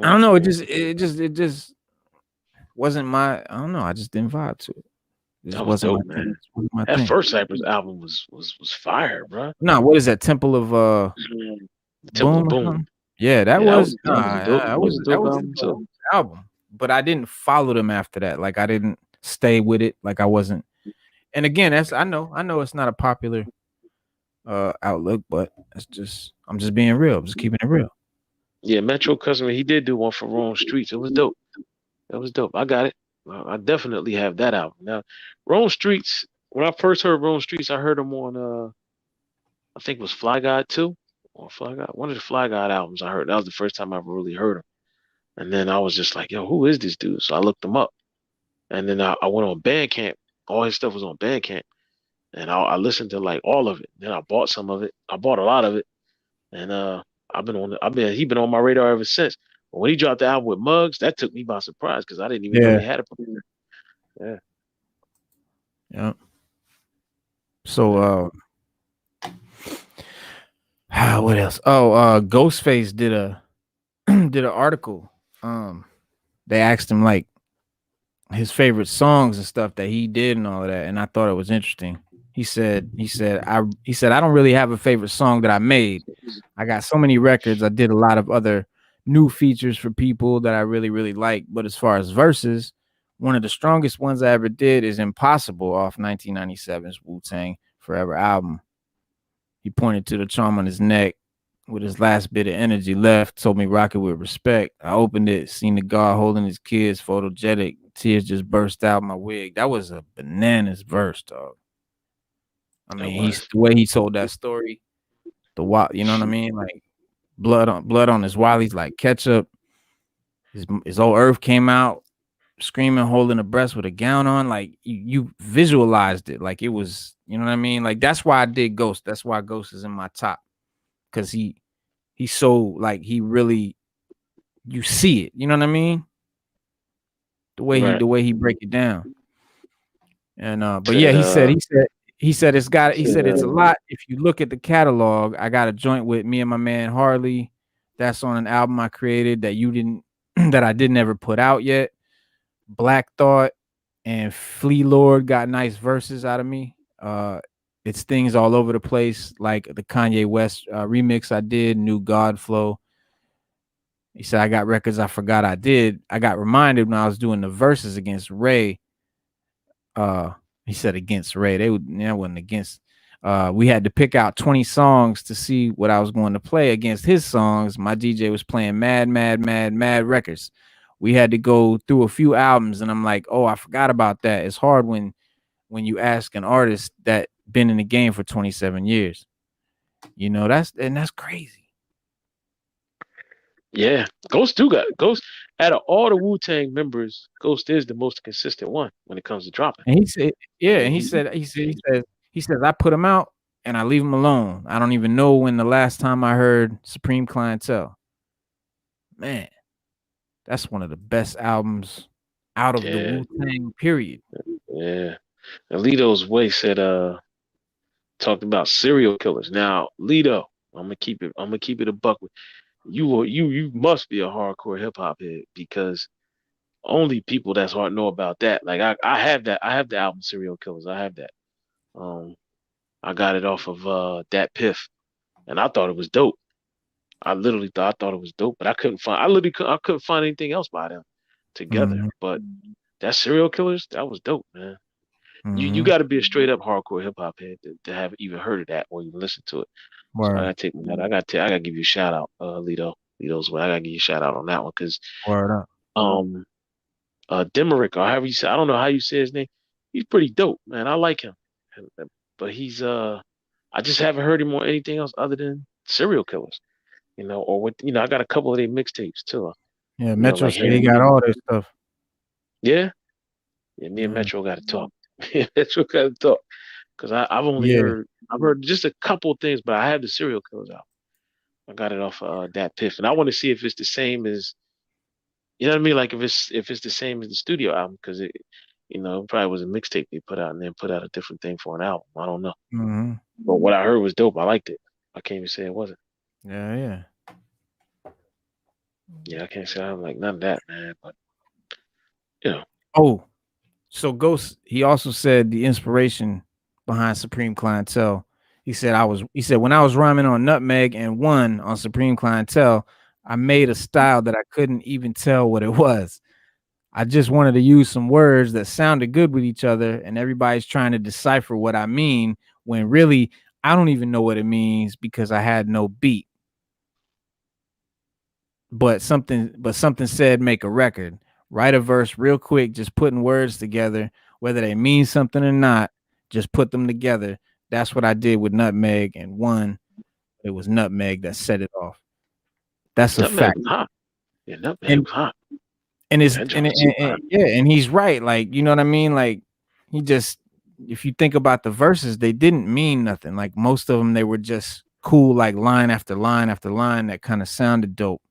I don't know. It just wasn't my. I don't know. I just didn't vibe to it. That was dope, man. That first Cypress album was fire, bro. No, what is that? Temple of Boom. Yeah, that was a album. But I didn't follow them after that. Like I didn't stay with it. Like I wasn't. And again, I know it's not a popular outlook, but I'm just being real. I'm just keeping it real. Yeah, Metro Customer, he did do one for Rome Streets. It was dope. That was dope. I got it. I definitely have that album. Now, Rome Streets, when I first heard Rome Streets, I heard him on I think it was Fly God 2 or Fly God. One of the Fly God albums I heard. That was the first time I ever really heard him. And then I was just like, yo, who is this dude? So I looked him up. And then I went on Bandcamp. All his stuff was on Bandcamp. And I listened to like all of it. Then I bought some of it. I bought a lot of it. and he been on my radar ever since. But when he dropped the album with Muggs, that took me by surprise because I didn't even know Yeah. he had a producer. Yeah. Yeah. So what else? Oh, Ghostface did a did an article. They asked him like his favorite songs and stuff that he did and all of that, and I thought it was interesting. He said I don't really have a favorite song that I made. I got so many records. I did a lot of other new features for people that I really, really like. But as far as verses, one of the strongest ones I ever did is Impossible off 1997's Wu-Tang Forever album. He pointed to the charm on his neck with his last bit of energy left, told me rock it with respect. I opened it, seen the guard holding his kids, photogenic. Tears just burst out my wig. That was a bananas verse, dog. I mean, he's the way he told that story. You know what I mean? Like blood on his Wally's like ketchup. His old Earth came out screaming, holding a breast with a gown on. Like you visualized it, like it was. You know what I mean? Like that's why I did Ghost. That's why Ghost is in my top, because he's so like he really, you see it. You know what I mean? The way he break it down. And but yeah, he said it's a lot. If you look at the catalog, I got a joint with me and my man Harley. That's on an album I created that you didn't that I didn't ever put out yet. Black Thought and Flea Lord got nice verses out of me. It's things all over the place, like the Kanye West remix I did, New God Flow. He said I got records I forgot I did. I got reminded when I was doing the verses against Ray. He said against Ray. That wasn't against. We had to pick out 20 songs to see what I was going to play against his songs. My DJ was playing mad records. We had to go through a few albums, and I'm like, oh, I forgot about that. It's hard when you ask an artist that been in the game for 27 years. You know, that's crazy. Yeah, Ghost out of all the Wu-Tang members, Ghost is the most consistent one when it comes to dropping. And he said, yeah, and he said I put him out and I leave him alone. I don't even know when the last time I heard Supreme Clientele. Man, that's one of the best albums out of the Wu-Tang period. Yeah. And Lito's Way said talked about serial killers. Now, Lito, I'm gonna keep it a buck with you must be a hardcore hip hop head because only people that's hard know about that. Like I have that. I have the album Serial Killers. I have that. I got it off of that Piff, and I thought it was dope. I thought it was dope, but I couldn't find anything else by them together. Mm-hmm. But that Serial Killers, that was dope, man. Mm-hmm. You got to be a straight up hardcore hip hop head to have even heard of that or even listen to it. So I gotta give you a shout out, Lito's Way. I gotta give you a shout out on that one because Demerick, or however you say, I don't know how you say his name. He's pretty dope, man. I like him, but he's I just haven't heard him on anything else other than Serial Killers, or with I got a couple of their mixtapes too. Yeah, Metro said he got all this stuff. Yeah, me and Metro got to talk. Metro got to talk because I've heard just a couple of things, but I have the Serial Killers out. I got it off that Piff, and I want to see if it's the same as. You know what I mean? Like if it's the same as the studio album, because it probably was a mixtape they put out and then put out a different thing for an album. I don't know. Mm-hmm. But what I heard was dope. I liked it. I can't even say it wasn't. Yeah. Yeah, I can't say I don't like none of that, man. But Oh, so Ghost, he also said the inspiration behind Supreme Clientele. He said when I was rhyming on Nutmeg and One on Supreme Clientele, I made a style that I couldn't even tell what it was. I just wanted to use some words that sounded good with each other, and everybody's trying to decipher what I mean when really I don't even know what it means because I had no beat. But something said make a record. Write a verse real quick, just putting words together, whether they mean something or not, just put them together. That's what I did with Nutmeg and One. It was Nutmeg that set it off. That's a fact. Hot. Yeah, Nutmeg was hot. And and he's right. Like, you know what I mean? Like, if you think about the verses, they didn't mean nothing. Like most of them, they were just cool, like line after line after line that kind of sounded dope.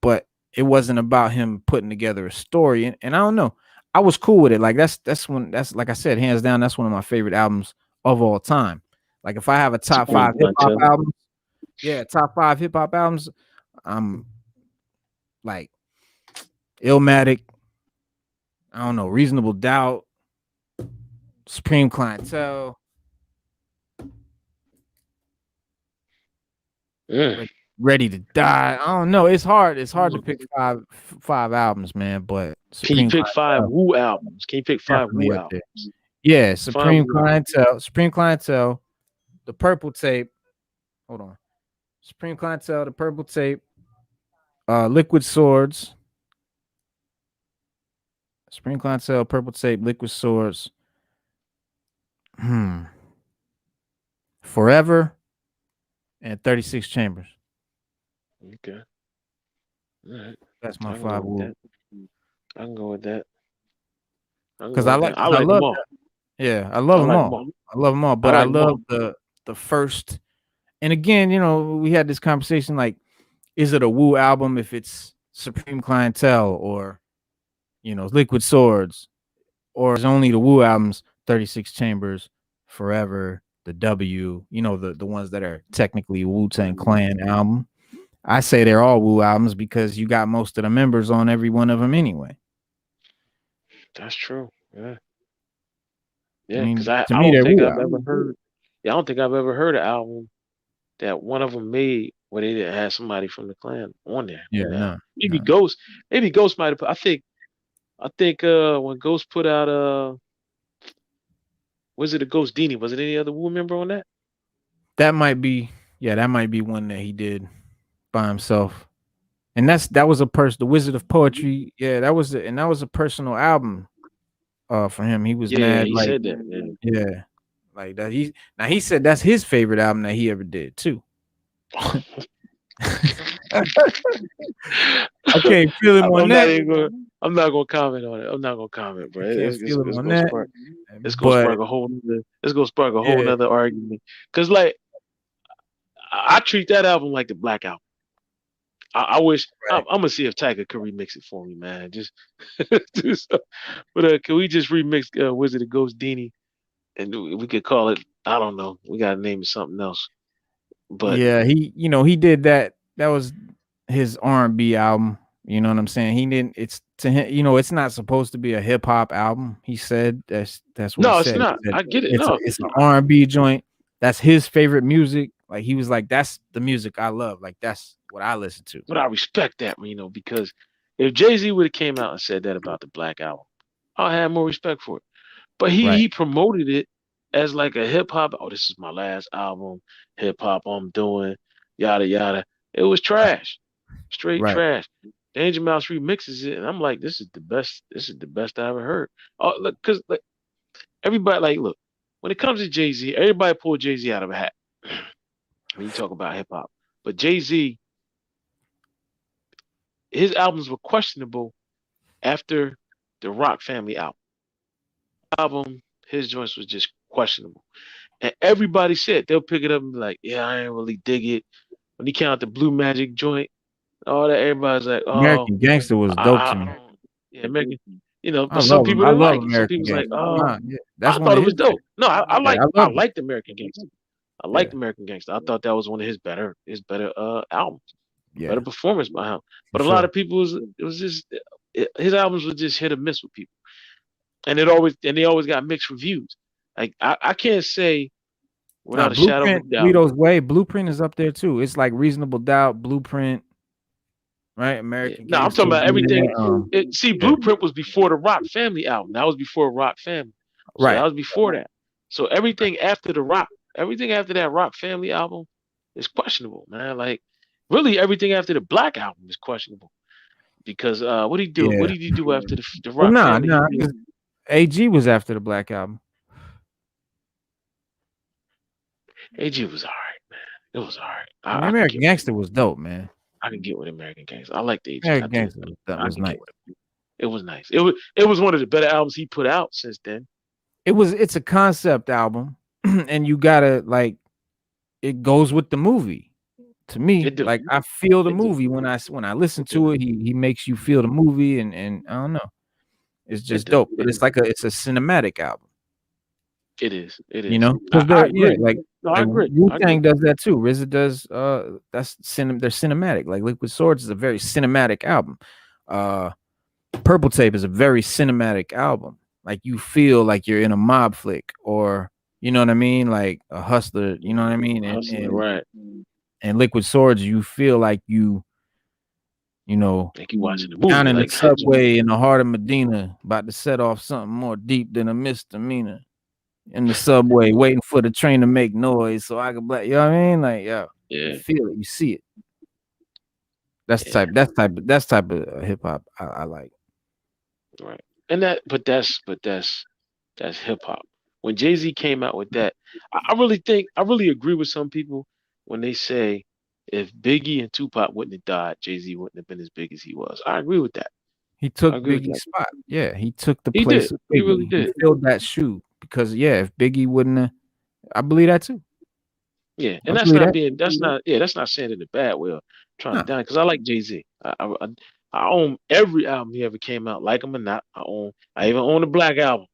But it wasn't about him putting together a story. And I don't know. I was cool with it. Like that's like I said, hands down, that's one of my favorite albums of all time. Like if I have a top 5 hip hop albums, top 5 hip hop albums, I'm like Illmatic, I don't know, Reasonable Doubt, Supreme Clientele, Ready to Die. I don't know. It's hard. It's hard to pick five albums, man. But can you pick 5 Wu albums? Can you pick 5 Wu albums? Yeah, Supreme Clientele, The Purple Tape. Hold on. Supreme Clientele, The Purple Tape, Liquid Swords. Supreme Clientele, Purple Tape, Liquid Swords. Forever and 36 Chambers. Okay. All right. That's my 5 Wu. I can go with that. Because I like them all. Yeah, I love them all. I love them all. But I love the first. And again, you know, we had this conversation like, is it a Wu album if it's Supreme Clientele or, you know, Liquid Swords, or is only the Wu albums 36 Chambers, Forever, the W, you know, the ones that are technically Wu-Tang Clan album. I say they're all Wu albums because you got most of the members on every one of them anyway. That's true. Yeah. Yeah, because I don't think I've ever heard. Yeah, I don't think I've ever heard an album that one of them made where they didn't have somebody from the clan on there. Yeah, no. Maybe Ghost might have put. I think when Ghost put out was it a Ghost Dini? Was it any other Wu member on that? That might be one that he did by himself. And that was the Wizard of Poetry. Yeah, that was a personal album for him. He was mad. He said that. Yeah. Like that. He said that's his favorite album that he ever did too. I can't feel him on that. I'm not gonna comment on it. I'm not gonna comment, bro. It's gonna spark a whole nother argument. Cause like I treat that album like the Black Album. I wish I'm gonna see if Tiger could remix it for me, man. Just do so. But can we just remix Wizard of Ghost Dini, and we could call it, I don't know, we gotta name it something else. But yeah, he did that. That was his R&B album. You know what I'm saying? It's to him, you know, it's not supposed to be a hip hop album. He said that's what no, he said. it's not. I get it. It's an R&B joint. That's his favorite music. Like he was like, that's the music I love. Like that's what I listen to. But I respect that, Reno, because if Jay-Z would have came out and said that about the Black Album, I'll have more respect for it. But he promoted it as like a hip hop. Oh, this is my last album, hip hop I'm doing, yada yada. It was trash, straight trash. Danger Mouse remixes it, and I'm like, this is the best. This is the best I ever heard. Oh, look, because like everybody, look, when it comes to Jay-Z, everybody pull Jay-Z out of a hat when you talk about hip hop. But Jay-Z, his albums were questionable after the Rock Family album. His joints was just questionable, and everybody said they'll pick it up and be like, "Yeah, I ain't really dig it." When he came out the Blue Magic joint, all that, everybody's like, "Oh, American Gangster was dope to me." Yeah, American. You know, but some people didn't like it. Some people like, "Oh, I thought it was dope." No, I liked American Gangster. I liked American Gangster. I thought that was one of his better albums. Better performance by him. But a lot of people, his albums were just hit or miss with people, and they always got mixed reviews. Like I can't say without a shadow of a doubt. Guido's Way, Blueprint is up there too. It's like Reasonable Doubt, Blueprint, right? American. No, I'm talking about everything. Blueprint was before the Rock Family album. That was before Rock Family. So that was before that. So everything after that Rock Family album is questionable, man. Like really, everything after the Black album is questionable because what did he do? What did he do after the Rock Family? No, AG was after the Black album. AG was all right, man. It was all right. American Gangster was dope, man. I can get with American Gangster. I like the AG. American Gangster. That was nice. It was nice. It was one of the better albums he put out since then. It's a concept album, and you gotta like it goes with the movie. To me, It do. like I feel the It do. movie when I listen to it. He makes you feel the movie, and I don't know. It's just do. dope. But it's like it's a cinematic album. It is. It You is. know, because I they're agree. like No, I agree. Wu I agree. Tang does that too. RZA does that's they're cinematic. Like Liquid Swords is a very cinematic album. Purple Tape is a very cinematic album. Like you feel like you're in a mob flick, or you know what I mean, like a hustler. You know what I mean, Right. and Liquid Swords, you feel like you know, Like you watching the movie. down in Like the subway in the heart of Medina, about to set off something more deep than a misdemeanor. In the subway, waiting for the train to make noise so I can black. You know what I mean? Like, yeah, you feel it, you see it. That's type of hip hop I like. Right. And that's hip hop. When Jay-Z came out with that, I really agree with some people when they say if Biggie and Tupac wouldn't have died, Jay-Z wouldn't have been as big as he was. I agree with that. He took I agree with Biggie's that. spot. Yeah, he took the He place did. of He Biggie. really did. He filled that shoe because if Biggie wouldn't have, I believe that too. Yeah, and I that's believe not that. being that's not saying it in a bad way or trying Nah. to down because I like Jay-Z. I own every album he ever came out, like him or not. I even own the Black album.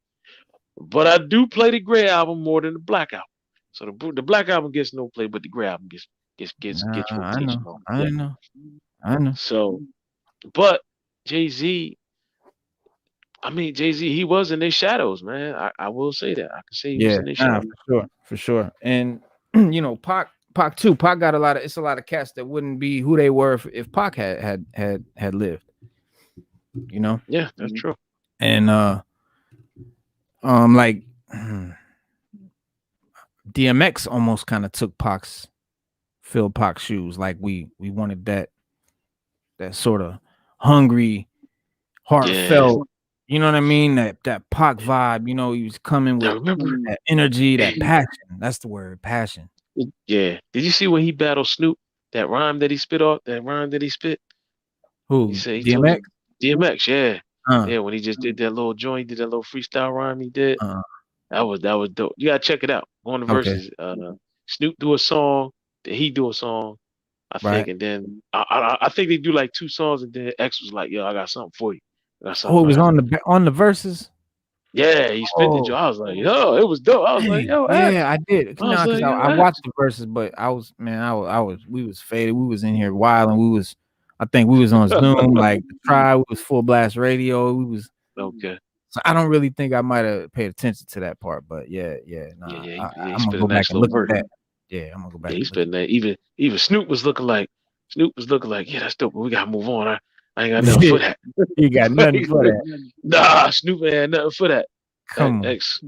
But I do play the Gray album more than the Black album. So the Black album gets no play, but the Gray album gets I rotation. know. I know. So, but Jay-Z, he was in their shadows, man. I will say that. I can say he was in their shadows. for sure. And you know, Pac too. Pac got a lot of cats that wouldn't be who they were if Pac had lived. You know? Yeah, that's true. And like DMX almost kind of took filled Pac's shoes. Like we wanted that sort of hungry, heartfelt, you know what I mean? That Pac vibe, you know, he was coming with that energy, that passion. That's the word, passion. Yeah. Did you see when he battled Snoop? That rhyme that he spit? Who? He said DMX? DMX, yeah. Yeah, when he just did that little joint, did that little freestyle rhyme he did. That was dope. You gotta check it out. Go on the verses. Snoop do a song, then he do a song, I think, and then I think they do like 2 songs, and then X was like, "Yo, I got something for you." It was on the verses. Yeah, he spit the joint. I was like, "Yo, it was dope." I was like, "Yo, X. Yeah, I did. I watched the verses, but we was faded. We was in here wild, and I think we was on Zoom, like the Tribe. We was full blast radio. We was okay. So I don't really think I might have paid attention to that part, but I'm gonna go back and look at that. Yeah, I'm gonna go back. Yeah, he spit that. Even Snoop was looking like, yeah, that's dope, but we gotta move on. I ain't got nothing for that. You got nothing for that. Nah, Snoop ain't had nothing for that. Come on. X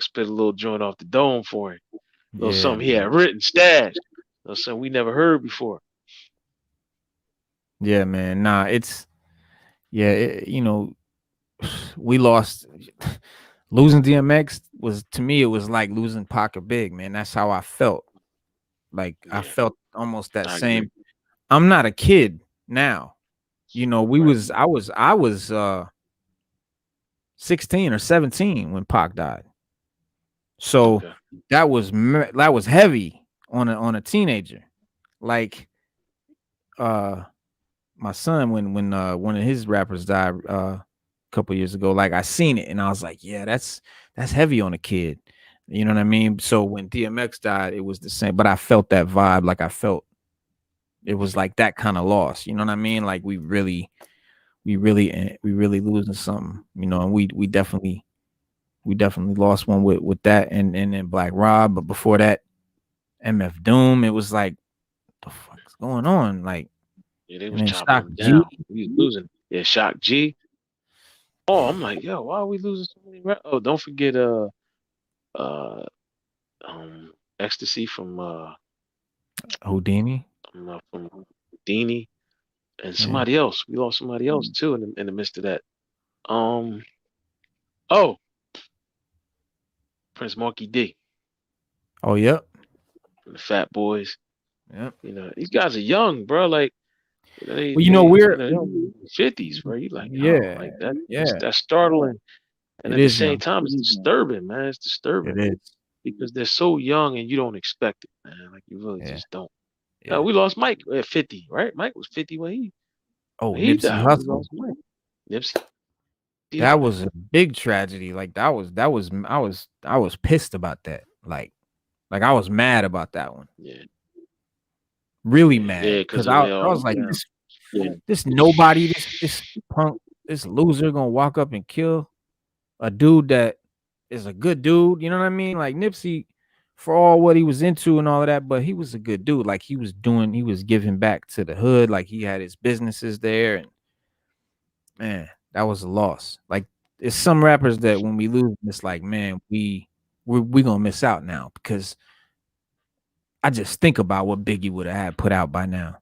spit a little joint off the dome for him. A little something he had written, stashed. A little something we never heard before. Yeah, man. Nah, it's you know, we lost. Losing DMX was, to me, it was like losing Pac or Big, man. That's how I felt. Like I felt almost that same. Agree. I'm not a kid now. You know, I was 16 or 17 when Pac died. So that was heavy on a teenager. Like my son, when one of his rappers died couple years ago, like I seen it and I was like, yeah, that's heavy on a kid, you know what I mean? So when DMX died, it was the same, but I felt that vibe. Like I felt it was like that kind of loss, you know what I mean? Like we really losing something, you know. And we definitely lost one with that, and then Black Rob. But before that, MF Doom. It was like, what the fuck is going on? Like, yeah, they was chopping down. We was losing. Yeah, Shock G. Oh, I'm like, yo, why are we losing so many? Oh, don't forget Ecstasy from Houdini. From Houdini, and somebody else. We lost somebody else too in the midst of that. Prince Marky D. Oh, yep. And the Fat Boys. Yep. You know, these guys are young, bro. Like, we're 50s, bro. You like, like that? Yeah, that's startling, and at the same time, it's disturbing, man. It's disturbing. It is. because they're so young and you don't expect it, man. Like you really Yeah. just don't. Yeah. We lost Mike at 50, right? Mike was 50 Oh, when he Nipsey died. We Hussle. lost Mike. Nipsey. That was a big tragedy. Like I was pissed about that. Like I was mad about that one. Yeah. Really Yeah, mad. because Because I was like, this nobody, this punk, this loser gonna walk up and kill a dude that is a good dude. You know what I mean? Like Nipsey, for all what he was into and all of that, but he was a good dude. Like he was giving back to the hood. Like he had his businesses there, and man, that was a loss. Like it's some rappers that when we lose, it's like, man, we gonna miss out now, because I just think about what Biggie would have had put out by now.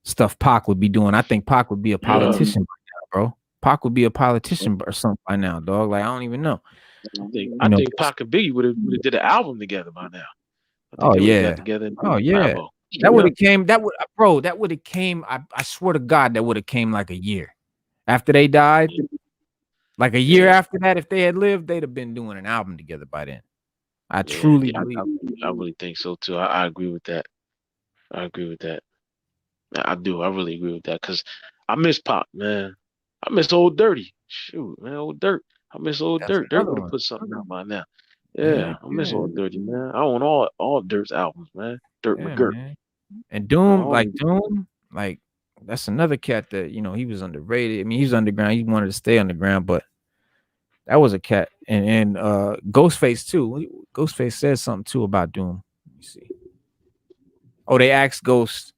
Stuff Pac would be doing. I think Pac would be a politician by now, bro. Pac would be a politician or something by now, dog. Like I don't even know. I think Pac and Biggie would have did an album together by now. I think Oh they would've yeah. got together and Oh did yeah. Mambo. That would have came. That would have came. I swear to God, that would have came like a year after they died. Like a year after that, if they had lived, they'd have been doing an album together by then. I truly believe. I really think so too. I agree with that. I agree with that. I do. I really agree with that because I miss Pop, man. I miss Old Dirty. Shoot, man, Old Dirt. I miss Old That's Dirt. Dirt another would one. have put something out by now. Yeah, I miss Yeah. Old Dirty, man. I own all Dirt's albums, man. Dirt Yeah, McGirt. man. And Doom, Oh. Doom, like that's another cat that he was underrated. I mean, he's underground. He wanted to stay underground, but that was a cat. And Ghostface too. Ghostface said something too about Doom. Let me see. Oh, they asked Ghost,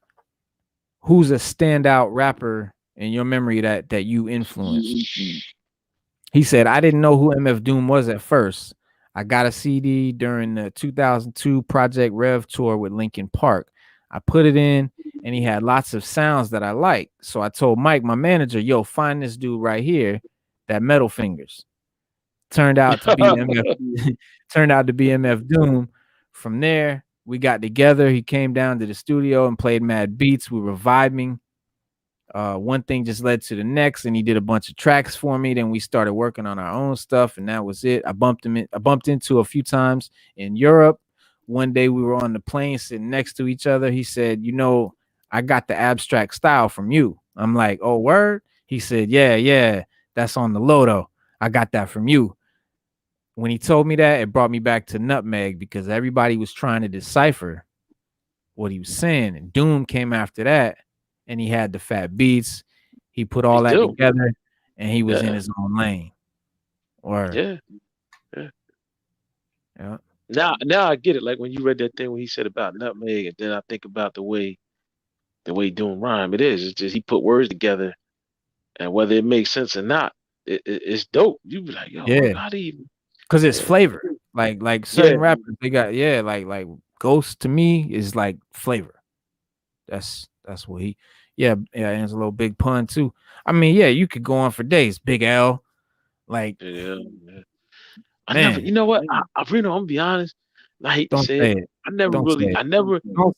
who's a standout rapper in your memory that you influenced? He said, I didn't know who MF Doom was at first. I got a CD during the 2002 Project Rev tour with Linkin Park. I put it in, and he had lots of sounds that I liked. So I told Mike, my manager, yo, find this dude right here, that Metal Fingers. Turned out to be MF Doom. From there, we got together. He came down to the studio and played mad beats. We were vibing. One thing just led to the next, and he did a bunch of tracks for me. Then we started working on our own stuff, and that was it. I bumped into a few times in Europe. One day we were on the plane sitting next to each other. He said, I got the abstract style from you. I'm like, oh, word? He said, yeah, that's on the Loto. I got that from you. When he told me that, it brought me back to Nutmeg, because everybody was trying to decipher what he was saying. And Doom came after that, and he had the fat beats. He put all that together, and he was in his own lane. Yeah. Now I get it. Like when you read that thing when he said about Nutmeg, and then I think about the way Doom rhyme. It's just he put words together, and whether it makes sense or not, it's dope. You be like, yo, how do you? Because it's flavor. Like certain rappers, they got like Ghost to me is like flavor. That's what he. And it's a little big pun too. I mean, you could go on for days. Big L, like I never, you know what? Reno, I'm gonna be honest. I hate to say it. I never when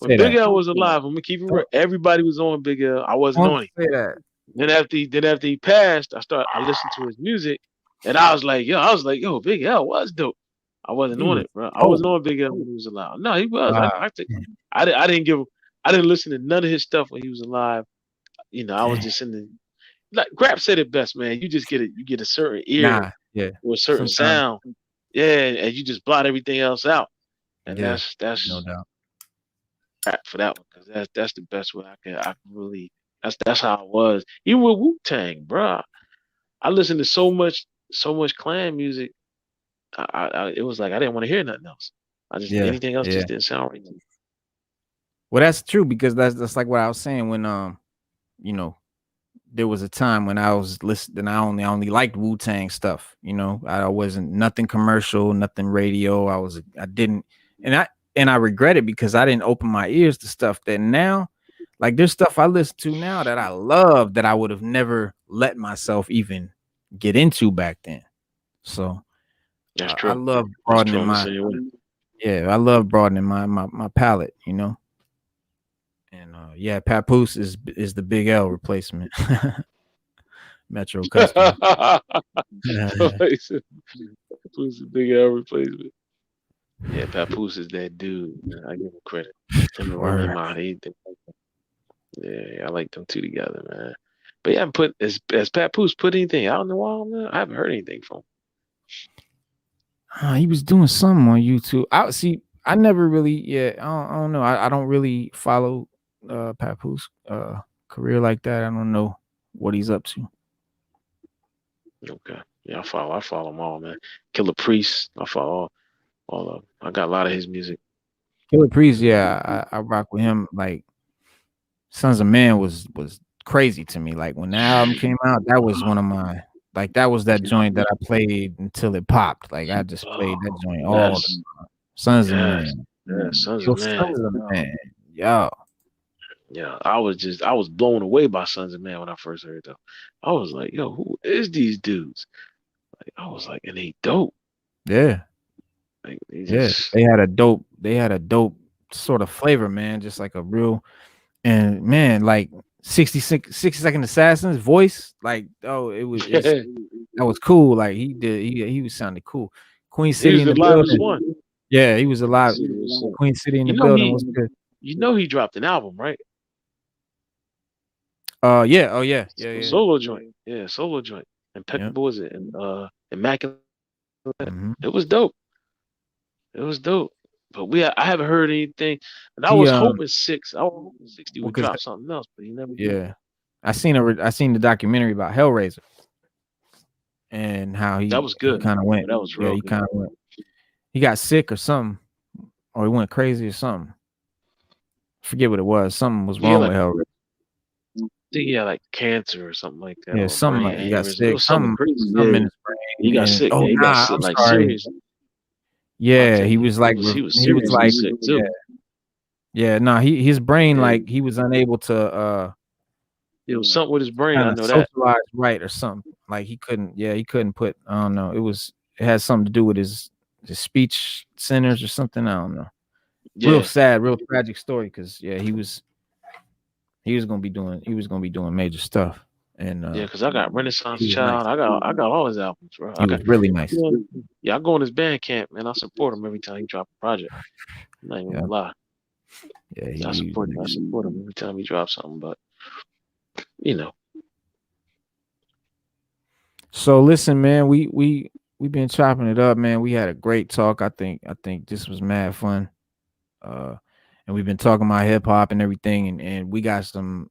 Big L was alive, I'm gonna keep it real. Everybody was on Big L. I wasn't on it. Then after he passed, I listened to his music, and I was like, yo, Big L was dope. I wasn't on it, bro. I wasn't on Big L when he was alive. No, he was. I didn't listen to none of his stuff when he was alive. I was just in the, like Grap said it best, man. You just get it. You get a certain ear or a certain sound, and you just blot everything else out. And that's no doubt for that one, because that's the best way I can really. That's how it was. Even with Wu-Tang, bro. I listened to so much Clan music. It was like I didn't want to hear nothing else. Anything else just didn't sound right to me. Well, that's true, because that's like what I was saying when there was a time when I was listening. I only liked Wu-Tang stuff. I wasn't nothing commercial, nothing radio. I didn't, and I regret it, because I didn't open my ears to stuff that now, like there's stuff I listen to now that I love that I would have never let myself even get into back then. So that's true. I love broadening I love broadening my palette, And Papoose is the Big L replacement. Metro Customer. Papoose is Big L replacement. Yeah, Papoose is that dude. Man. I give him credit. Him and Remy Word. Ma, yeah, I like them two together, man. But yeah, put as Papoose put anything out in the wild, man. I haven't heard anything from him. He was doing something on YouTube. I see. I never really. Yeah, I don't know. I don't really follow Papoose career like that. I don't know what he's up to. Okay. Yeah, I follow them all, man. Killer Priest, I follow all of them. I got a lot of his music. Killer Priest, yeah, I rock with him. Like Sons of Man was crazy to me. Like when the album came out, that was one of my that was that joint that I played until it popped. Like I just played that joint all the Yes, time. Sons of yes, Man. yes, Sons Yo, of Man. Sons of Man. Yo. Yeah, I was blown away by Sons of Man when I first heard them. I was like, yo, who is these dudes? Like, I was like, and they dope. Yeah. Like they Yeah. just They had a dope sort of flavor, man. Just like a real and man, like 60-second Assassin's voice. Like, oh, that was cool. Like he was sounding cool. Queen he City was in the the livest building. one. Yeah, he was alive. He was, Queen City in you the know building was good. he dropped an album, right? Yeah, oh yeah, yeah. Solo joint. Yeah, solo joint. Yeah. Impeccable was it? And Immaculate. Mhm. It was dope. It was dope. But I haven't heard anything. And I He was hoping 60 well, would drop something else, but he never did. yeah. I seen the documentary about Hellraiser and how That was good. kind of went. That was Yeah, real he good. kind of went. He got sick or something, or he went crazy or something. Forget what it was. Something was wrong with Hellraiser. I think he had like cancer or something like that. Yeah, Or something brain like he got aneurysm. It sick. was something crazy. Something in his brain. He got sick. Oh Yeah, he got sick, I'm like sorry. serious. Yeah, he was like he was seriously sick too. Yeah, no, his brain like he was unable to It was something with his brain. I know that. socialize right or something. Like he couldn't put. I don't know. It had something to do with his speech centers or something. I don't know. Yeah. Real sad, real tragic story. Because he was gonna be doing major stuff. And yeah, because I got Renaissance Child. Nice. I got all his albums, bro. He was really nice. Yeah, I go on his band camp, man. I support him every time he drop a project. I'm not even gonna lie. Yeah, I support him every time he drops something. But So listen, man, we've been chopping it up, man. We had a great talk. I think this was mad fun. And we've been talking about hip hop and everything, and we got some.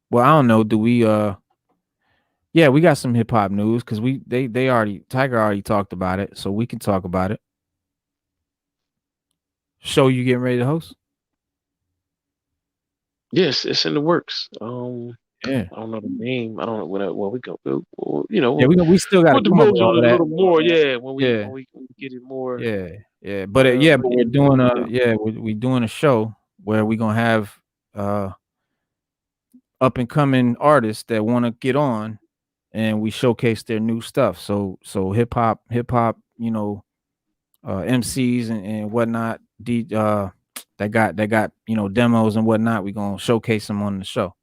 Well, I don't know. Do we? Yeah, we got some hip hop news because Tiger already talked about it, so we can talk about it. Show you getting ready to host? Yes, it's in the works. Yeah. I don't know the name. I don't know what we go. Yeah, we still got to come up with all that. A little more. Yeah, when we get it more. Yeah. But but we're doing we're doing a show where we're gonna have up and coming artists that want to get on, and we showcase their new stuff. So hip hop, MCs and whatnot. That got demos and whatnot. We're gonna showcase them on the show.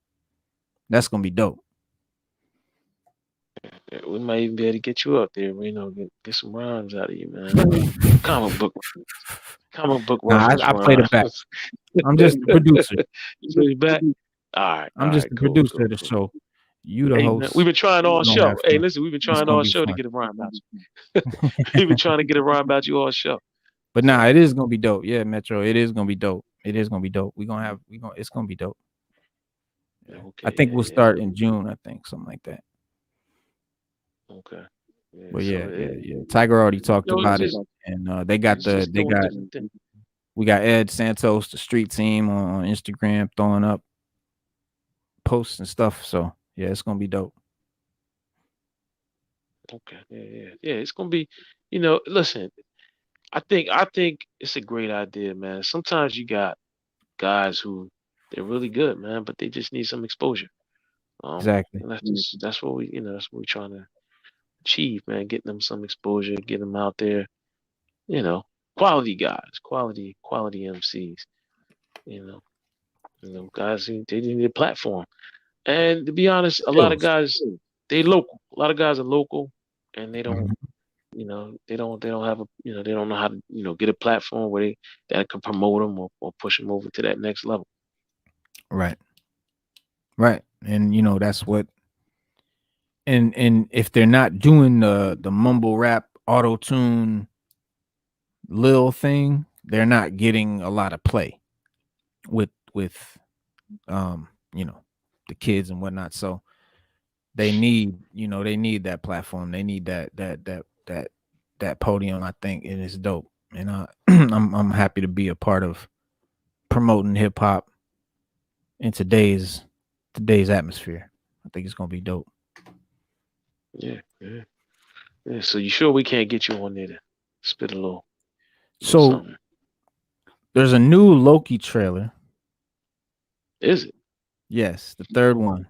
That's gonna be dope. Yeah, we might even be able to get you up there, Reno. Get some rhymes out of you, man. comic book reference. I played it back. I'm just the producer. You play it back? All right. I'm just the producer of the show. You the host. We've been trying all show. Hey, listen, we've been trying all show to get a rhyme about you. We've been trying to get a rhyme about you all show. But nah, it is gonna be dope. Yeah, Metro. It is gonna be dope. It's gonna be dope. Yeah. Okay, I think we'll start in June, I think, something like that. Okay. Yeah, but yeah. Tiger already talked about it. And we got Ed Santos, the street team on Instagram throwing up posts and stuff. So yeah, it's gonna be dope. Okay. Yeah. It's gonna be, listen, I think it's a great idea, man. Sometimes you got guys who they're really good, man, but they just need some exposure. Exactly. And that's what we're trying to achieve, man. Getting them some exposure, get them out there. Quality guys, quality MCs. Guys they need a platform. And to be honest, a lot of guys they local. A lot of guys are local, and they don't they don't have a they don't know how to get a platform where that can promote them or push them over to that next level. Right. Right. And that's what and if they're not doing the mumble rap auto tune lil thing, they're not getting a lot of play with um the kids and whatnot. So they need that platform. They need that podium, I think, and it's dope. And I'm happy to be a part of promoting hip hop in today's atmosphere. I think it's gonna be dope. Yeah. So you sure we can't get you on there to spit a little So something? there's a new Loki trailer. Is it? Yes, the third one.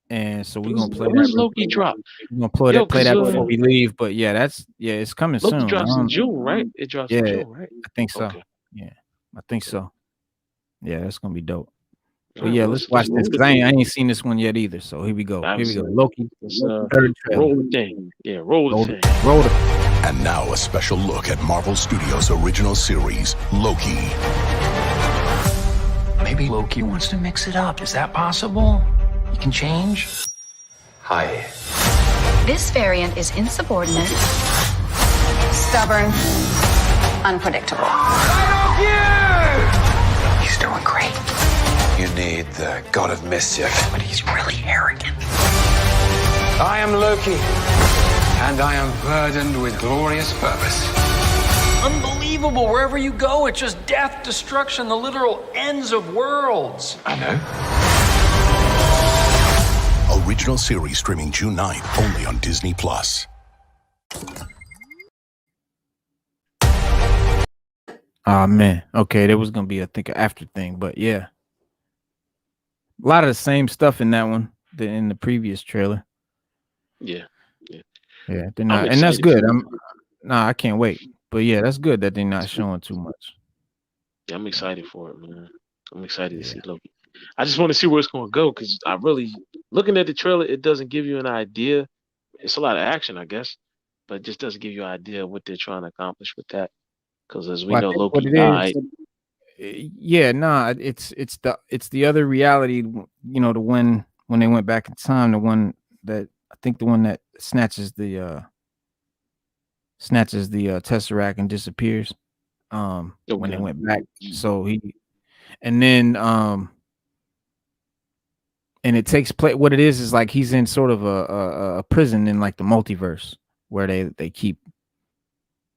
And so we're gonna play When's that. Loki drop? We're gonna play that before Cause we leave. But yeah, it's coming Loki soon. drops in June, right? It drops in June, right? I think so. Okay. Yeah, I think so. Yeah, that's gonna be dope. But Alright, yeah, well, let's watch this because I ain't seen this one yet either. So here we go. Loki. Third trailer. Roll the thing. Yeah, roll the thing. Roll it. And now a special look at Marvel Studios' original series, Loki. Maybe Loki wants to mix it up. Is that possible? You can change? Hi. This variant is insubordinate, stubborn, unpredictable. He's doing great. You need the god of mischief. But he's really arrogant. I am Loki, and I am burdened with glorious purpose. Unbelievable. Wherever you go, it's just death, destruction, the literal ends of worlds. I know. Original series streaming June 9th, only on Disney+. Oh man. Okay, there was gonna be, I think, an after thing, but yeah. A lot of the same stuff in that one in the previous trailer. Yeah. Yeah, they're not, and that's good. I can't wait. But yeah, that's good that they're not showing too much. Yeah, I'm excited for it, man. I'm excited to see Loki. I just want to see where it's going to go because I really, looking at the trailer, it doesn't give you an idea. It's a lot of action, I guess, but it just doesn't give you an idea of what they're trying to accomplish with that. Because as we know, Loki died. Yeah, nah, it's the other reality. The one when they went back in time, the one that I think the one that snatches the Tesseract and disappears. When they went back, so and then and it takes place. What it is like he's in sort of a prison in like the multiverse where they keep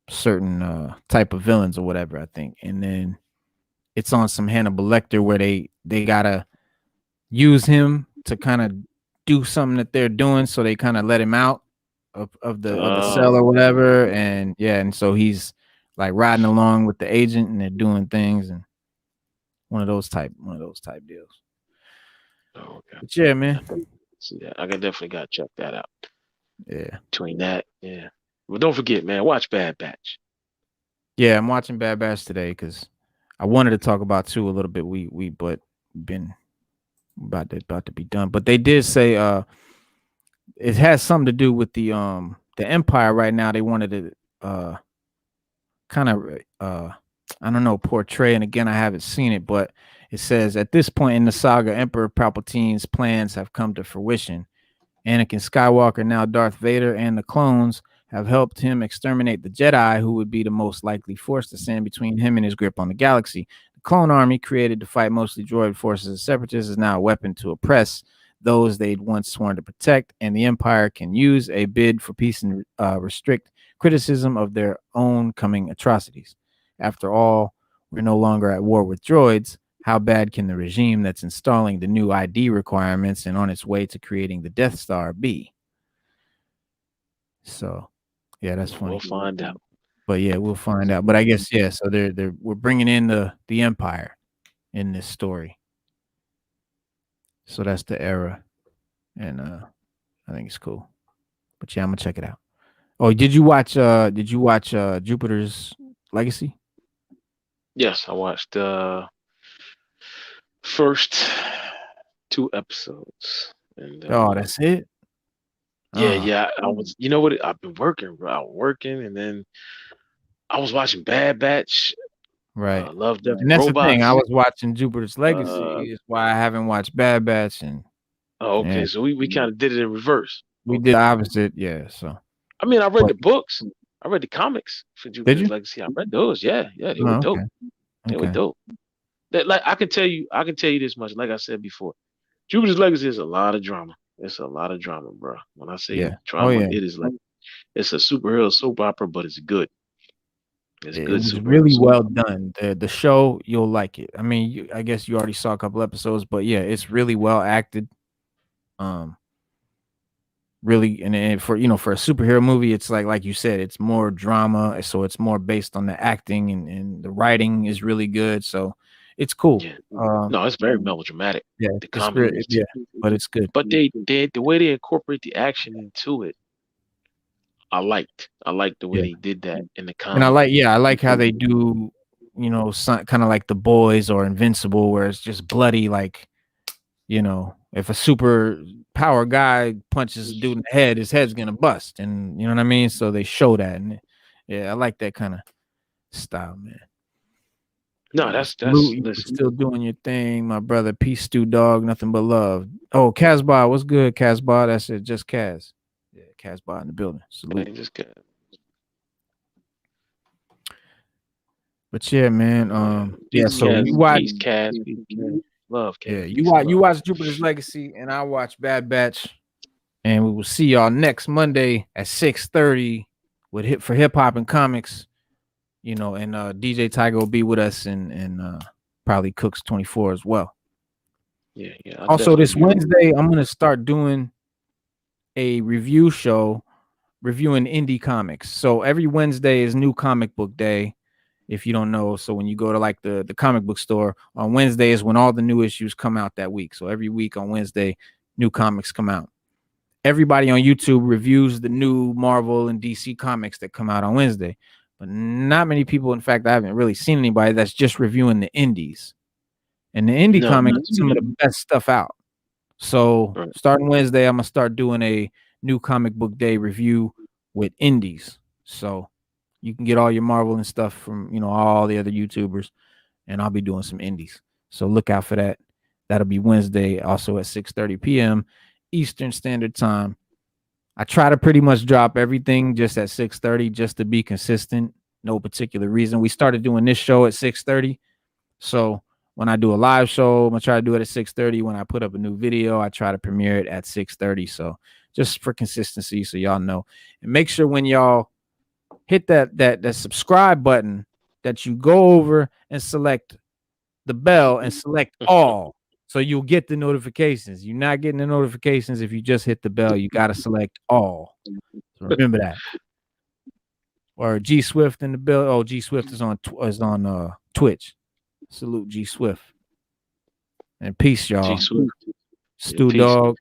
certain type of villains or whatever, I think. And then it's on some Hannibal Lecter where they gotta use him to kind of do something that they're doing, so they kind of let him out of the cell or whatever. And yeah, and so he's like riding along with the agent and they're doing things, and one of those type deals. Oh, okay. But yeah, man. See that? I definitely got to check that out. Yeah. Between that, yeah. But don't forget, man, watch Bad Batch. Yeah, I'm watching Bad Batch today because I wanted to talk about two a little bit. But been about to be done. But they did say it has something to do with the Empire right now. They wanted to kind of I don't know, portray, and again I haven't seen it, but it says at this point in the saga, Emperor Palpatine's plans have come to fruition. Anakin Skywalker, now Darth Vader, and the clones have helped him exterminate the Jedi, who would be the most likely force to stand between him and his grip on the galaxy. The clone army, created to fight mostly droid forces and separatists, is now a weapon to oppress those they'd once sworn to protect, and the Empire can use a bid for peace and restrict criticism of their own coming atrocities. After all, we're no longer at war with droids. How bad can the regime that's installing the new ID requirements and on its way to creating the Death Star be? So, yeah, that's funny. We'll find out. But yeah, we'll find out. But I guess yeah. So we're bringing in the Empire in this story. So that's the era, and I think it's cool. But yeah, I'm gonna check it out. Oh, did you watch Jupiter's Legacy? Yes, I watched the first 2 episodes. And oh, that's it. Yeah. I was. You know what? I've been working, bro. I was working, and then I was watching Bad Batch. Right. Love, Death, And and that's the thing. I Robots. was watching Jupiter's Uh, Legacy. Is why I haven't watched Bad Batch, and oh, yeah, okay. So we kind of did it in reverse. we Okay. did the opposite. Yeah. So I mean, I read but the books. I read the comics for did Jupiter's you? Legacy. I read those. Yeah, they Oh, were okay. dope. They were Okay. dope. That, like, I can tell you this much. Like I said before, Jupiter's Legacy is a lot of drama. It's a lot of drama, bro. When I say Yeah. Oh drama, yeah. it is like it's a superhero soap opera, but it's good. It's It good was superhero really soap well opera. done. The show, you'll like it. I mean, I guess you already saw a couple episodes, but yeah, it's really well acted. Really, and for for a superhero movie, it's like you said, it's more drama, so it's more based on the acting, and the writing is really good. So it's cool. Yeah. No, it's very melodramatic. Yeah, The it's comedy is, yeah, but it's good. but the way they incorporate the action into it, I liked. I liked the way Yeah. they did that in the And I comedy. like how they do, kind of like The Boys or Invincible, where it's just bloody. Like, if a super power guy punches a dude in the head, his head's gonna bust, and you know what I mean. So they show that, and yeah, I like that kind of style, man. No, that's Salute, you listen. still doing your thing, my brother. Peace, stew dog. Nothing but love. Oh, Casbah, what's good, Casbah? That's it. Just Kaz. Yeah, Casbah in the building. Salute. Man, just good. But yeah, man. Yeah. Peace, So Cass. you watch. Peace, Cass. Peace, Cass. Love, Cass. Yeah, Peace and you love. watch Jupiter's Legacy, and I watch Bad Batch, and we will see y'all next Monday at 6:30 with hip hop and comics. And DJ Tiger will be with us, and probably Cookz 24 as well. Yeah. Also, this Wednesday, I'm gonna start doing a review show reviewing indie comics. So every Wednesday is New Comic Book Day. If you don't know, so when you go to like the comic book store on Wednesday is when all the new issues come out that week. So every week on Wednesday, new comics come out. Everybody on YouTube reviews the new Marvel and DC comics that come out on Wednesday, but not many people. In fact, I haven't really seen anybody that's just reviewing the indies. And the indie comics are some of the best stuff out. So starting Wednesday, I'm gonna start doing a New Comic Book Day review with indies. So you can get all your Marvel and stuff from all the other YouTubers, and I'll be doing some indies. So look out for that. That'll be Wednesday, also at 6:30 p.m. Eastern Standard Time. I try to pretty much drop everything just at 6:30 just to be consistent. No particular reason. We started doing this show at 6:30. So when I do a live show, I'm gonna try to do it at 6:30. When I put up a new video, I try to premiere it at 6:30. So just for consistency, so y'all know. And make sure when y'all hit that subscribe button that you go over and select the bell and select all, so you'll get the notifications. You're not getting the notifications if you just hit the bell. You got to select all. So remember that. Or G Swift in the bill. Oh, G Swift is on Twitch. Salute G Swift. And peace, y'all. Stew dog.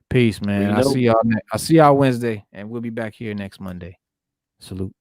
Peace, man. I see y'all Wednesday, and we'll be back here next Monday. Salute.